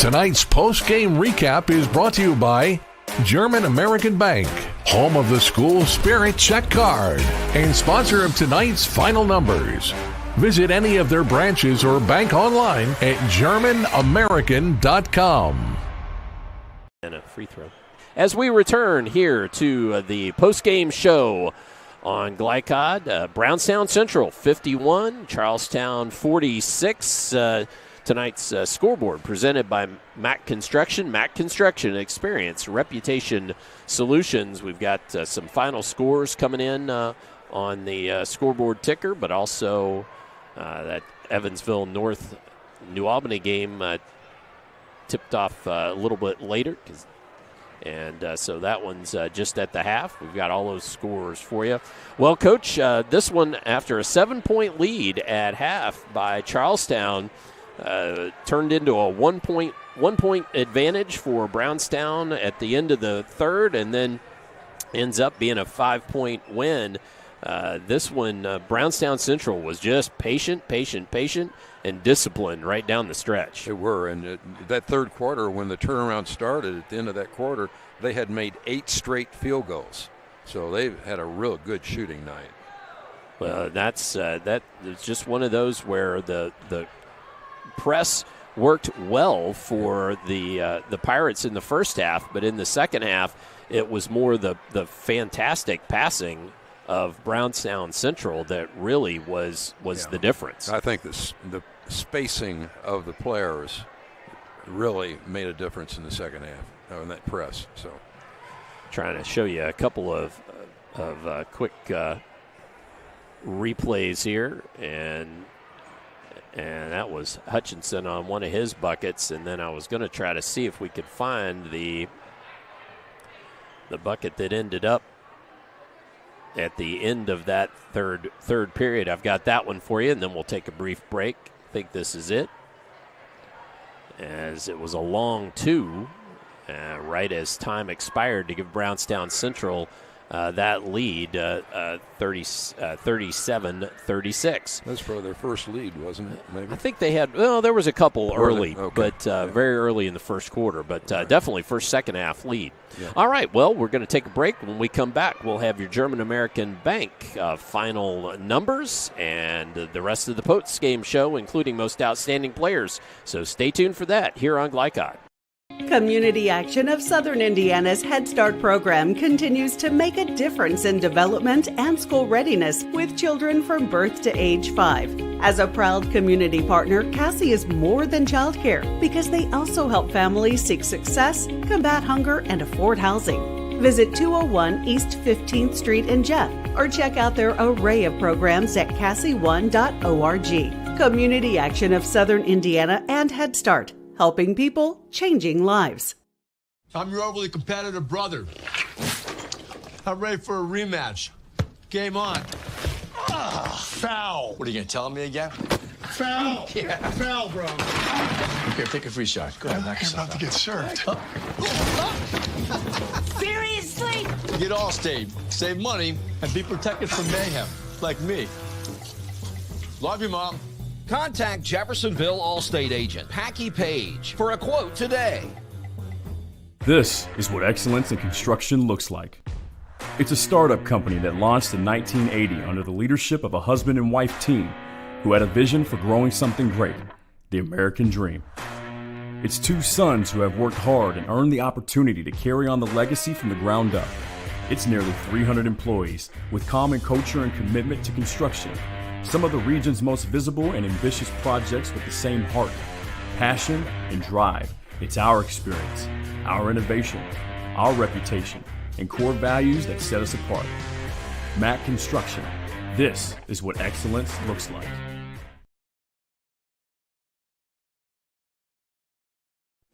Tonight's post-game recap is brought to you by German American Bank, home of the School Spirit check card, and sponsor of tonight's final numbers. Visit any of their branches or bank online at GermanAmerican.com. And a free throw. As we return here to the post-game show on Glycod, Brownstown Central 51, Charlestown 46. Tonight's scoreboard presented by Mac Construction. Mac Construction, experience, reputation, solutions. We've got some final scores coming in on the scoreboard ticker, but also that Evansville North New Albany game tipped off a little bit later. And so that one's just at the half. We've got all those scores for you. Well, Coach, this one after a 7-point lead at half by Charlestown, turned into a one point advantage for Brownstown at the end of the third, and then ends up being a 5-point win. This one, Brownstown Central was just patient, and disciplined right down the stretch. They were, and that third quarter, when the turnaround started at the end of that quarter, they had made 8 straight field goals. So they've had a real good shooting night. Well, that's just one of those where the press worked well for the Pirates in the first half, but in the second half, it was more the fantastic passing of Brownstown Central that really was the difference. I think the spacing of the players really made a difference in the second half in that press. So, trying to show you a couple of quick replays here, and that was Hutchinson on one of his buckets, and then I was going to try to see if we could find the bucket that ended up at the end of that third period. I've got that one for you, and then we'll take a brief break. I think this is it, as it was a long 2, right as time expired to give Brownstown Central that lead 37-36. That's probably their first lead, wasn't it? Maybe. I think they had, well, there was a couple early, okay. but very early in the first quarter, but definitely first, second half lead. Yeah. All right, well, we're going to take a break. When we come back, we'll have your German-American Bank final numbers and the rest of the post-game show, including most outstanding players. So stay tuned for that here on Glycod. Community Action of Southern Indiana's Head Start program continues to make a difference in development and school readiness with children from birth to age 5. As a proud community partner, Cassie is more than childcare because they also help families seek success, combat hunger, and afford housing. Visit 201 East 15th Street in Jeff or check out their array of programs at cassie1.org. Community Action of Southern Indiana and Head Start. Helping people, changing lives. I'm your overly competitive brother. I'm ready for a rematch. Game on. Foul. What are you going to tell me again? Foul. Yeah. Foul, bro. Here, take a free shot. Go ahead, knock yourself out. You're about to get served. Seriously? Get Allstate. Save money and be protected from mayhem. Like me. Love you, Mom. Contact Jeffersonville Allstate agent Packy Page for a quote today. This is what excellence in construction looks like. It's a startup company that launched in 1980 under the leadership of a husband and wife team who had a vision for growing something great, the American dream. It's two sons who have worked hard and earned the opportunity to carry on the legacy from the ground up. It's nearly 300 employees with common culture and commitment to construction. Some of the region's most visible and ambitious projects with the same heart, passion, and drive. It's our experience, our innovation, our reputation, and core values that set us apart. Mack Construction. This is what excellence looks like.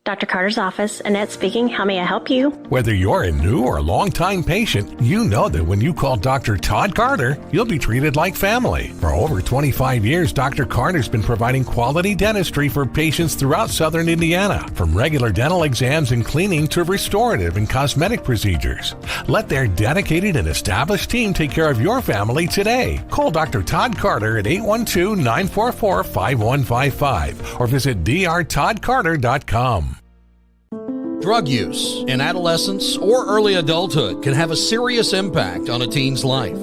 Dr. Carter's office, Annette speaking. How may I help you? Whether you're a new or long-time patient, you know that when you call Dr. Todd Carter, you'll be treated like family. For over 25 years, Dr. Carter's been providing quality dentistry for patients throughout Southern Indiana, from regular dental exams and cleaning to restorative and cosmetic procedures. Let their dedicated and established team take care of your family today. Call Dr. Todd Carter at 812-944-5155 or visit drtoddcarter.com. Drug use in adolescence or early adulthood can have a serious impact on a teen's life.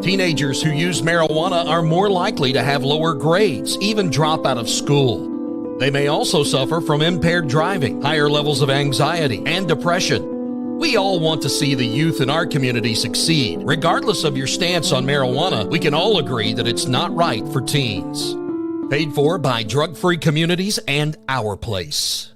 Teenagers who use marijuana are more likely to have lower grades, even drop out of school. They may also suffer from impaired driving, higher levels of anxiety, and depression. We all want to see the youth in our community succeed. Regardless of your stance on marijuana, we can all agree that it's not right for teens. Paid for by Drug Free Communities and Our Place.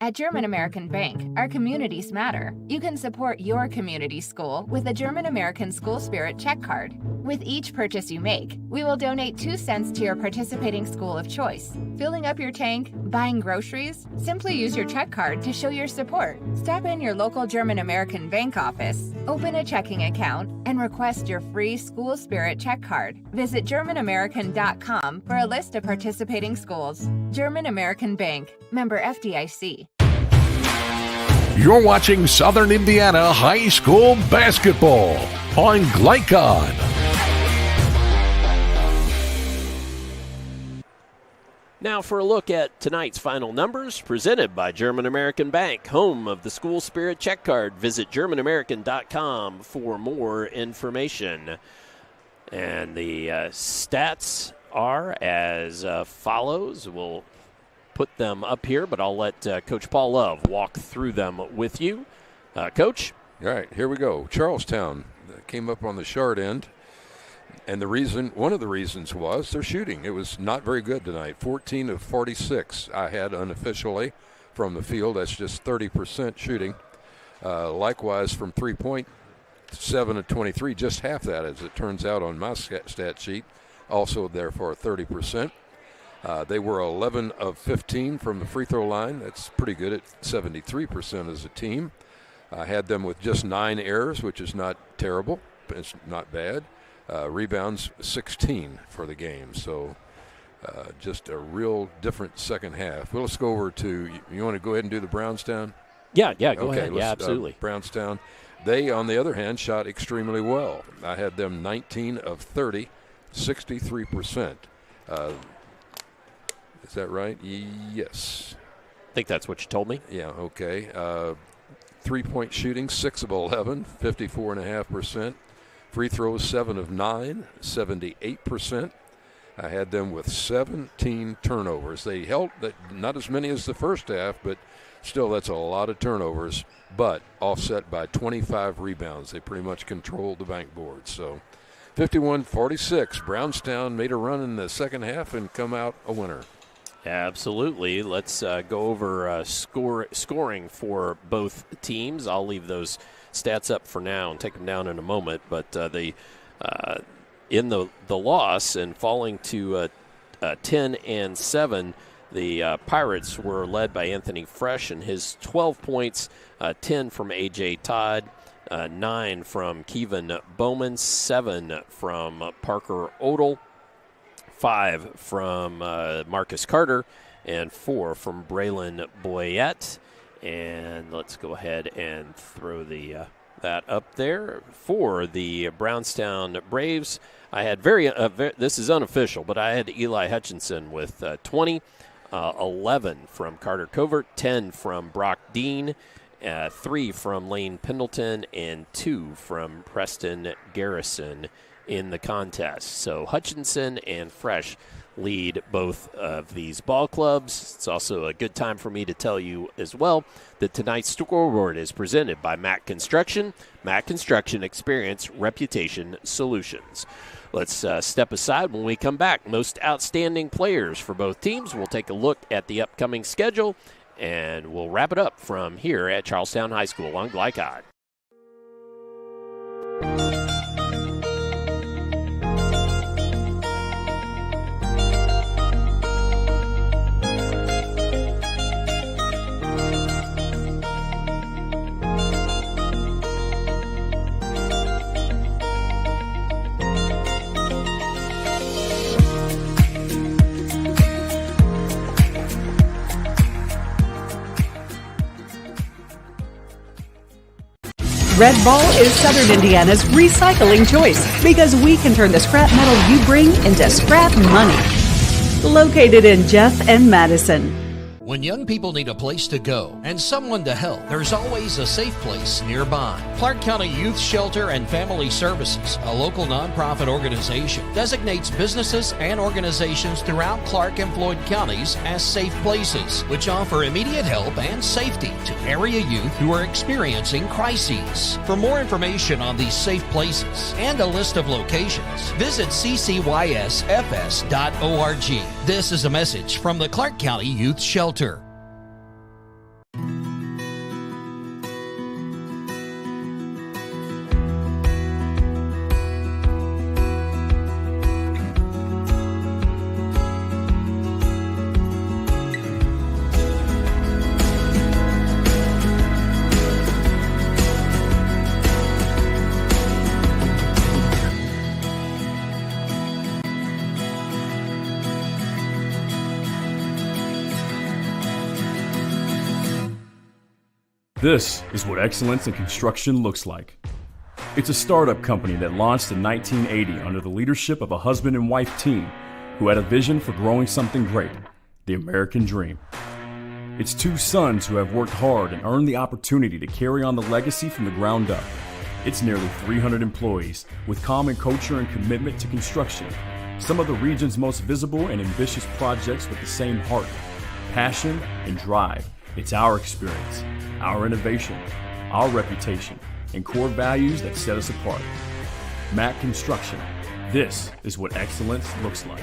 At German American Bank, our communities matter. You can support your community school with a German American School Spirit check card. With each purchase you make, we will donate 2 cents to your participating school of choice. Filling up your tank, buying groceries? Simply use your check card to show your support. Stop in your local German American Bank office, open a checking account, and request your free School Spirit check card. Visit GermanAmerican.com for a list of participating schools. German American Bank, member FDIC. You're watching Southern Indiana High School Basketball on Glycod. Now for a look at tonight's final numbers presented by German American Bank, home of the School Spirit Check Card. Visit GermanAmerican.com for more information. And the stats are as follows. We'll put them up here, but I'll let Coach Paul Love walk through them with you. Coach? All right, here we go. Charlestown came up on the short end, and one of the reasons was their shooting. It was not very good tonight. 14 of 46 I had unofficially from the field. That's just 30% shooting. Likewise from three-point, 7 of 23, just half that as it turns out on my stat sheet. Also therefore 30%. They were 11 of 15 from the free throw line. That's pretty good at 73% as a team. I had them with just 9 errors, which is not terrible, but it's not bad. Rebounds, 16 for the game. So just a real different second half. Well, let's go over to, you want to go ahead and do the Brownstown? Yeah, go ahead. Yeah, absolutely. Brownstown. They, on the other hand, shot extremely well. I had them 19 of 30, 63%. Is that right? Yes. I think that's what you told me. Yeah, okay. 3-point shooting, 6 of 11, 54.5%. Free throws, 7 of 9, 78%. I had them with 17 turnovers. They held not as many as the first half, but still that's a lot of turnovers, but offset by 25 rebounds. They pretty much controlled the bank board. So 51-46, Brownstown made a run in the second half and come out a winner. Absolutely. Let's go over scoring for both teams. I'll leave those stats up for now and take them down in a moment. But in the loss and falling to 10-7, the Pirates were led by Anthony Fresh and his 12 points, 10 from A.J. Todd, 9 from Kevin Bowman, 7 from Parker Odell, 5 from Marcus Carter, and 4 from Braylon Boyette. And let's go ahead and throw that up there. For the Brownstown Braves, I had this is unofficial, but I had Eli Hutchinson with 20, 11 from Carter Covert, 10 from Brock Dean, 3 from Lane Pendleton, and 2 from Preston Garrison in the contest. So Hutchinson and Fresh lead both of these ball clubs. It's also a good time for me to tell you as well that tonight's scoreboard is presented by Mac Construction. Mac Construction, experience, reputation, solutions. Let's step aside. When we come back, most outstanding players for both teams. We'll take a look at the upcoming schedule, and we'll wrap it up from here at Charlestown High School on Glycod. Red Ball is Southern Indiana's recycling choice because we can turn the scrap metal you bring into scrap money. Located in Jeff and Madison. When young people need a place to go and someone to help, there's always a safe place nearby. Clark County Youth Shelter and Family Services, a local nonprofit organization, designates businesses and organizations throughout Clark and Floyd counties as safe places, which offer immediate help and safety to area youth who are experiencing crises. For more information on these safe places and a list of locations, visit ccysfs.org. This is a message from the Clark County Youth Shelter. This is what excellence in construction looks like. It's a startup company that launched in 1980 under the leadership of a husband and wife team who had a vision for growing something great, the American dream. It's 2 sons who have worked hard and earned the opportunity to carry on the legacy from the ground up. It's nearly 300 employees with common culture and commitment to construction. Some of the region's most visible and ambitious projects with the same heart, passion, and drive. It's our experience, our innovation, our reputation, and core values that set us apart. Mac Construction. This is what excellence looks like.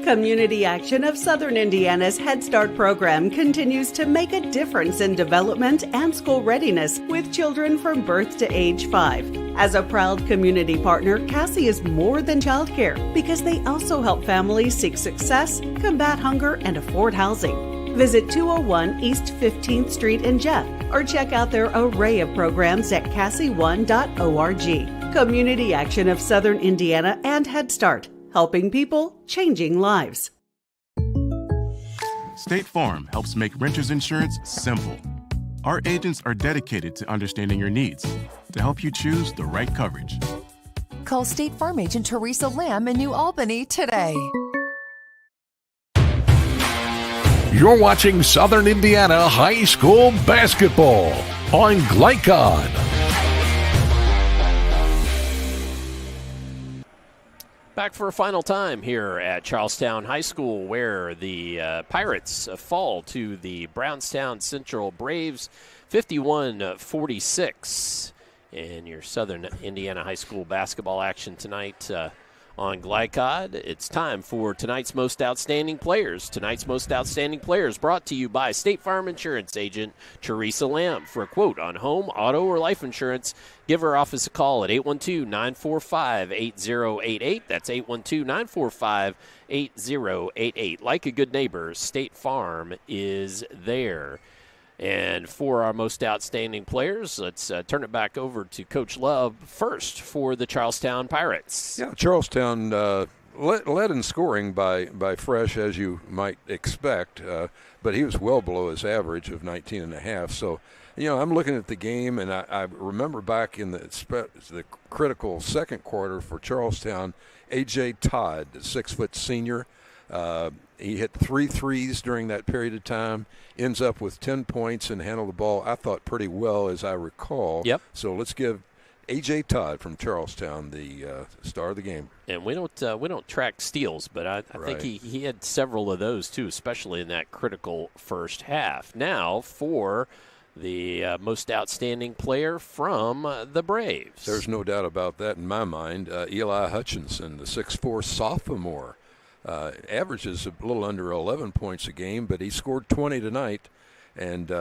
Community Action of Southern Indiana's Head Start program continues to make a difference in development and school readiness with children from birth to age 5. As a proud community partner, Cassie is more than childcare because they also help families seek success, combat hunger, and afford housing. Visit 201 East 15th Street in Jeff or check out their array of programs at cassie1.org. Community Action of Southern Indiana and Head Start. Helping people, changing lives. State Farm helps make renters insurance simple. Our agents are dedicated to understanding your needs to help you choose the right coverage. Call State Farm agent Teresa Lamb in New Albany today. You're watching Southern Indiana High School basketball on Glycod. Back for a final time here at Charlestown High School, where the Pirates fall to the Brownstown Central Braves 51-46 in your Southern Indiana High School basketball action tonight on Glycod. It's time for tonight's Most Outstanding Players. Tonight's Most Outstanding Players brought to you by State Farm Insurance agent Teresa Lamb. For a quote on home, auto, or life insurance, give her office a call at 812-945-8088. That's 812-945-8088. Like a good neighbor, State Farm is there. And for our most outstanding players, let's turn it back over to Coach Love first for the Charlestown Pirates. Yeah, Charlestown led in scoring by Fresh, as you might expect, but he was well below his average of 19.5. So, I'm looking at the game, and I remember back in the critical second quarter for Charlestown, A.J. Todd, the 6-foot senior, he hit 3 threes during that period of time, ends up with 10 points and handled the ball, I thought, pretty well, as I recall. Yep. So let's give A.J. Todd from Charlestown the star of the game. And we don't track steals, but I think he had several of those, too, especially in that critical first half. Now for the most outstanding player from the Braves. There's no doubt about that in my mind. Eli Hutchinson, the 6'4" sophomore. Averages a little under 11 points a game, but he scored 20 tonight. And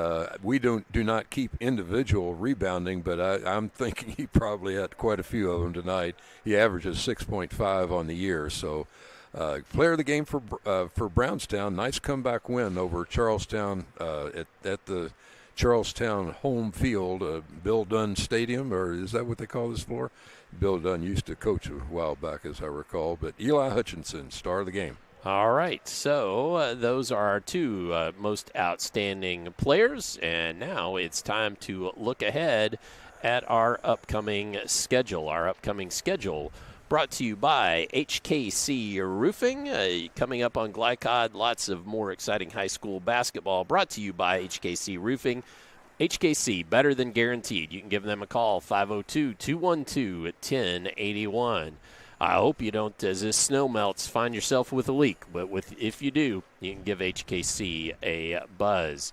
we do not keep individual rebounding, but I'm thinking he probably had quite a few of them tonight. He averages 6.5 on the year. So player of the game for Brownstown. Nice comeback win over Charlestown at the Charlestown home field, Bill Dunn Stadium, or is that what they call this floor? Bill Dunn used to coach a while back, as I recall. But Eli Hutchinson, star of the game. All right, so those are our two most outstanding players, and now it's time to look ahead at our upcoming schedule. Our upcoming schedule brought to you by HKC Roofing. Coming up on Glycod, lots of more exciting high school basketball brought to you by HKC Roofing. HKC, better than guaranteed. You can give them a call, 502-212-1081. I hope you don't, as this snow melts, find yourself with a leak. But if you do, you can give HKC a buzz.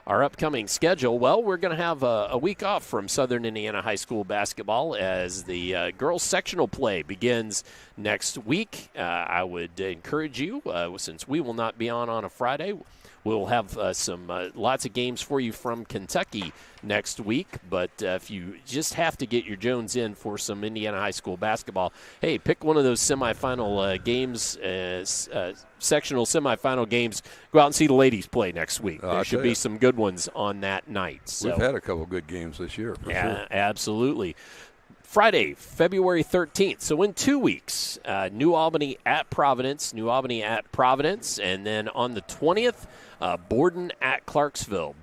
Our upcoming schedule, well, we're going to have a week off from Southern Indiana High School basketball as the girls sectional play begins next week. I would encourage you, since we will not be on a Friday, we'll have lots of games for you from Kentucky next week. But if you just have to get your Jones in for some Indiana high school basketball, hey, pick one of those semifinal games, sectional semifinal games. Go out and see the ladies play next week. There should be some good ones on that night. So, we've had a couple good games this year, for sure. Absolutely. Friday, February 13th. So in 2 weeks, New Albany at Providence, and then on the 20th, Borden at Clarksville,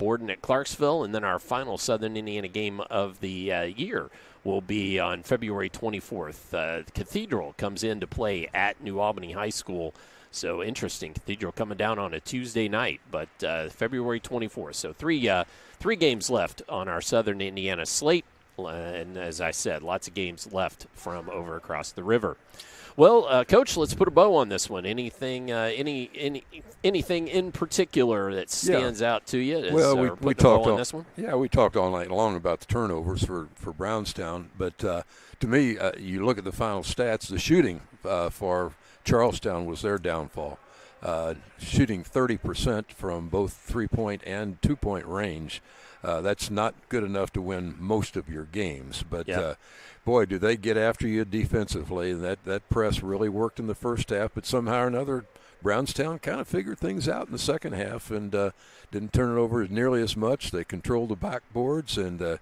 and then our final Southern Indiana game of the year will be on February 24th. Cathedral comes in to play at New Albany High School. So interesting, Cathedral coming down on a Tuesday night, but February 24th. So three games left on our Southern Indiana slate. And as I said, lots of games left from over across the river. Well, Coach, let's put a bow on this one. Anything in particular that stands out to you? Well, we talked on this one. Yeah, we talked all night long about the turnovers for Brownstown. But to me, you look at the final stats. The shooting for Charlestown was their downfall. Shooting 30% from both 3-point and 2-point range. That's not good enough to win most of your games. But, boy, do they get after you defensively. That press really worked in the first half, but somehow or another, Brownstown kind of figured things out in the second half and didn't turn it over nearly as much. They controlled the backboards, and the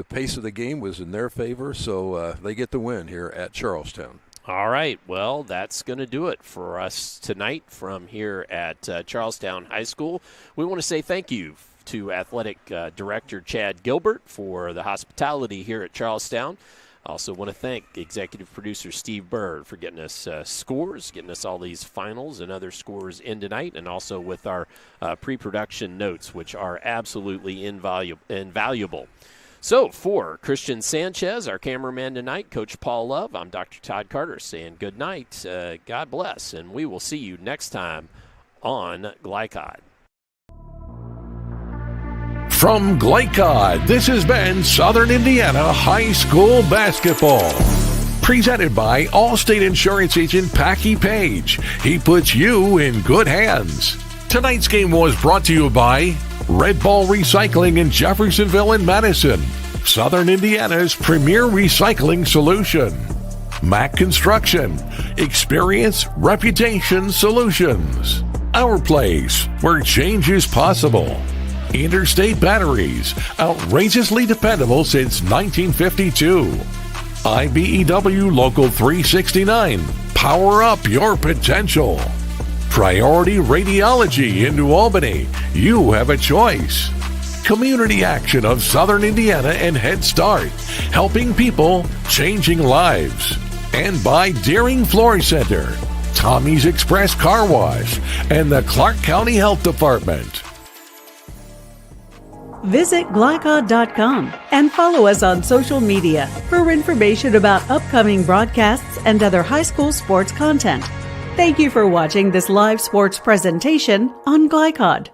pace of the game was in their favor, so they get the win here at Charlestown. All right, well, that's going to do it for us tonight from here at Charlestown High School. We want to say thank you to Athletic Director Chad Gilbert for the hospitality here at Charlestown. I also want to thank Executive Producer Steve Bird for getting us scores, getting us all these finals and other scores in tonight, and also with our pre-production notes, which are absolutely invaluable. So, for Christian Sanchez, our cameraman tonight, Coach Paul Love, I'm Dr. Todd Carter saying good night, God bless, and we will see you next time on Glycod. From Glycod, this has been Southern Indiana High School Basketball. Presented by Allstate Insurance Agent Packy Page. He puts you in good hands. Tonight's game was brought to you by Red Ball Recycling in Jeffersonville and Madison, Southern Indiana's premier recycling solution. Mac Construction, experience, reputation, solutions. Our place, where change is possible. Interstate Batteries, outrageously dependable since 1952. IBEW Local 369, power up your potential. Priority Radiology in New Albany, you have a choice. Community Action of Southern Indiana and Head Start, helping people, changing lives. And by Deering Floor Center, Tommy's Express Car Wash, and the Clark County Health Department. Visit Glycod.com and follow us on social media for information about upcoming broadcasts and other high school sports content. Thank you for watching this live sports presentation on Glycod.